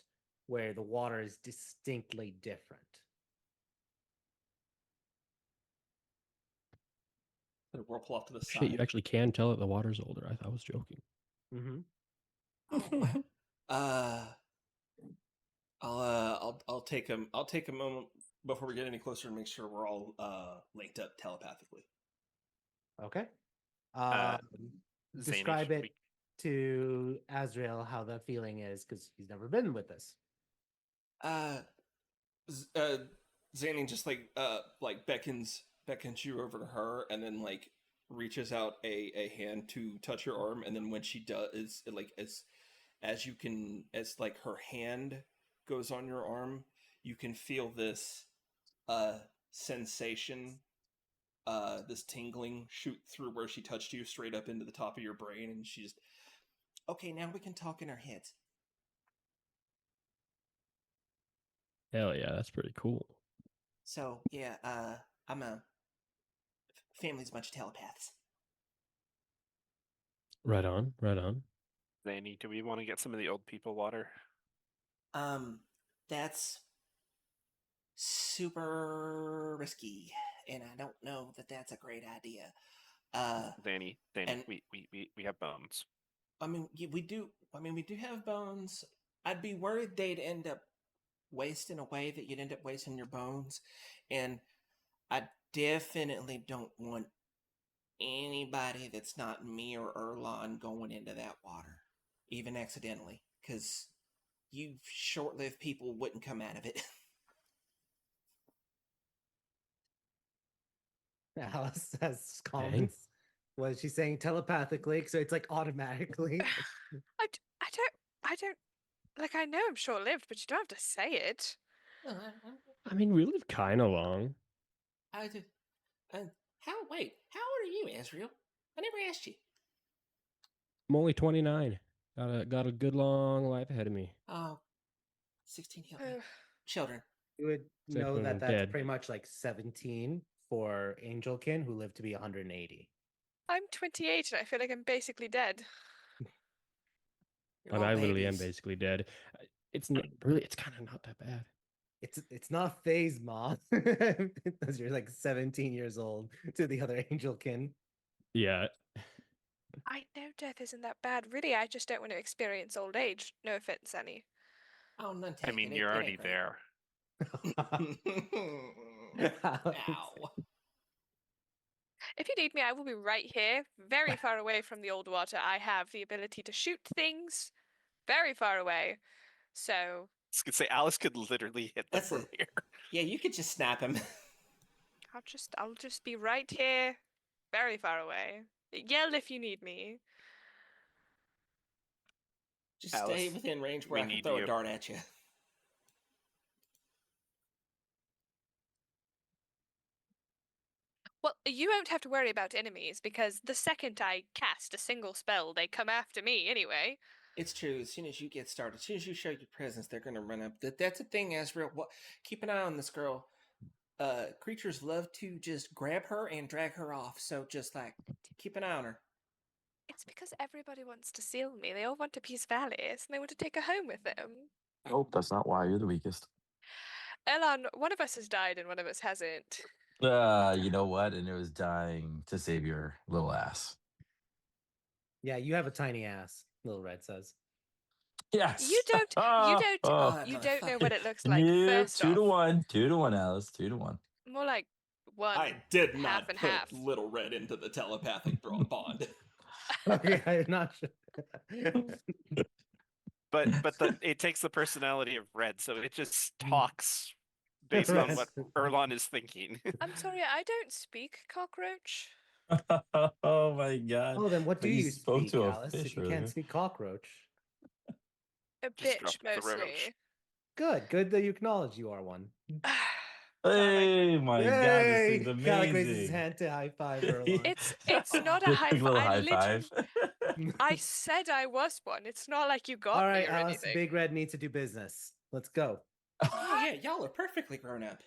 where the water is distinctly different. The whirlpool off to the Shit, you side. actually can tell that the water's older. I was joking. Mm-hmm. I'll take a moment before we get any closer to make sure we're all linked up telepathically. Okay. Zany, Describe should it we- to Azrael how the feeling is, because he's never been with this. Zanny just like beckons you over to her, and then like reaches out a hand to touch your arm, and then when she does, like as you can, as like her hand goes on your arm, you can feel this sensation, this tingling shoot through where she touched you straight up into the top of your brain, and she's okay. Now we can talk in our heads. Hell yeah, that's pretty cool. So yeah, I'm a family's a bunch of telepaths. Right on, right on. Zany, do we want to get some of the old people water? That's super risky, and I don't know that that's a great idea. Danny, and- we have bones. I mean, we do. I mean, we do have bones. I'd be worried they'd end up wasting away, that you'd end up wasting your bones, and I definitely don't want anybody that's not me or Erlon going into that water, even accidentally, because you short-lived people wouldn't come out of it. Alice has comments. What is she saying telepathically? So it's like automatically. I don't like. I know I'm short-lived, but you don't have to say it. I mean, we live kind of long. How old are you, Ezreal? I never asked you. I'm only 29. Got a good long life ahead of me. Oh, 16 children. You would Except know when that I'm that's dead. pretty much like 17 for Angelkin, who live to be 180. I'm 28 and I feel like I'm basically dead. You're all I literally am babies. basically dead. It's not really. It's kind of not that bad. It's not phase mom because you're like 17 years old to the other Angelkin. Yeah. I know death isn't that bad. Really, I just don't want to experience old age. No offense, Annie. Oh, none I mean, you're already there. Ow. If you need me, I will be right here, very far away from the old water. I have the ability to shoot things very far away. So I was gonna say Alice could literally hit them from here. Yeah, you could just snap him. I'll just be right here, very far away. Yell if you need me. Just Alice, stay within range where we I can need throw a you. dart at you. Well, you won't have to worry about enemies because the second I cast a single spell, they come after me anyway. It's true. As soon as you get started, as soon as you show your presence, they're going to run up. That's a thing, Ezreal. Keep an eye on this girl. Creatures love to just grab her and drag her off. So just like keep an eye on her. It's because everybody wants to seal me. They all want a piece of Alice and they want to take her home with them. Nope, that's not why you're the weakest. Elon, one of us has died and one of us hasn't. You know what? And it was dying to save your little ass. Yeah, you have a tiny ass, Little Red says. Yes. You don't know what it looks like. Yeah, First 2 to off, 1, 2 to 1, Alice, 2 to 1. more like one. I did half not and put half. Little Red into the telepathic bond. Okay, I'm not sure. But it takes the personality of Red, so it just talks based on what Erlon is thinking. I'm sorry, I don't speak cockroach. Oh my god. Oh, then what But do you spoke speak, to a Alice, fish if you can't earlier. speak cockroach? A Just drop bitch, the roach. mostly. Good that you acknowledge you are one. Hey, my god, this thing's Calic raises his amazing. hand to high five Erlon. It's not a Just high quick five. little I high literally, five. I said I was one. It's not like you got All me right, or Alice, anything. Big Red needs to do business. Let's go. Yeah, y'all are perfectly grown up.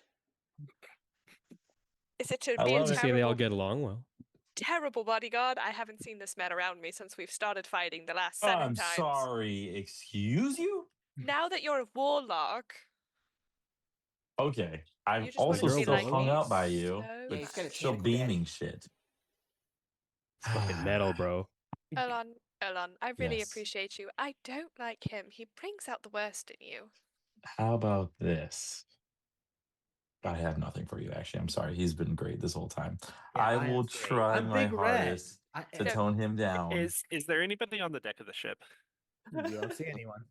Is it to I be a love it. See, they all terrible, get along well. terrible bodyguard? I haven't seen this man around me since we've started fighting the last Oh, 7 I'm times. sorry. Excuse you? Now that you're a warlock, Okay. I'm you just want also to be still like hung me. out by you So Yeah, with he's got a much. still tentacle daddy. beaming shit. It's fucking metal, bro. Elon, I really Yes. appreciate you. I don't like him. He brings out the worst in you. How about this? I have nothing for you, actually. I'm sorry. He's been great this whole time. Yeah, I I will am great. try I'm my Big Red. hardest to No. tone him down. Is there anybody on the deck of the ship? You don't see anyone.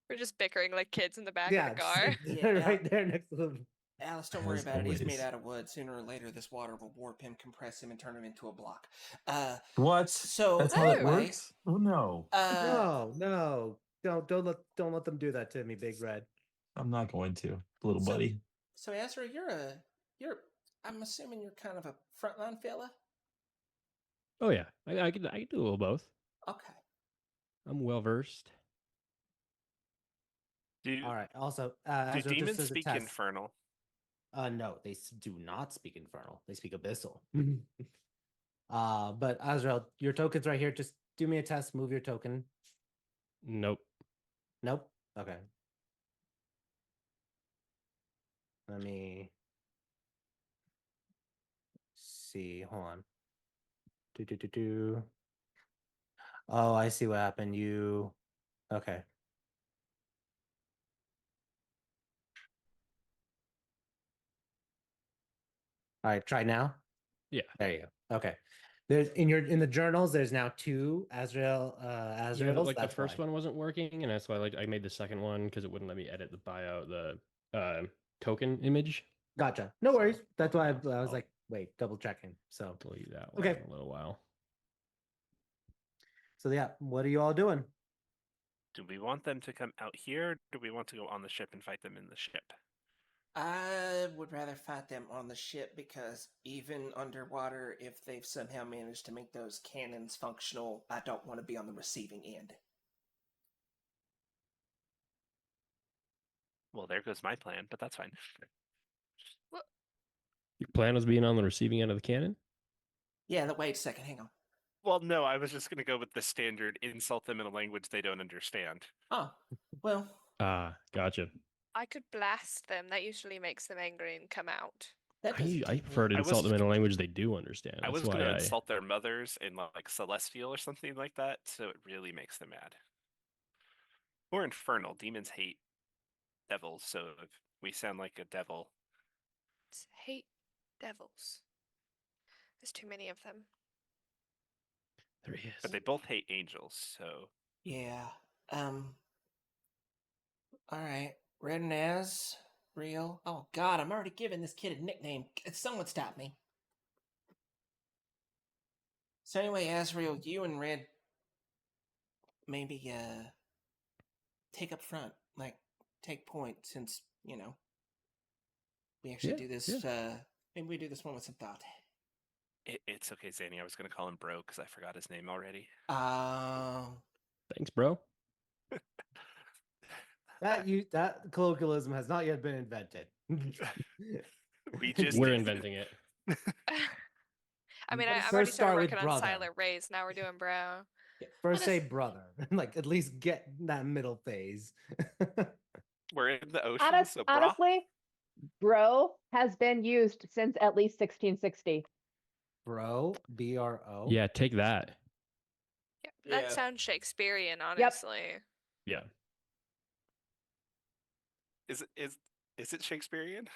We're just bickering like kids in the back Yeah, of the car. Yeah, right there next to them. Alice, don't worry As about it. He's made always. out of wood. Sooner or later, this water will warp him, compress him, and turn him into a block. What? So That's how it anyway, works? Oh, no. No. Don't let them do that to me, Big Red. I'm not going to, little So- buddy. So Ezra, I'm assuming you're kind of a frontline fella. Oh yeah, I can do a little both. Okay. I'm well versed. All right. Also, Do Ezra, just demons as a speak test. Infernal? No, they do not speak Infernal. They speak Abyssal. But Azrael, your token's right here. Just do me a test. Move your token. Nope. Nope. Okay. Let me see. Hold on. Do. Oh, I see what happened. You. Okay. All right. Try now. Yeah. There you go. Okay. There's in the journals. There's now 2 Azrael. Yeah, Azraels. but, like the That's first why. one wasn't working, and that's why I made the second one because it wouldn't let me edit the bio, the token image. Gotcha. No worries. So, That's why I was I'll like, wait, double checking. So delete that one okay. in a little while. So yeah, what are you all doing? Do we want them to come out here? Or do we want to go on the ship and fight them in the ship? I would rather fight them on the ship because even underwater, if they've somehow managed to make those cannons functional, I don't want to be on the receiving end. Well, there goes my plan, but that's fine. Your plan was being on the receiving end of the cannon? Yeah, wait a second, hang on. Well, no, I was just going to go with the standard insult them in a language they don't understand. Oh, well, Ah, gotcha. I could blast them. That usually makes them angry and come out. that doesn't I take prefer to I insult was- them in a language they do understand. I That's was why going to insult their mothers in like Celestial or something like that, so it really makes them mad. Or Infernal. Demons hate devils, so if we sound like a devil. Hate devils. There's too many of them. There he is. But they both hate angels, so yeah. Alright. Red Naz, real. Oh god, I'm already giving this kid a nickname. Someone stop me. So anyway, Azrael, you and Red maybe take up front. Like take point since, we actually Yeah, do this maybe we do this one with some thought. it's okay, Zanny. I was going to call him bro because I forgot his name already. Thanks, bro. That colloquialism has not yet been invented. We just We're did. inventing it. I mean, Let's I've first already start started with working on brother. silent rays. Now we're doing bro. First say brother. Like at least get that middle phase. We're in the ocean, so brah. Honestly, bro has been used since at least 1660. Bro, BRO. Yeah, take that. Yeah, that Yeah. sounds Shakespearean, honestly. Yeah. Is it Shakespearean?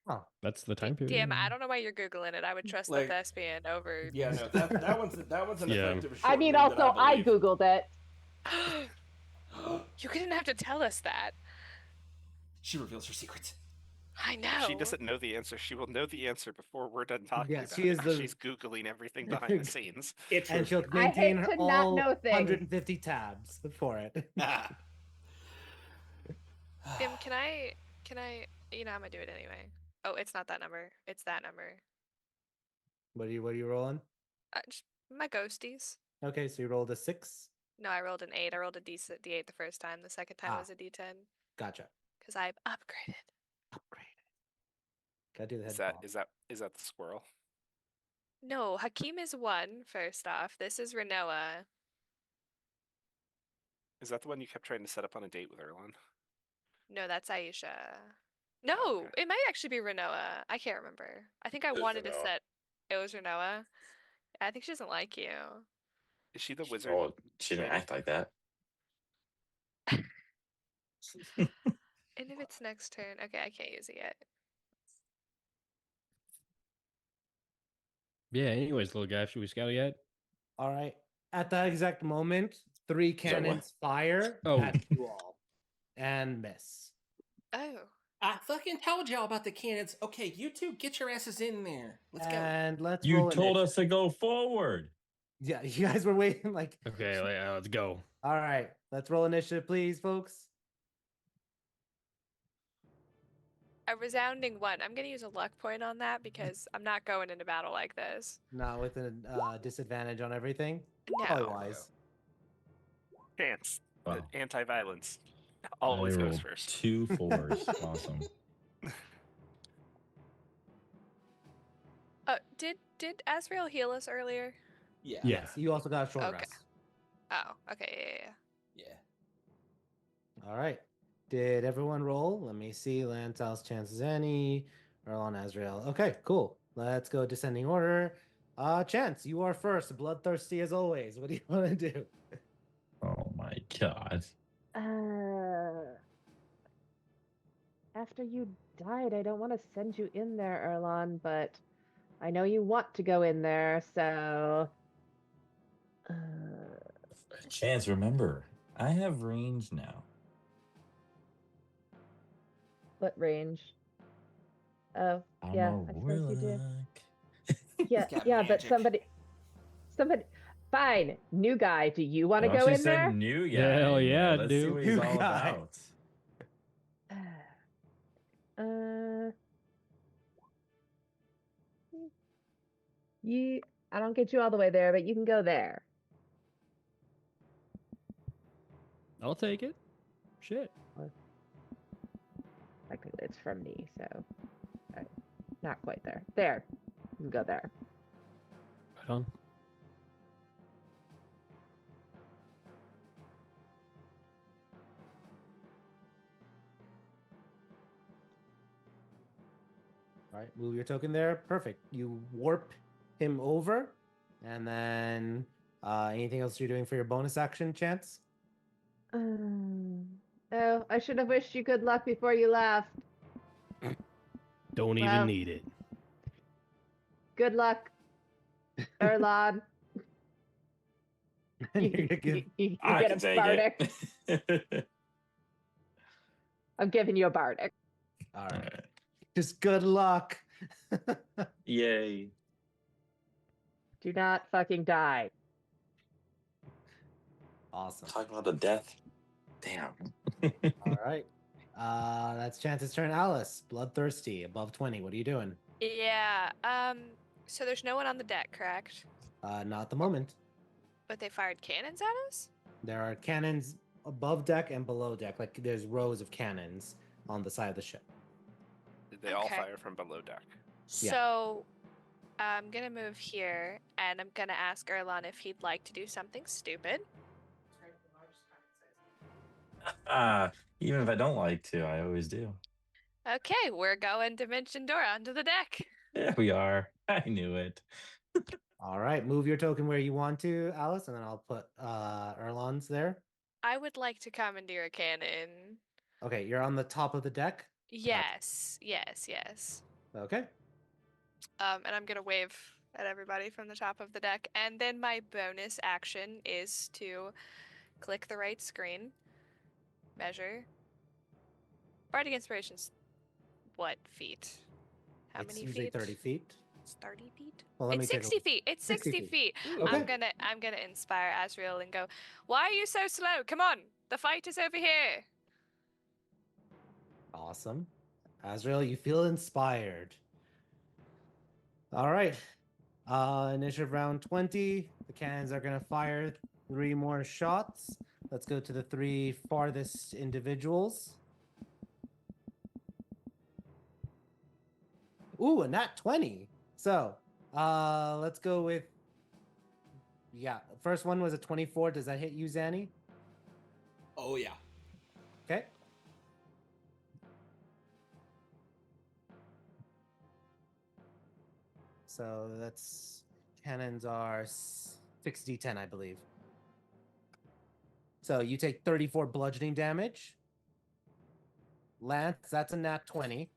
Oh, That's the time period. DM, I don't know why you're googling it. I would trust Like- the thespian over. Yeah, no, that one's an Yeah. effective I short mean, read that also, I believe. googled it. You didn't have to tell us that. She reveals her secrets. I know. If she doesn't know the answer, she will know the answer before we're done talking Yes, about she it. is the- She's Googling everything behind the scenes. It's and she'll I hate maintain her to not all know things. 150 tabs for it. Ah. Tim, can I, I'm gonna do it anyway. Oh, it's not that number. It's that number. What are you rolling? Just my ghosties. Okay, so you rolled a 6. No, I rolled an 8. I rolled a D8 the first time. The second time Ah. was a D10. Gotcha. Because I've upgraded. Gotta do the head Is that pop. is that the squirrel? No, Hakeem is 1, first off. This is Renoa. Is that the one you kept trying to set up on a date with Erlon? No, that's Aisha. No, okay. it might actually be Renoa. I can't remember. I think I It's wanted to Renoa. set. It was Renoa. I think she doesn't like you. Is she the wizard? Oh, she didn't lady? act like that. And if it's next turn, okay, I can't use it yet. Yeah, anyways, little guy, should we scout yet? All right. At that exact moment, 3 that what? cannons fire Oh. at you all and miss. Oh, I fucking told y'all about the cannons. Okay, you two get your asses in there. Let's go. And let's You roll told initiative. us to go forward. Yeah, you guys were waiting like. Okay, let's go. All right, let's roll initiative, please, folks. a resounding 1. I'm gonna use a luck point on that because I'm not going into battle like this. Not with a disadvantage on everything. No. Probably wise. Chance. Wow. Anti-violence. Always I goes rolled first. 2 4s. Awesome. Did Azrael heal us earlier? Yeah. Yeah. Yes, you also got a short Okay. rest. Oh, okay, yeah. Yeah. All right. Did everyone roll? Let me see. Lantal's chances any. Erlon Azrael. Okay, cool. Let's go descending order. Chance, you are first. Bloodthirsty as always. What do you want to do? Oh my god. After you died, I don't want to send you in there, Erlon, but I know you want to go in there, so. Chance, remember, I have range now. What range? Oh, I'm yeah, a I suppose you do. warlock. Yeah, got yeah, but magic. somebody. Fine, new guy. Do you want to Why go don't you in there? send new guy Hell in there? yeah, Let's see dude. what he's New all guy. about. Uh, you. I don't get you all the way there, but you can go there. I'll take it. Shit. Technically, it's from me, so not quite there. There, you can go there. Right on. All right, move your token there. Perfect. You warp him over, and then anything else you're doing for your bonus action, Chance? Oh, I should have wished you good luck before you left. Don't Well, even need it. Good luck, Erlon. And you're gonna give. You I get can a take bardic. it. I'm giving you a bardic. All right. Just good luck. Yay. Do not fucking die. Awesome. Talking about the death. Damn. All right. That's Chance's turn. Alice, bloodthirsty, above 20. What are you doing? Yeah. So there's no one on the deck, correct? Not at the moment. But they fired cannons at us? There are cannons above deck and below deck. Like there's rows of cannons on the side of the ship. They all Okay. fire from below deck. Yeah. So I'm gonna move here and I'm gonna ask Erlon if he'd like to do something stupid. Even if I don't like to, I always do. Okay, we're going Dimension Door onto the deck. Yeah, we are. I knew it. All right. Move your token where you want to, Alice, and then I'll put Erlon's there. I would like to commandeer a cannon. Okay, you're on the top of the deck. Yes. Okay. And I'm gonna wave at everybody from the top of the deck. And then my bonus action is to click the right screen, measure. Bardic Inspiration's what feet? How It's many usually feet? 30 feet. It's 30 feet? Well, let me It's take a 60 feet. It's 60 60 feet. Okay. I'm gonna inspire Azrael and go, why are you so slow? Come on, the fight is over here. Awesome. Azrael, you feel inspired. All right. Initiative round 20. The cannons are going to fire 3 more shots. Let's go to the 3 farthest individuals. Ooh, a nat 20. So, let's go with. Yeah, first one was a 24. Does that hit you, Zanny? Oh yeah. Okay. So that's cannons are 60-10, I believe. So you take 34 bludgeoning damage. Lance, that's a nat 20.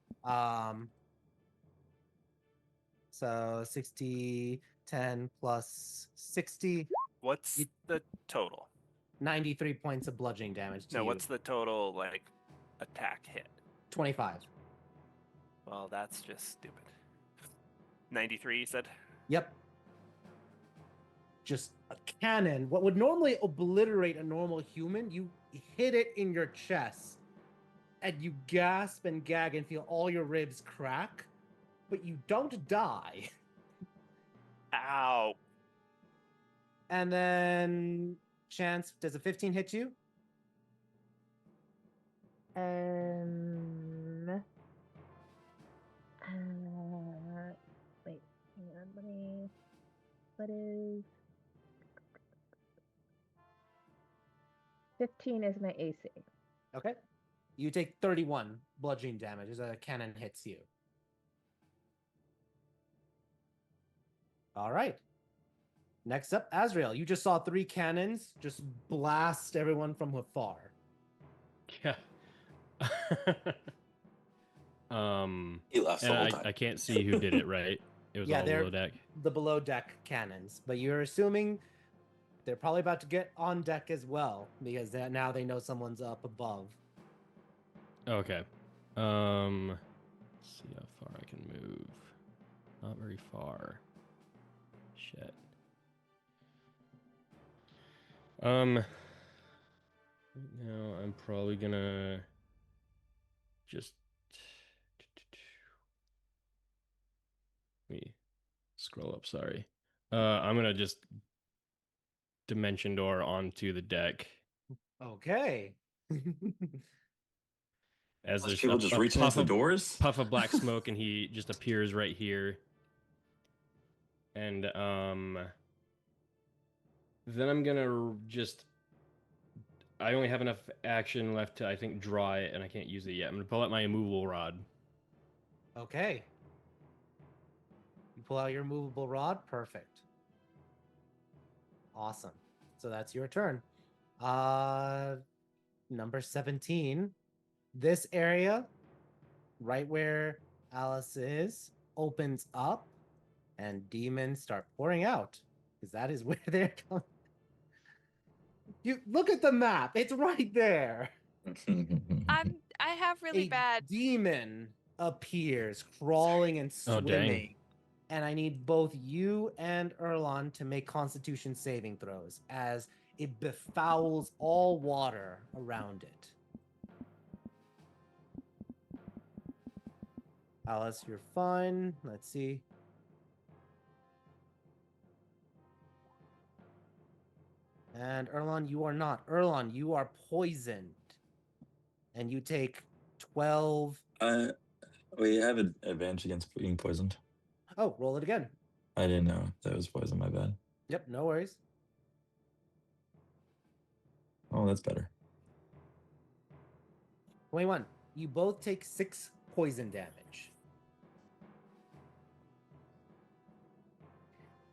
So 60, 10 plus 60. What's the total? 93 points of bludgeoning damage to No, you. what's the total attack hit? 25. Well, that's just stupid. 93, you said? Yep. Just a cannon. What would normally obliterate a normal human, you hit it in your chest and you gasp and gag and feel all your ribs crack, but you don't die. Ow. And then, Chance, does a 15 hit you? Wait, hang on, let me. What is 15 is my AC. Okay. You take 31 bludgeoning damage as a cannon hits you. All right. Next up, Azrael. You just saw 3 cannons just blast everyone from afar. Yeah. He left the and whole time. I can't see who did it, right? It was Yeah, all they're below deck. the below deck cannons, but you're assuming they're probably about to get on deck as well because now they know someone's up above. Okay. Let's see how far I can move. Not very far. Shit. Right now I'm probably gonna just let me scroll up, sorry. I'm gonna just dimension door onto the deck. Okay. As Those there's people just reaching into the doors. puff of black smoke, and he just appears right here. And then I'm gonna just. I only have enough action left to, I think, draw it, and I can't use it yet. I'm gonna pull out my immovable rod. Okay. You pull out your movable rod. Perfect. Awesome. So that's your turn. Number 17. This area, right where Alice is, opens up and demons start pouring out. Because that is where they're coming. You look at the map. It's right there. I have really A bad. demon appears, crawling and Oh, dang. swimming. And I need both you and Erlon to make Constitution saving throws as it befouls all water around it. Alice, you're fine. Let's see. And Erlon, you are not. Erlon, you are poisoned. And you take 12. We have an advantage against being poisoned. Oh, roll it again. I didn't know that was poison. My bad. Yep, no worries. Oh, that's better. 21. You both take 6 poison damage.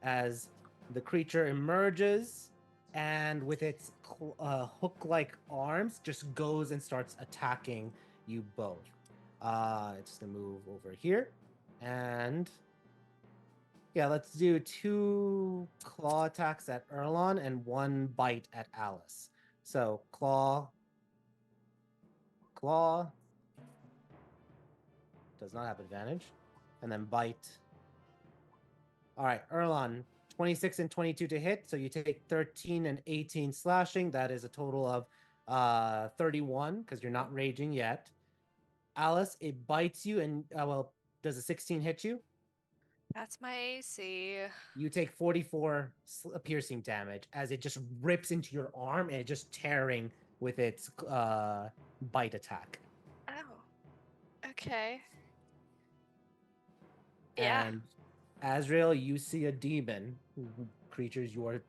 As the creature emerges and with its hook-like arms just goes and starts attacking you both. It's to move over here. And yeah, let's do 2 claw attacks at Erlon and 1 bite at Alice. So claw does not have advantage, and then bite. All right, Erlon, 26 and 22 to hit, so you take 13 and 18 slashing. That is a total of 31 because you're not raging yet. Alice, it bites you, and does a 16 hit you? That's my AC. You take 44 piercing damage as it just rips into your arm and it just tearing with its bite attack. Oh. Okay. Yeah. And Azrael, you see a demon, creatures you are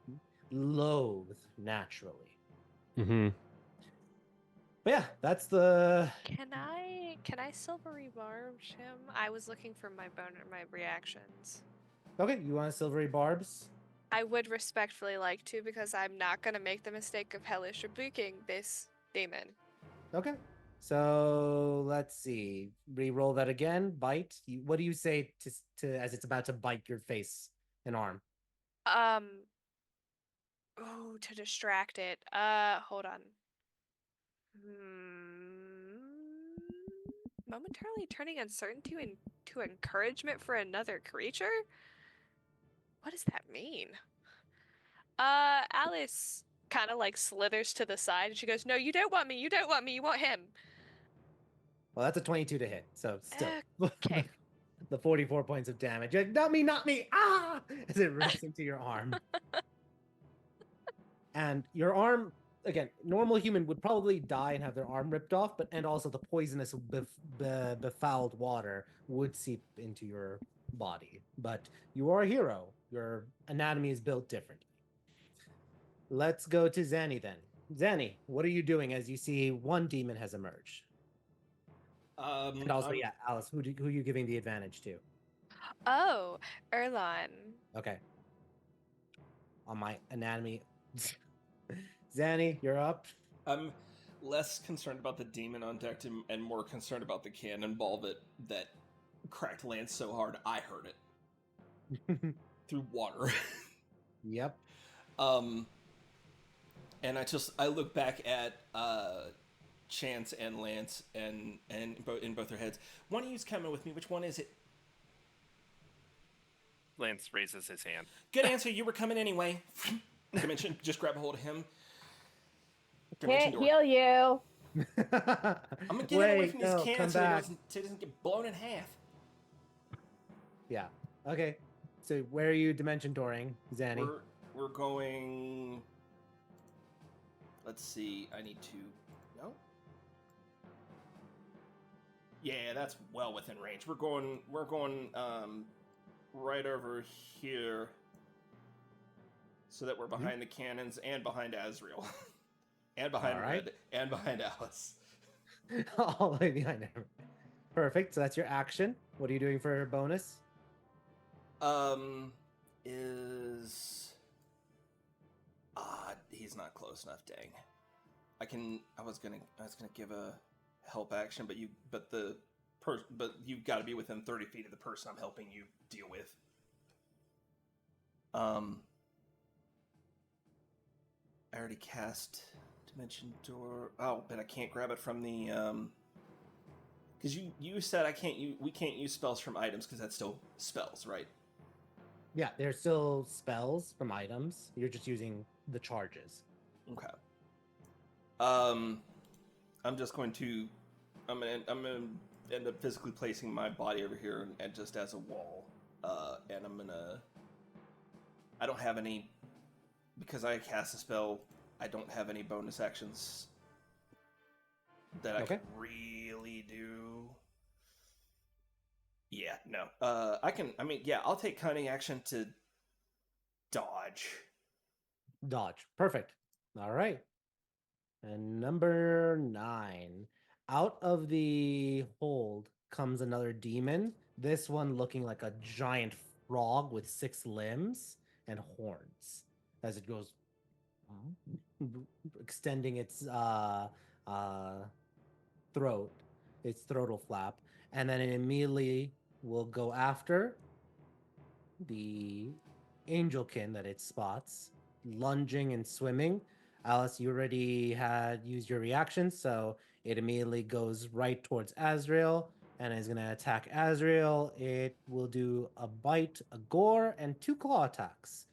loathe naturally. Mm-hmm. But yeah, that's the. Can I silvery barb him? I was looking for my reactions. Okay, you want silvery barbs? I would respectfully like to because I'm not gonna make the mistake of hellish rebuking this demon. Okay. So let's see. Re-roll that again. Bite. What do you say to as it's about to bite your face and arm? Oh, to distract it. Hold on. Momentarily turning uncertainty into encouragement for another creature? What does that mean? Alice kind of like slithers to the side and she goes, "No, you don't want me. You don't want me. You want him." Well, that's a 22 to hit. So still. Okay. The 44 points of damage. You're like, not me, not me. Ah! As it rips into your arm. And your arm, again, normal human would probably die and have their arm ripped off, and also the poisonous befouled water would seep into your body. But you are a hero. Your anatomy is built differently. Let's go to Zanny then. Zanny, what are you doing as you see one demon has emerged? And also, yeah, Alice, who are you giving the advantage to? Oh, Erlon. Okay. On my anatomy. Zanny, you're up. I'm less concerned about the demon on deck and more concerned about the cannonball that cracked Lance so hard I heard it through water. Yep. And I look back at Chance and Lance and in both their heads. One of you's coming with me. Which one is it? Lance raises his hand. Good answer. You were coming anyway. Dimension. Just grab a hold of him. Can't heal you. I'm gonna get him away from these cans so he doesn't get blown in half. Yeah. Okay. So where are you dimension dooring, Zanny? We're going. Let's see. I need to. No. Yeah, that's well within range. We're going. Right over here, so that we're behind the cannons and behind Azrael, and behind Red, and behind Alice. All the way behind him. Perfect. So that's your action. What are you doing for bonus? He's not close enough. Dang. I was gonna give a help action, but you've got to be within 30 feet of the person I'm helping you deal with. I already cast Dimension Door. Oh, but I can't grab it from the because you said we can't use spells from items because that's still spells, right? Yeah, they're still spells from items. You're just using the charges. Okay. I'm gonna end up physically placing my body over here and just as a wall. And I don't have any, because I cast a spell, I don't have any bonus actions that I can really do. Yeah, no. I'll take cunning action to dodge. Dodge. Perfect. All right. And number 9. Out of the hold comes another demon. This one looking like a giant frog with 6 limbs and horns as it goes extending its throat, its throatal flap, and then it immediately will go after the angelkin that it spots, lunging and swimming. Alice, you already had used your reaction, so it immediately goes right towards Azrael and is going to attack Azrael. It will do a bite, a gore, and 2 claw attacks.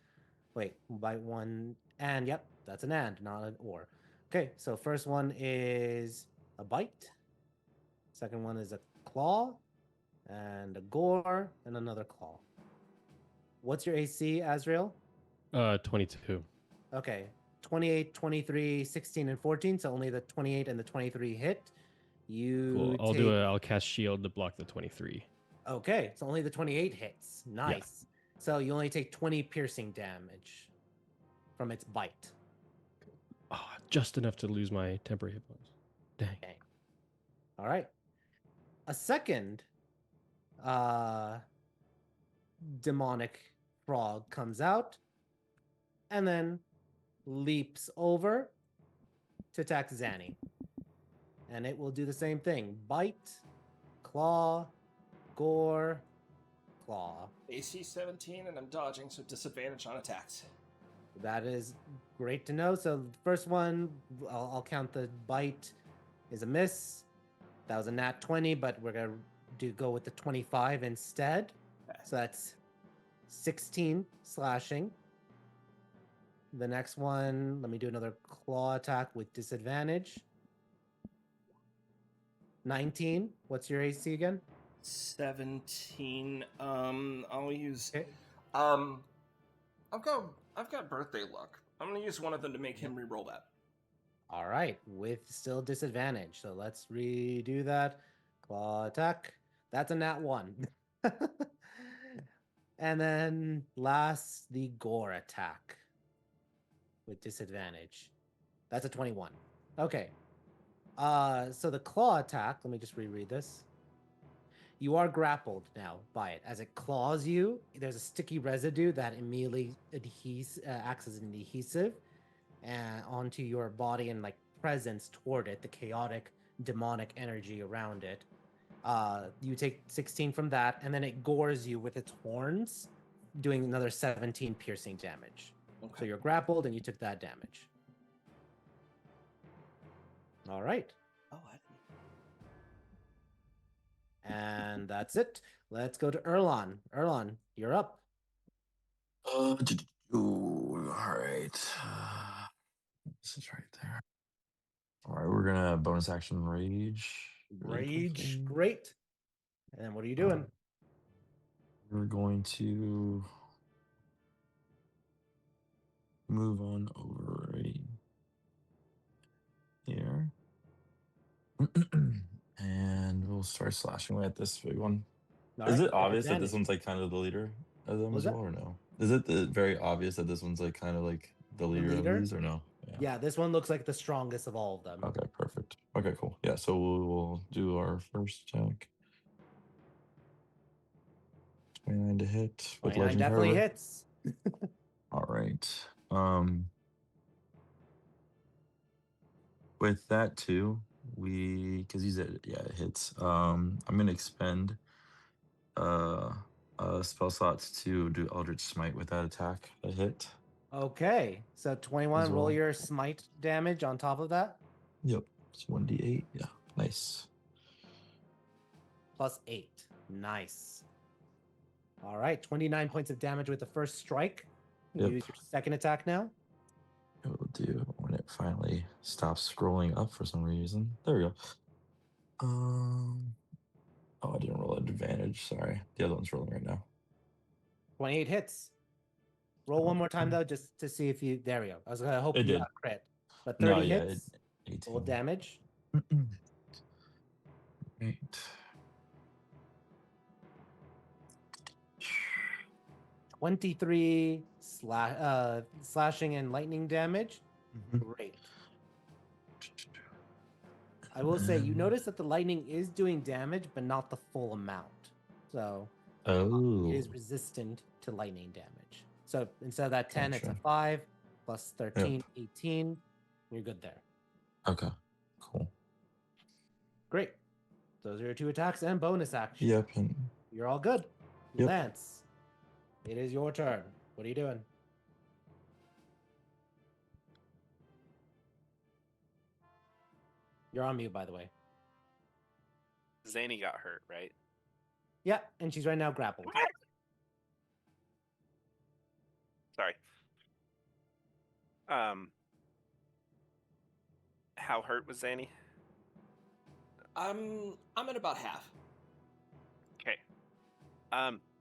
Wait, bite 1, and yep, that's an and, not an or. Okay, so first one is a bite. Second one is a claw, and a gore, and another claw. What's your AC, Azrael? 22. Okay, 28, 23, 16, and 14, so only the 28 and the 23 hit. Cool. I'll cast shield to block the 23. Okay, so only the 28 hits. Nice. Yeah. So you only take 20 piercing damage from its bite. Oh, just enough to lose my temporary hit points. Dang. Okay. All right. A second demonic frog comes out and then leaps over to attack Zanny. And it will do the same thing. Bite, claw, gore, claw. AC 17, and I'm dodging, so disadvantage on attacks. That is great to know. So the first one, I'll count the bite is a miss. That was a nat 20, but we're going to go with the 25 instead. Okay. So that's 16 slashing. The next one, let me do another claw attack with disadvantage. 19. What's your AC again? 17. I'll use. Okay. I've got birthday luck. I'm gonna use one of them to make him re-roll that. All right, with still disadvantage. So let's redo that. Claw attack. That's a nat 1. And then last, the gore attack with disadvantage. That's a 21. Okay. So the claw attack, let me just reread this. You are grappled now by it. As it claws you, there's a sticky residue that immediately acts as an adhesive onto your body and like presence toward it, the chaotic, demonic energy around it. You take 16 from that, and then it gores you with its horns, doing another 17 piercing damage. Okay. So you're grappled, and you took that damage. All right. Oh, I didn't. And that's it. Let's go to Erlon. Erlon, you're up. All right. This is right there. All right, we're gonna bonus action rage. really Rage. quickly. Great. And then what are you doing? We're going to move on over right here. And we'll start slashing away at this big one. All Is right, it obvious that this advantage. one's like kind of the leader of them Was as that- well, or no? Is it very obvious that this one's like kind of like the leader of leader? these, or no? Yeah, this one looks like the strongest of all of them. Okay, perfect. Okay, cool. Yeah, so we'll do our first attack. 29 to hit with 29 Legend definitely Carver. hits. All right. With that too, because he's it hits. I'm gonna expend spell slots to do Eldritch Smite with that attack. A hit. Okay, so 21. As Roll well. your smite damage on top of that. Yep. It's 1d8. Yeah. Nice. Plus 8. Nice. All right, 29 points of damage with the first strike. You Yep. use your second attack now. It will do when it finally stops scrolling up for some reason. There we go. Oh, I didn't roll an advantage. Sorry. The other one's rolling right now. 28 hits. Roll one more time though, just to see if you. There we go. I was gonna hope It you did. got a crit, but 30 No, yeah, hits. 18. Roll damage. Right. 23 slashing and lightning damage. Mhm. Great. I will say, you notice that the lightning is doing damage, but not the full amount. So Oh. it is resistant to lightning damage. So instead of that 10, it's a Gotcha. 5 plus 13, 18. You're good there. Okay. Cool. Great. Those are your two attacks and bonus action. Yep. And You're all good. Yep. Lance, it is your turn. What are you doing? You're on mute, by the way. Zany got hurt, right? Yeah, and she's right now grappled. Sorry. How hurt was Zany? I'm at about half. Okay.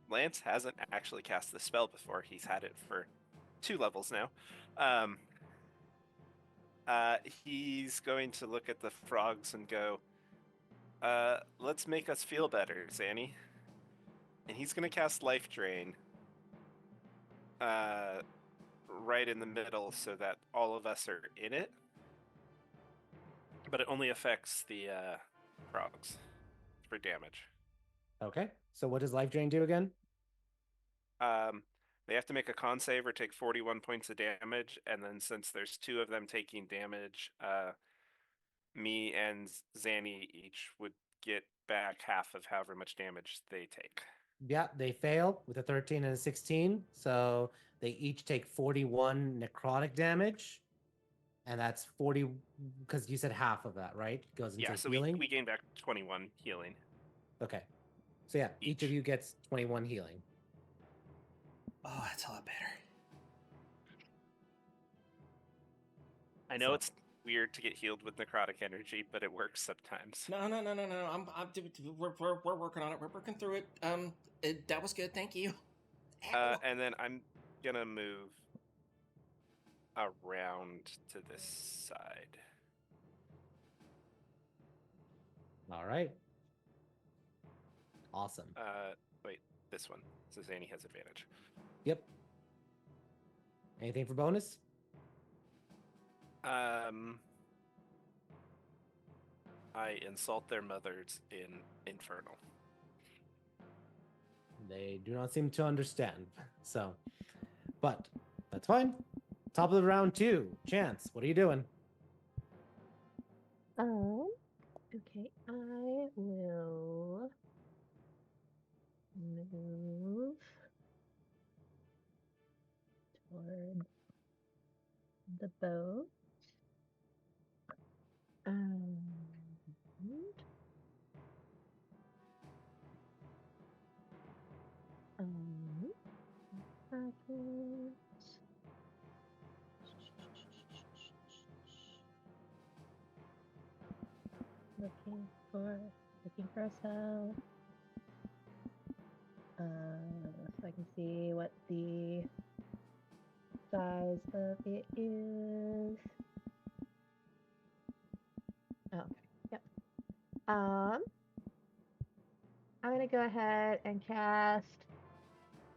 Lance hasn't actually cast the spell before. He's had it for 2 levels now. He's going to look at the frogs and go, let's make us feel better, Zanny. And he's going to cast Life Drain right in the middle so that all of us are in it. But it only affects the frogs for damage. Okay. So what does Life Drain do again? They have to make a con save or take 41 points of damage, and then since there's 2 of them taking damage, me and Zanny each would get back half of however much damage they take. Yeah, they fail with a 13 and a 16. So they each take 41 necrotic damage. And that's 40, because you said half of that, right? Goes into So healing. we gain back 21 healing. Okay. So yeah, each of you gets 21 healing. Oh, that's a lot better. I know it's weird to get healed with necrotic energy, but it works sometimes. No. We're working on it. We're working through it. That was good. Thank you. And then I'm gonna move around to this side. All right. Awesome. Wait, this one. So Zanny has advantage. Yep. Anything for bonus? I insult their mothers in Infernal. They do not seem to understand. So, but that's fine. Top of the round 2. Chance, what are you doing? Okay, I will move toward the boat. Um, second. Looking for a cell. So I can see what the size of it is. Oh, okay. Yep. I'm gonna go ahead and cast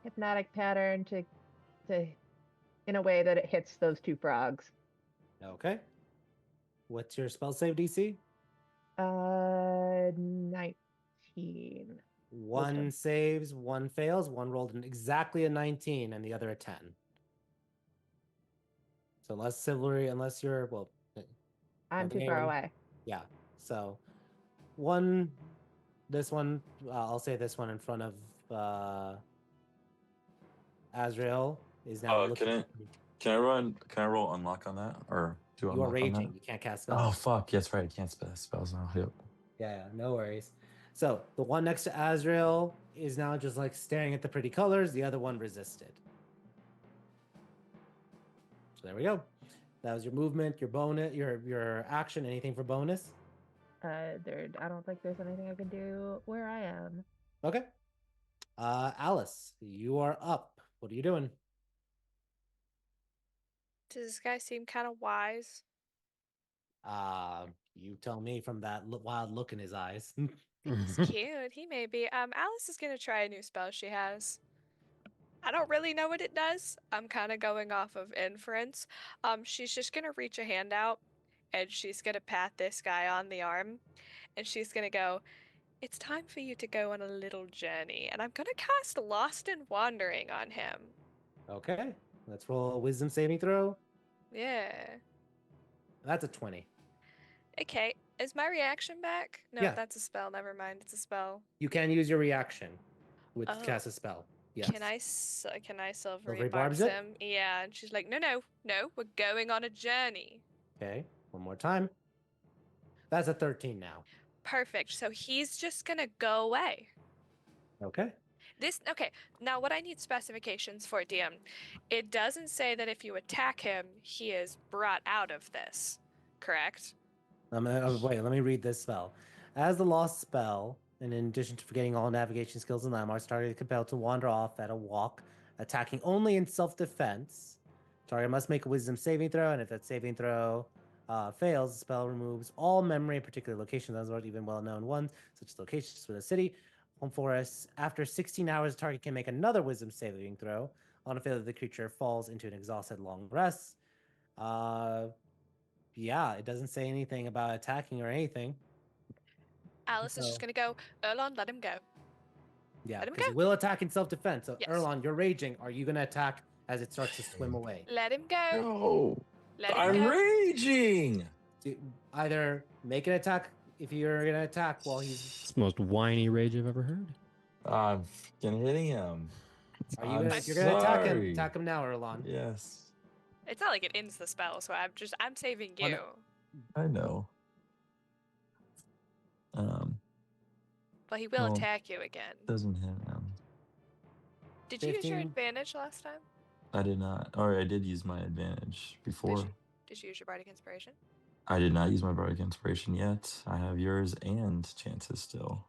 hypnotic pattern to in a way that it hits those 2 frogs. Okay. What's your spell save DC? 19. One Wisdom. saves, one fails, one rolled exactly a 19, and the other a 10. So less chivalry, unless you're I'm too nothing far anyone- away. Yeah. So this one, I'll say this one in front of Azrael is now looking. Can I roll unlock on that, or do You are unlock on raging. that? You can't cast Oh spells. fuck! That's right. I can't spells now. Yep. Yeah, no worries. So the one next to Azrael is now just like staring at the pretty colors. The other one resisted. So there we go. That was your movement, your bonus, your action. Anything for bonus? I don't think there's anything I can do where I am. Okay. Alice, you are up. What are you doing? Does this guy seem kind of wise? You tell me from that wild look in his eyes. He's cute. He may be. Alice is gonna try a new spell she has. I don't really know what it does. I'm kind of going off of inference. She's just gonna reach a hand out, and she's gonna pat this guy on the arm, and she's gonna go, "It's time for you to go on a little journey," and I'm gonna cast Lost and Wandering on him. Okay. Let's roll a wisdom saving throw. Yeah. That's a 20. Okay. Is my reaction back? No, Yeah. that's a spell. Never mind. It's a spell. You can use your reaction with Oh. cast a spell. Yes. Can I silvery Silvery barbs barbs it? him? Yeah, and she's like, no, we're going on a journey. Okay. One more time. That's a 13 now. Perfect. So he's just gonna go away. Okay. Okay, now what I need specifications for, DM, it doesn't say that if you attack him, he is brought out of this, correct? Wait, let me read this spell. As the lost spell, and in addition to forgetting all navigation skills and landmarks, target is compelled to wander off at a walk, attacking only in self-defense. Target must make a wisdom saving throw, and if that saving throw fails, the spell removes all memory of particular locations, as well as even well-known ones, such as locations for the city, home forests. After 16 hours, the target can make another wisdom saving throw. On a failure, the creature falls into an exhausted long rest. Yeah, it doesn't say anything about attacking or anything. Alice is just gonna go, Erlon, let him go. Yeah, Let him because go. he will attack in self-defense. So, Yes. Erlon, you're raging. Are you going to attack as it starts to swim away? Let him go. No, Let him I'm go. raging. Either make an attack if you're going to attack while he's... It's the most whiny rage I've ever heard. I'm fucking hitting him. Are you gonna, if you're going to attack him now, Erlon. Yes. It's not like it ends the spell, so I'm saving you. I know. But he will attack you again. Doesn't hit him. Did you use your 15. advantage last time? I did not. Or I did use my advantage before. Did you use your bardic inspiration? I did not use my bardic inspiration yet. I have yours and chances still.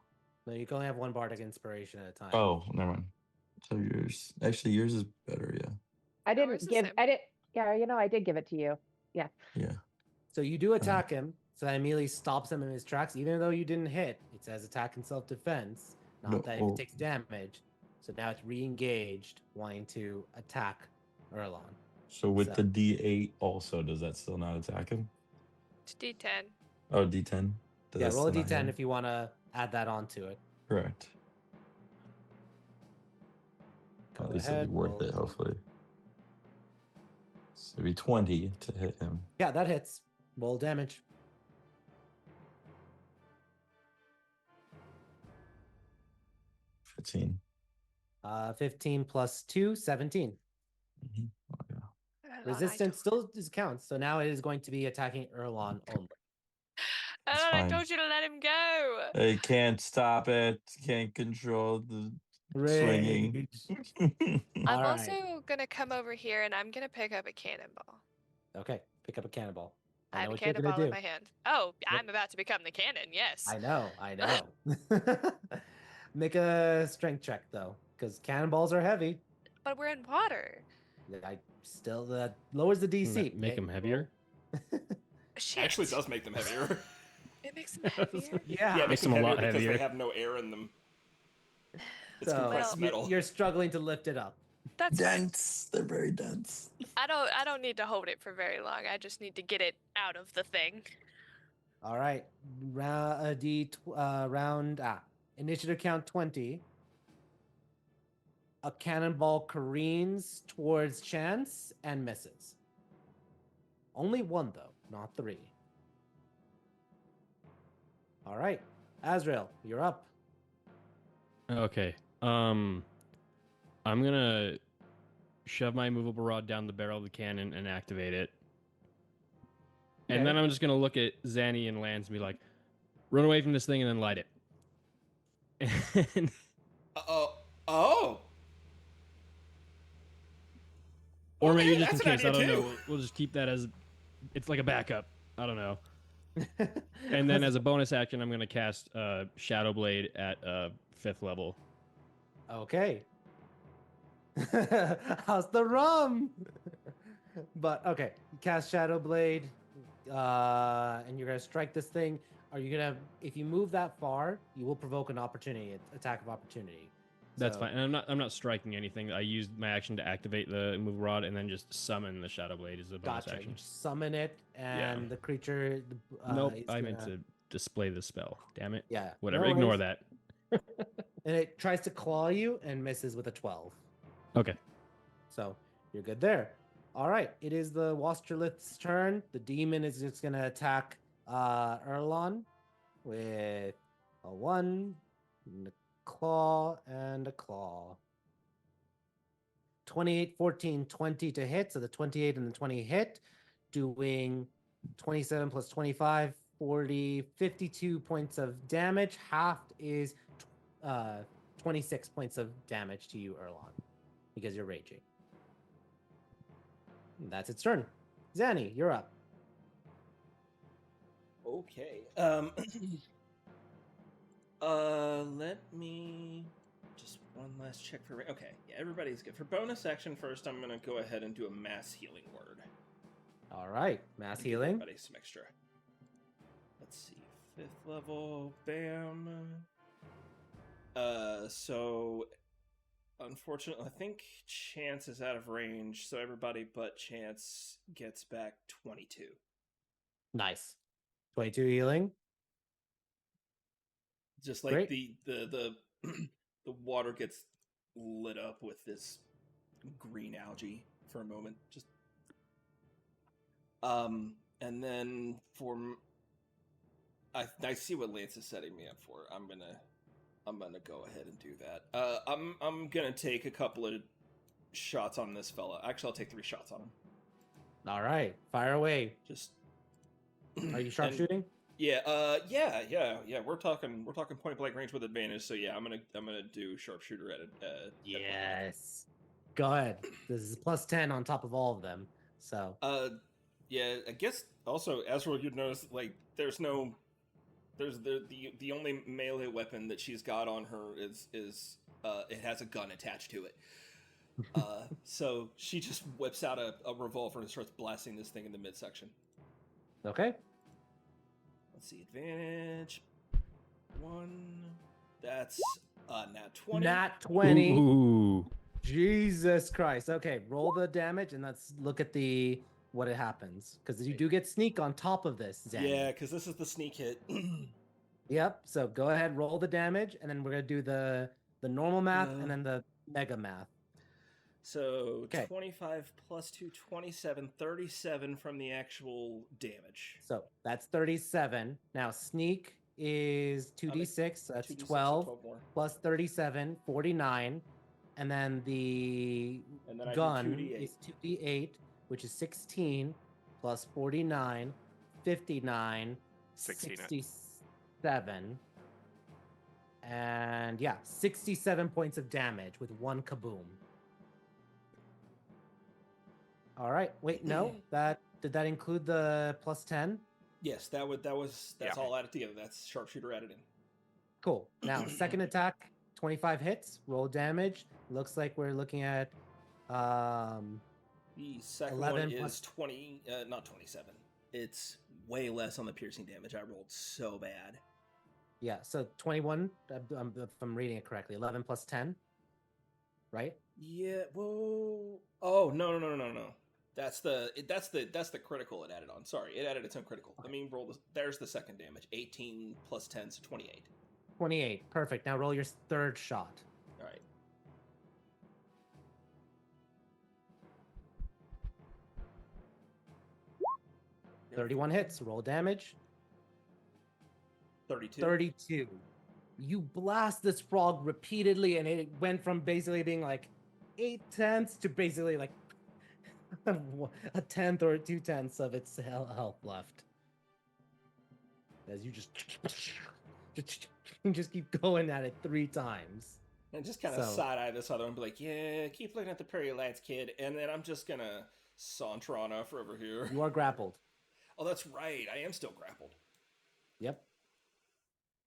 No, you can only have one bardic inspiration at a time. Oh, never mind. So yours. Actually, yours is better, yeah. I did give it to you. Yeah. Yeah. So you do attack him, so that immediately stops him in his tracks. Even though you didn't hit, it says attack in self-defense, not that if it takes damage. So now it's re-engaged, wanting to attack Erlon. So with the D8 also, does that still not attack him? It's D10. Oh, D10 to Yeah, this roll a than I d10 am. if you want to add that onto it. Correct. Go At least it'll ahead. be worth roll. it, hopefully. So it'd be 20 to hit him. Yeah, that hits. Roll damage. $15. 15 plus 2, 17. Mhm. Oh, yeah. Hold on, Resistance still counts, so now it is going to be attacking Erlon only. It's I fine. told you to let him go. I can't stop it. Can't control the swinging. Rage. I'm All also right. gonna come over here and I'm gonna pick up a cannonball. Okay, pick up a cannonball. I I have know a what you're gonna cannonball in do. my hand. Oh, Yep. I'm about to become the cannon. Yes. I know. Make a strength check though, because cannonballs are heavy. But we're in water. I still that lowers the DC. Make him heavier. Shit. Actually, it does make them heavier. It makes them heavier. Yeah. Yeah, it Makes makes them them a heavier lot because heavier. they have no air in them. It's So compressed metal. you're struggling to lift it up. That's fine. Dense. They're very dense. I don't need to hold it for very long. I just need to get it out of the thing. All right. Round initiative count 20. A cannonball careens towards Chance and misses. Only one though, not 3. All right. Azrael, you're up. Okay. I'm gonna shove my immovable rod down the barrel of the cannon and activate it. And Okay. then I'm just gonna look at Zanny and Lance and be like, run away from this thing and then light it. And Oh. or Okay, maybe just in that's an case, I idea don't know. too. We'll just keep that as it's like a backup. I don't know. And then as a bonus action, I'm gonna cast Shadow Blade at 5th level. Okay. How's the rum? But okay, you cast Shadow Blade, and you're gonna strike this thing. Are you gonna? If you move that far, you will provoke an attack of opportunity. That's So- fine. And I'm not striking anything. I used my action to activate the move rod and then just summon the Shadow Blade as a bonus Gotcha. action. You summon it, and Yeah. the creature. Nope, is I meant gonna- to display the spell. Damn it. Yeah. Whatever. no Ignore worries. that. And it tries to claw you and misses with a 12. Okay. So you're good there. All right. It is the Wasterlith's turn. The demon is just going to attack Erlon with a 1, and a claw, and a claw. 28, 14, 20 to hit. So the 28 and the 20 hit, doing 27 plus 25, 40, 52 points of damage. Halved is 26 points of damage to you, Erlon, because you're raging. And that's its turn. Zanny, you're up. Okay. Let me just one last check for. Okay, yeah, everybody's good. For bonus action first, I'm gonna go ahead and do a mass healing word. All right, mass Give healing. Everybody some extra. Let's see, 5th level, bam. So unfortunately, I think Chance is out of range, so everybody but Chance gets back 22. Nice. 22 healing. Just like Great. the the water gets lit up with this green algae for a moment. Just and then I see what Lance is setting me up for. I'm gonna go ahead and do that. I'm gonna take a couple of shots on this fella. Actually, I'll take 3 shots on him. All right, fire away. Just Are you and- sharpshooting? Yeah, yeah. We're talking point blank range with advantage. So yeah, I'm gonna do sharpshooter at it. Yes. Go ahead. This is plus 10 on top of all of them. So Yeah. I guess also Azrael, you'd notice like there's the only melee weapon that she's got on her is it has a gun attached to it. So she just whips out a revolver and starts blasting this thing in the midsection. okay. Let's see, advantage. 1. That's nat 20. Nat 20. Ooh. Jesus Christ. Okay, roll the damage and let's look at what it happens, because you do get sneak on top of this, Zanny. Yeah, because this is the sneak hit. Yep. So go ahead, roll the damage, and then we're gonna do the normal math Yeah. and then the mega math. So Okay. 25 plus 2, 27, 37 from the actual damage. So that's 37. Now sneak is 2d6, so that's 2d6, so 12 12 more. plus 37, 49. And then the And then I do gun 2d8. is 2d8, which is 16 plus 49, 59, 67. And yeah, 67 points of damage with one kaboom. All right. Wait, no. Did that include the plus 10? Yes, that's all added together. That's sharpshooter added in. Cool. Now, second attack, 25 hits, roll damage. Looks like we're looking at The second 11 one is plus- 20, not 27. It's way less on the piercing damage. I rolled so bad. yeah, so 21 if I'm reading it correctly. 11 plus 10. Right? Yeah. Whoa. Oh no. That's the critical it added on. Sorry, it added its own critical. Okay. Let me roll this. There's the second damage. 18 plus 10, so 28. 28. Perfect. Now roll your third shot. All right. There we 31 hits, roll damage. 32. 32. You blast this frog repeatedly, and it went from basically being like 8/10 to basically like a tenth or 2/10 of its health left. As you just keep going at it 3 times. And just kind of So- side eye this other one, be like, yeah, keep looking at the prairie lights, kid. And then I'm just gonna saunter on off over here. You are grappled. Oh, that's right. I am still grappled. Yep.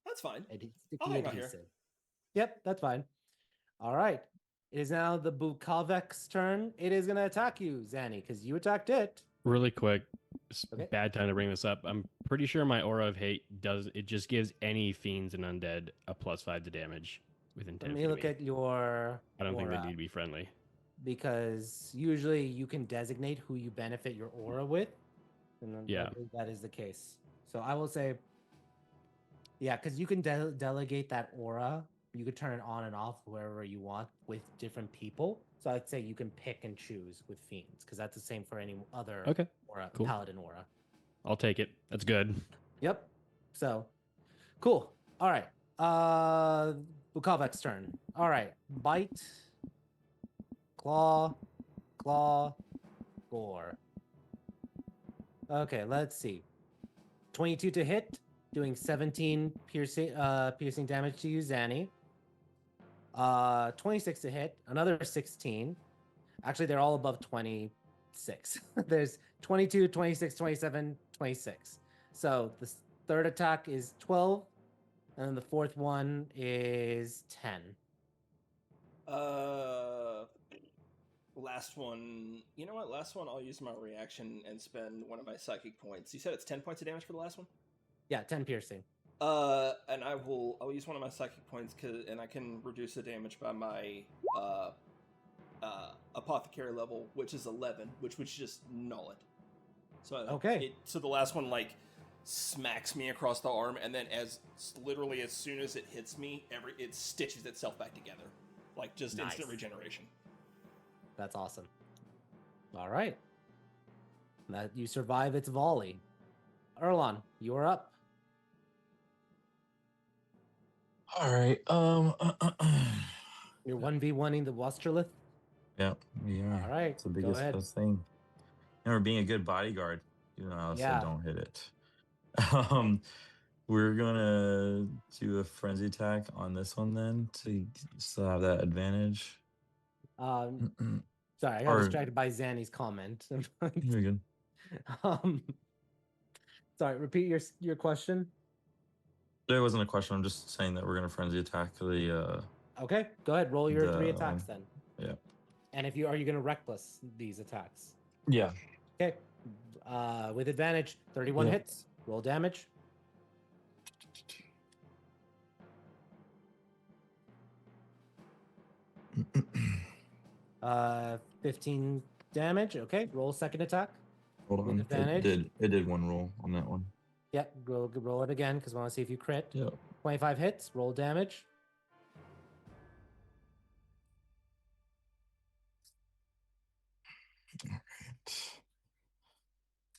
That's fine. Sticky I'll hang out here. adhesive. Yep, that's fine. All right. It is now the Bukavek's turn. It is going to attack you, Zanny, because you attacked it. Really quick, Okay. bad time to bring this up. I'm pretty sure my Aura of Hate just gives any fiends and undead a +5 to damage within 10 Let feet me of look me. at your I don't think they aura, need to be friendly. because usually you can designate who you benefit your aura with. And then Yeah. I believe that is the case. So I will say, yeah, because you can delegate that aura. You could turn it on and off wherever you want with different people. So I'd say you can pick and choose with fiends, because that's the same for any other Okay, aura, cool. paladin aura. I'll take it. That's good. Yep. So, cool. All right. Bukovek's turn. All right. Bite, claw, gore. Okay, let's see. 22 to hit, doing 17 piercing damage to you, Zanny. 26 to hit, another 16. Actually, they're all above 26. There's 22, 26, 27, 26. So the third attack is 12, and then the fourth one is 10. Last one. You know what? Last one, I'll use my reaction and spend one of my psychic points. You said it's 10 points of damage for the last one? Yeah, 10 piercing. And I'll use one of my psychic points, and I can reduce the damage by my apothecary level, which is 11, which would just null it. So Okay. So the last one like smacks me across the arm, and then literally as soon as it hits me, it stitches itself back together, like just Nice. instant regeneration. That's awesome. All right. That you survive its volley. Erlon, you are up. All right. You're 1v1ing the Wasterlith. Yeah. All right, It's the go biggest ahead. best thing. And we're being a good bodyguard. You know, I Yeah. said don't hit it. We're gonna do a frenzy attack on this one then to still have that advantage. Sorry, I got Or- distracted by Zanny's comment. You're good. Sorry, repeat your question. There wasn't a question. I'm just saying that we're gonna frenzy attack the. Okay, go ahead. Roll your 3 The, attacks then. yeah. And are you going to reckless these attacks? Yeah. Okay. With advantage, 31 Yep. hits. Roll damage. Uh, 15 damage. Okay. Roll second attack. Hold With on. advantage? It did one roll on that one. Yep, roll it again because we want to see if you crit. Yep. 25 hits, roll damage.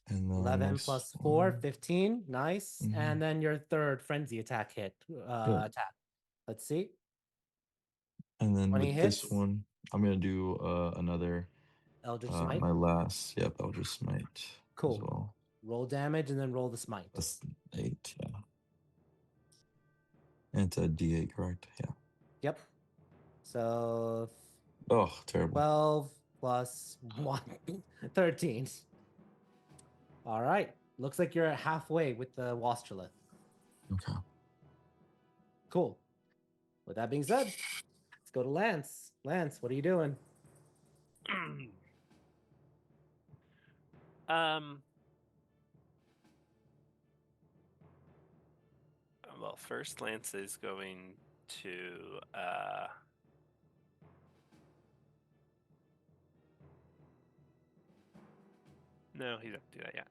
And then 11 next plus 4, one. 15. Nice. Mhm. And then your third frenzy attack hit. Attack. Let's see. And then 20 with hits. this one, I'm gonna do another Eldritch Smite. my last. Yep, Eldritch Smite as Cool. well. Roll damage and then roll the smite. That's 8. Yeah. And it's a D8, correct? Yeah. Yep. So Oh, terrible. 12 plus 1, 13. All right. Looks like you're halfway with the Wastrolith. Okay. Cool. With that being said, let's go to Lance. Lance, what are you doing? Well, first Lance is going to no, he doesn't do that yet.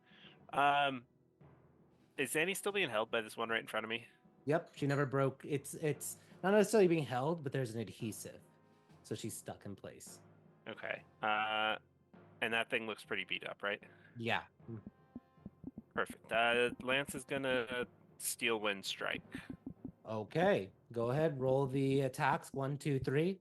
Is Annie still being held by this one right in front of me? Yep, she never broke. It's not necessarily being held, but there's an adhesive, so she's stuck in place. Okay. And that thing looks pretty beat up, right? Yeah. Perfect. Lance is gonna Steel Wind Strike. Okay. Go ahead. Roll the attacks. 1, 2, 3.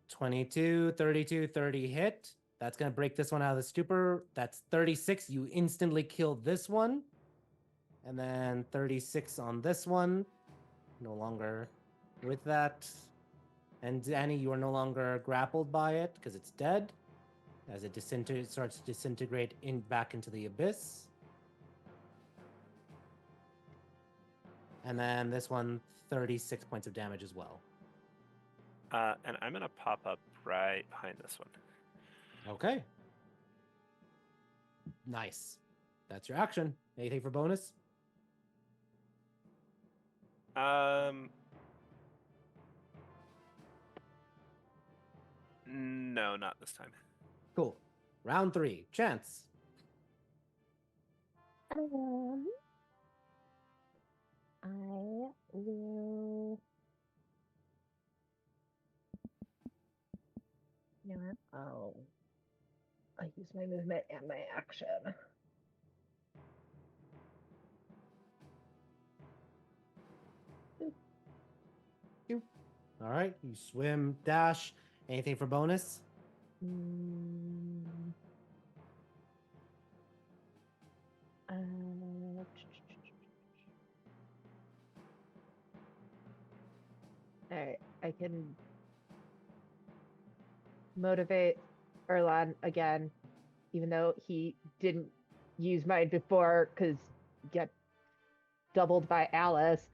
22, 32, 30 hit. That's going to break this one out of the stupor. That's 36. You instantly kill this one. And then 36 on this one. No longer with that. And Danny, you are no longer grappled by it because it's dead. As it starts to disintegrate back into the abyss. And then this one, 36 points of damage as well. And I'm gonna pop up right behind this one. Okay. Nice. That's your action. Anything for bonus? No, not this time. Cool. Round 3. Chance. I will. You know what? I use my movement and my action. All right. You swim, dash. Anything for bonus? All right. I can motivate Erlon again, even though he didn't use mine before because get doubled by Alice.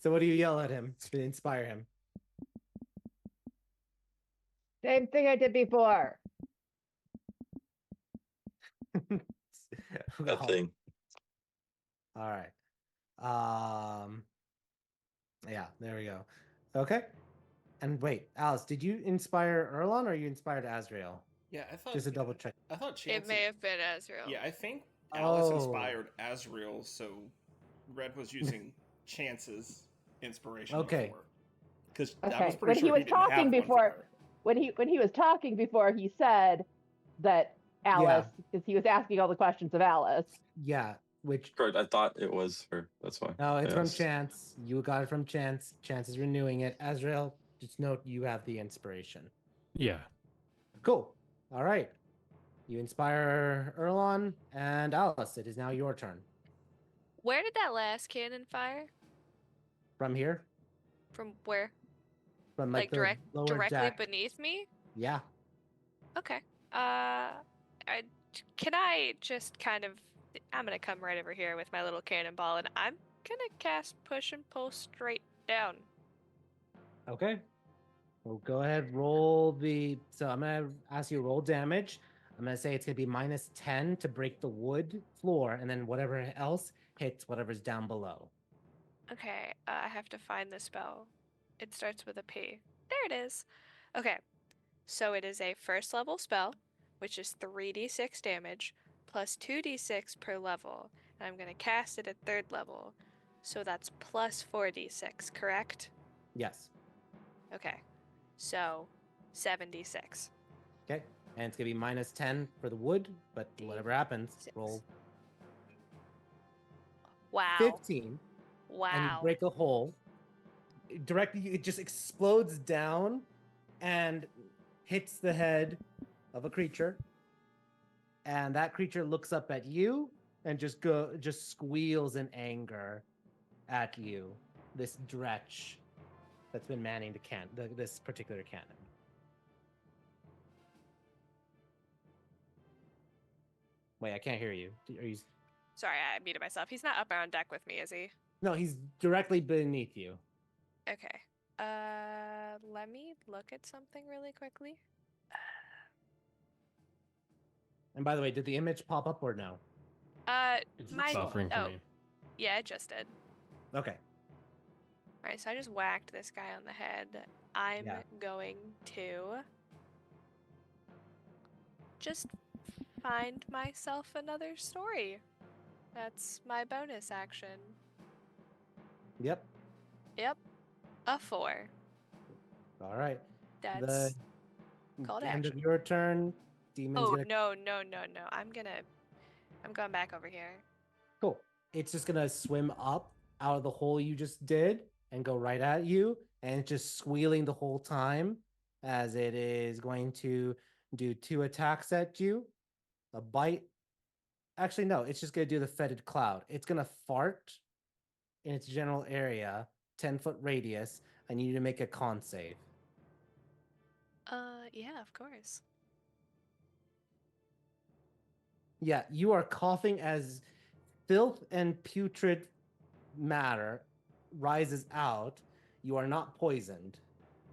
So what do you yell at him to inspire him? Same thing I did before. That thing. All right. Yeah, there we go. Okay. And wait, Alice, did you inspire Erlon or you inspired Azrael? Yeah, I thought Just to double check. I thought Chance It may have been Azrael. Yeah, I think Alice Oh. inspired Azrael, so Red was using Chance's inspiration Okay. before. Because I Okay. was When pretty he sure was he didn't have talking one for before, her. when he was talking before, he said that Alice, because he was asking all the questions of Alice. Yeah, which Correct. I thought it was her. That's why. no, it's I from asked. Chance. You got it from Chance. Chance is renewing it. Azrael, just note you have the inspiration. Yeah. Cool. All right. You inspire Erlon and Alice. It is now your turn. Where did that last cannon fire? From here, From where? from Like the lower directly deck. beneath me? Yeah. Okay. Can I just kind of? I'm gonna come right over here with my little cannonball, and I'm gonna cast push and pull straight down. Okay. Well, go ahead. Roll the. So I'm gonna ask you to roll damage. I'm gonna say it's gonna be -10 to break the wood floor, and then whatever else hits whatever's down below. Okay. I have to find the spell. It starts with a P. There it is. Okay. So it is a first level spell, which is 3d6 damage plus 2d6 per level. And I'm going to cast it at third level. So that's plus 4d6, correct? Yes. Okay. So 76. Okay. And it's gonna be minus 10 for the wood, but whatever happens, Six. roll Wow. 15, and you Wow. break a hole. Directly, it just explodes down and hits the head of a creature, and that creature looks up at you and just squeals in anger at you. This dretch that's been manning this particular cannon. Wait, I can't hear you. Are you? Sorry, I muted myself. He's not up on deck with me, is he? No, he's directly beneath you. Okay. Let me look at something really quickly. And by the way, did the image pop up or no? It's my buffering for me. Yeah, it just did. Okay. All right, so I just whacked this guy on the head. I'm going to just find myself another story. That's my bonus action. Yep. Yep. A 4. All right. That's the called end action. of your turn. Demon's Oh, gonna. no. I'm going back over here. Cool. It's just gonna swim up out of the hole you just did and go right at you, and it's just squealing the whole time as it is going to do 2 attacks at you. A bite. Actually, no, it's just gonna do the fetid cloud. It's gonna fart in its general area, 10-foot radius. I need you to make a con save. Yeah, of course. Yeah, you are coughing as filth and putrid matter rises out. You are not poisoned,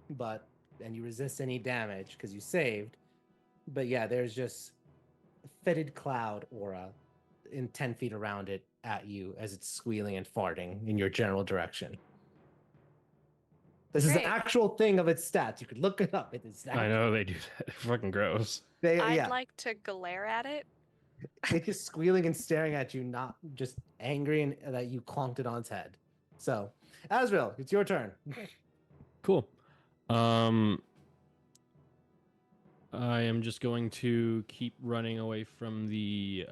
and you resist any damage because you saved. But yeah, there's just a fetid cloud aura in 10 feet around it at you as it's squealing and farting in your general direction. This is an Great. actual thing of its stats. You could look it up. It is I know they do that. Fucking gross. I'd like to glare at it. It's just squealing and staring at you, not just angry and that you clonked it on its head. So, Azrael, it's your turn. Cool. I am just going to keep running away from the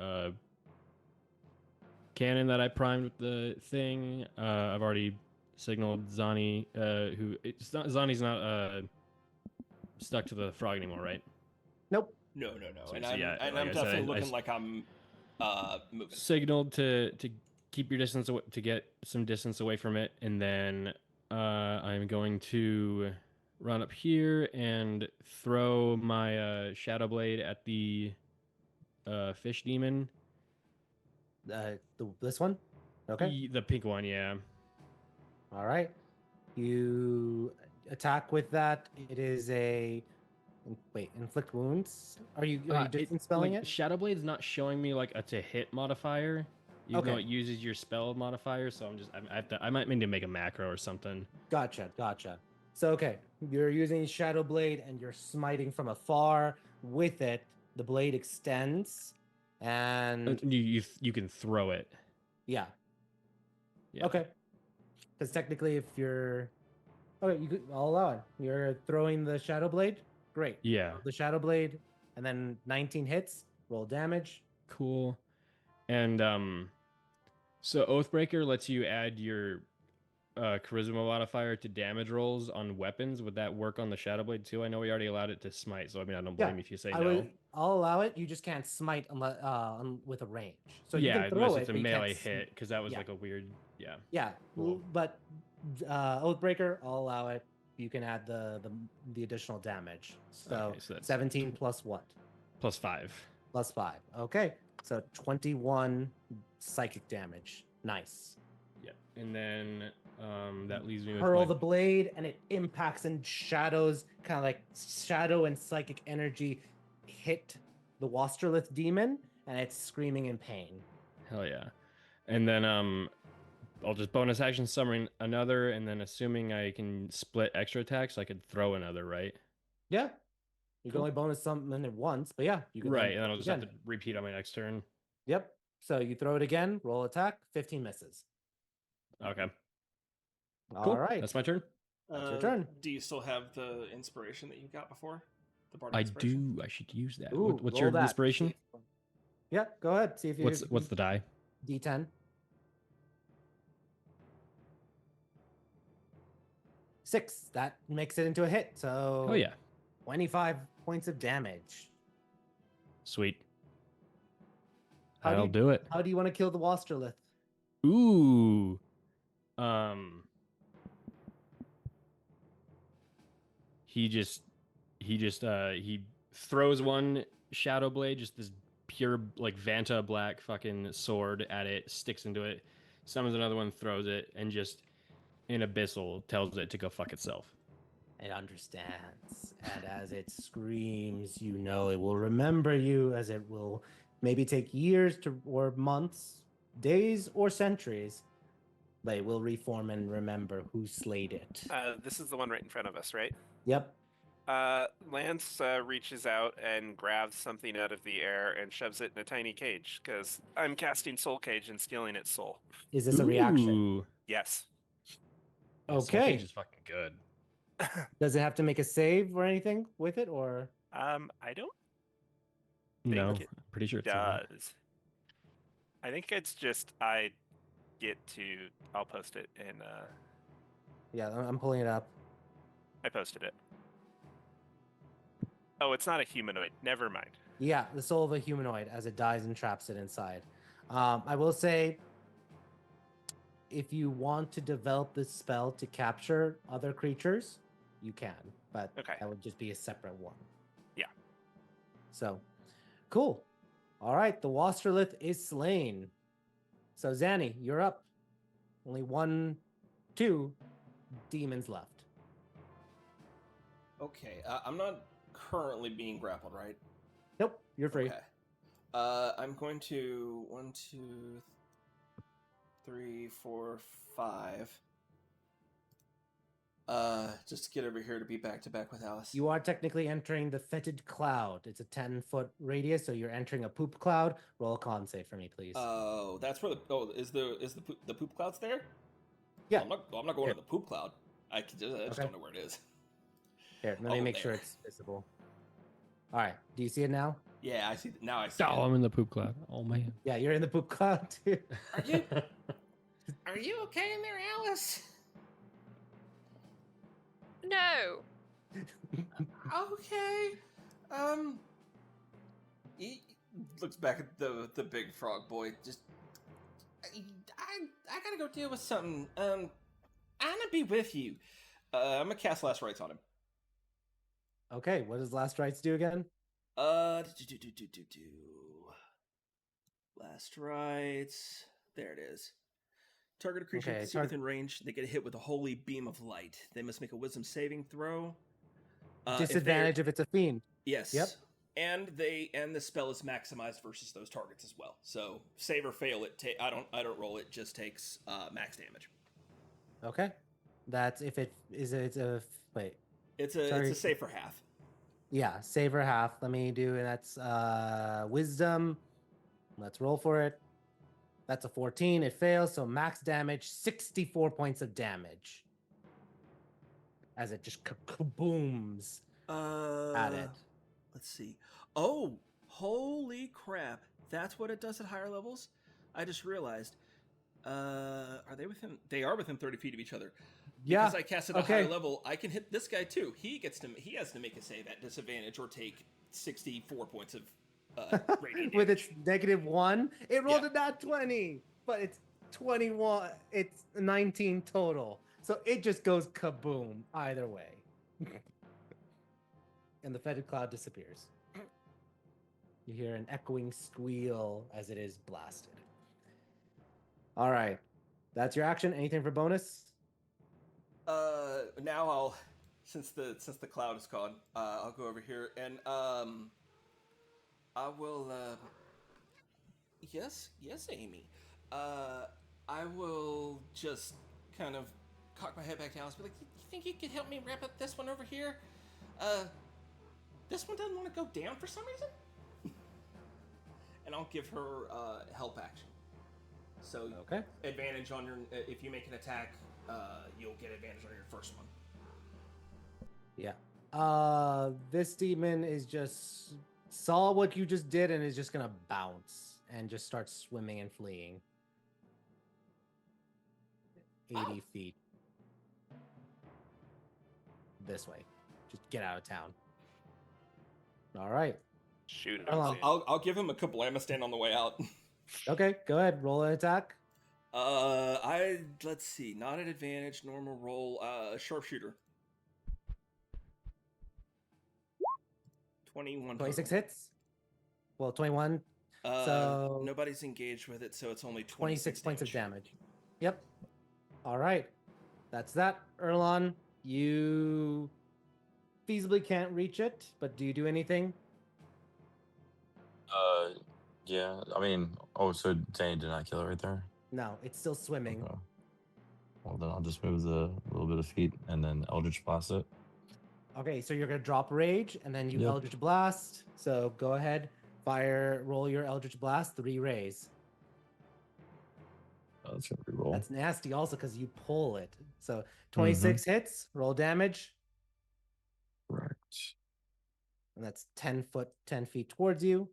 cannon that I primed with the thing. I've already signaled Zani, Zani's not stuck to the frog anymore, right? Nope. No. So And yeah, I'm like I definitely said, looking like I'm moving. Signaled to keep your distance away, to get some distance away from it, and then I'm going to run up here and throw my shadow blade at the fish demon. This one? Okay. The pink one, yeah. All right. You attack with that. It is a inflict wounds. Are you distance spelling it? Shadow Blade's not showing me like a to hit modifier, even though Okay. it uses your spell modifier. So I might need to make a macro or something. Gotcha. So okay, you're using Shadow Blade and you're smiting from afar. With it, the blade extends, and You can throw it. yeah. Yeah. Okay. Because technically, if you're I'll allow it. You're throwing the Shadow Blade. Great. Yeah. The Shadow Blade, and then 19 hits. Roll damage. Cool. And so Oathbreaker lets you add your charisma modifier to damage rolls on weapons. Would that work on the Shadow Blade too? I know we already allowed it to smite, so I mean I don't blame you if you say no. I'll allow it. You just can't smite unless with a range. So yeah, you can throw unless it. it's a but you melee can't hit, because that was yeah. like a weird. Yeah. Yeah, Cool. but Oathbreaker, I'll allow it. You can add the additional damage. So, Okay, so that's 17 plus what? Plus 5. Plus 5. Okay, so 21 psychic damage. Nice. Yeah, and then that leaves me with Hurl the blade, and it impacts and shadows, kind of like shadow and psychic energy hit the Wasterlith demon, and it's screaming in pain. Hell yeah. And then I'll just bonus action summon another, and then assuming I can split extra attacks, I could throw another, right? Yeah. You can only bonus summon it once, but yeah, you can Right, then and then I'll just have again. to repeat on my next turn. Yep. So you throw it again, roll attack, 15 misses. Okay. All Cool. right. That's my turn. That's your turn. Do you still have the inspiration that you got before? The bardic I inspiration? do. I should use that. Ooh, What's roll your that. inspiration? Yeah, go ahead. See if you What's the die? D10. 6. That makes it into a hit. So Oh yeah. 25 points of damage. Sweet. How do I'll you- do it. How do you want to kill the Wasterlith? Ooh. He throws one shadow blade, just this pure like Vanta black fucking sword at it, sticks into it, summons another one, throws it, and just in abyssal tells it to go fuck itself. It understands, and as it screams, you know it will remember you, as it will maybe take years or months, days or centuries, but it will reform and remember who slayed it. This is the one right in front of us, right? Yep. Lance reaches out and grabs something out of the air and shoves it in a tiny cage, because I'm casting Soul Cage and stealing its soul. Is this a reaction? Ooh. Yes. Yeah, Soul Okay. Cage is fucking good. Does it have to make a save or anything with it, or? I don't No, think it I'm pretty sure it's not. does. I think it's just I get to. I'll post it in. Yeah, I'm pulling it up. I posted it. Oh, it's not a humanoid. Never mind. Yeah, the soul of a humanoid as it dies and traps it inside. I will say, if you want to develop this spell to capture other creatures, you can, but Okay. that would just be a separate one. Yeah. So, cool. All right, the Wasterlith is slain. So, Zanny, you're up. Only 2 demons left. Okay, I'm not currently being grappled, right? Nope, you're free. Okay. I'm going to 1, 2, 3, 4, 5. Just to get over here to be back to back with Alice. You are technically entering the fetid cloud. It's a 10-foot radius, so you're entering a poop cloud. Roll a con save for me, please. Oh, that's where the poop cloud's there? Yeah. I'm not going to the poop cloud. I just Okay. don't know where it is. Here, let me make sure there. it's visible. All right, do you see it now? Yeah, I see. Now I see. Oh, it. I'm in the poop cloud. Oh man. Yeah, you're in the poop cloud too. Are you okay in there, Alice? No. Okay. He looks back at the big frog boy. Just, I gotta go deal with something. I'm gonna be with you. I'm gonna cast Last Rites on him. Okay, what does Last Rites do again? Last Rites. There it is. Target a creature Okay, you see within range. They get hit with a holy beam of light. They must make a Wisdom saving throw. Disadvantage if it's a fiend. Yes. Yep. And the spell is maximized versus those targets as well. So save or fail it. I don't roll it. Just takes max damage. Okay, that's if it is. It's a wait. It's a save for half. Yeah, save or half. Let me do, and that's Wisdom. Let's roll for it. That's a 14. It fails, so max damage, 64 points of damage. As it just kabooms at it. Let's see. Oh, holy crap! That's what it does at higher levels. I just realized. Are they within? They are within 30 feet of each other. Yeah. Because I cast at a higher level, I can hit this guy too. He has to make a save at disadvantage or take 64 points of radiant With damage. its -1, it rolled a nat 20, but it's 21. It's 19 total, so it just goes kaboom either way. And the fetid cloud disappears. You hear an echoing squeal as it is blasted. All right, that's your action. Anything for bonus? Now I'll, since the cloud is gone, I'll go over here and I will. Yes, Amy. I will just kind of cock my head back down and be like, "You think you could help me wrap up this one over here? This one doesn't want to go down for some reason. And I'll give her help action. So Okay. advantage on your if you make an attack, you'll get advantage on your first one. Yeah. This demon is just saw what you just did and is just gonna bounce and just start swimming and fleeing. 80 feet. This way. Just get out of town. All right. Shoot it. Erlon. I'll give him a kablamistan on the way out. Okay, go ahead. Roll an attack. Let's see, not at advantage, normal roll, sharpshooter. 21. 26 hits. Well, 21. So nobody's engaged with it, so it's only 26 points of damage. Yep. All right. That's that. Erlon, you feasibly can't reach it, but do you do anything? Yeah. I mean, so Danny did not kill it right there? No, it's still swimming. Okay. Well, then I'll just move the little bit of feet and then Eldritch Blast it. Okay, so you're gonna drop rage and then you Yep. Eldritch Blast. So go ahead, roll your Eldritch Blast, 3 rays. That's gonna re-roll. That's nasty also because you pull it. So 26 hits, roll damage, Correct. and that's 10 feet towards you.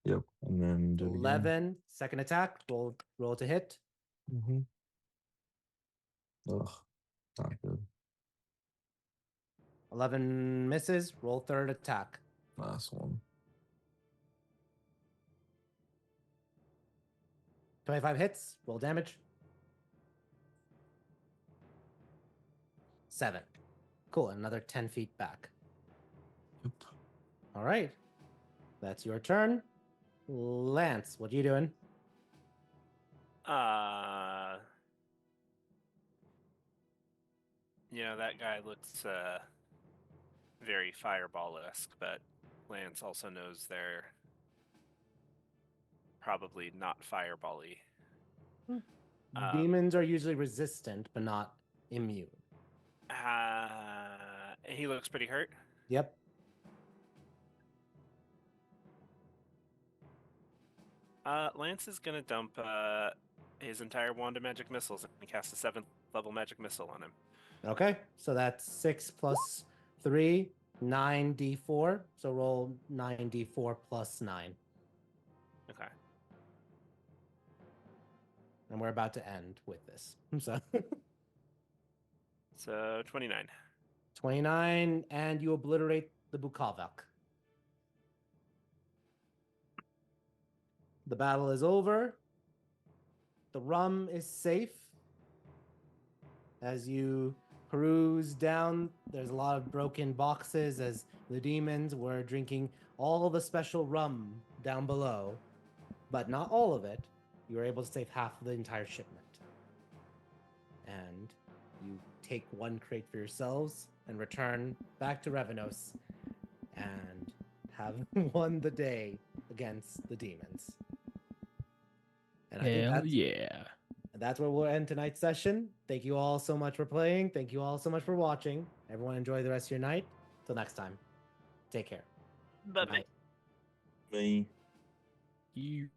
Yep. And then do it again. 11, second attack, roll to hit. Mm-hmm. Ugh, not good. 11 misses, roll third attack. Last one. 25 hits, roll damage. 7. Cool, another 10 feet back. Yep. All right. That's your turn. Lance, what are you doing? That guy looks very fireball-esque, but Lance also knows they're probably not fireball-y. Demons are usually resistant, but not immune. He looks pretty hurt. Yep. Lance is gonna dump his entire wand of magic missiles and cast a 7th level magic missile on him. Okay, so that's 6 plus 3, 9d4. So roll 9d4 plus 9. Okay. And we're about to end with this. So So 29. 29, and you obliterate the Bukavak. The battle is over. The rum is safe. As you peruse down, there's a lot of broken boxes as the demons were drinking all the special rum down below, but not all of it. You were able to save half of the entire shipment. And you take 1 crate for yourselves and return back to Revenos and have won the day against the demons. And Hell yeah. that's where we'll end tonight's session. Thank you all so much for playing. Thank you all so much for watching. Everyone enjoy the rest of your night. Till next time. Take care. Bye-bye. Good night. Me. You.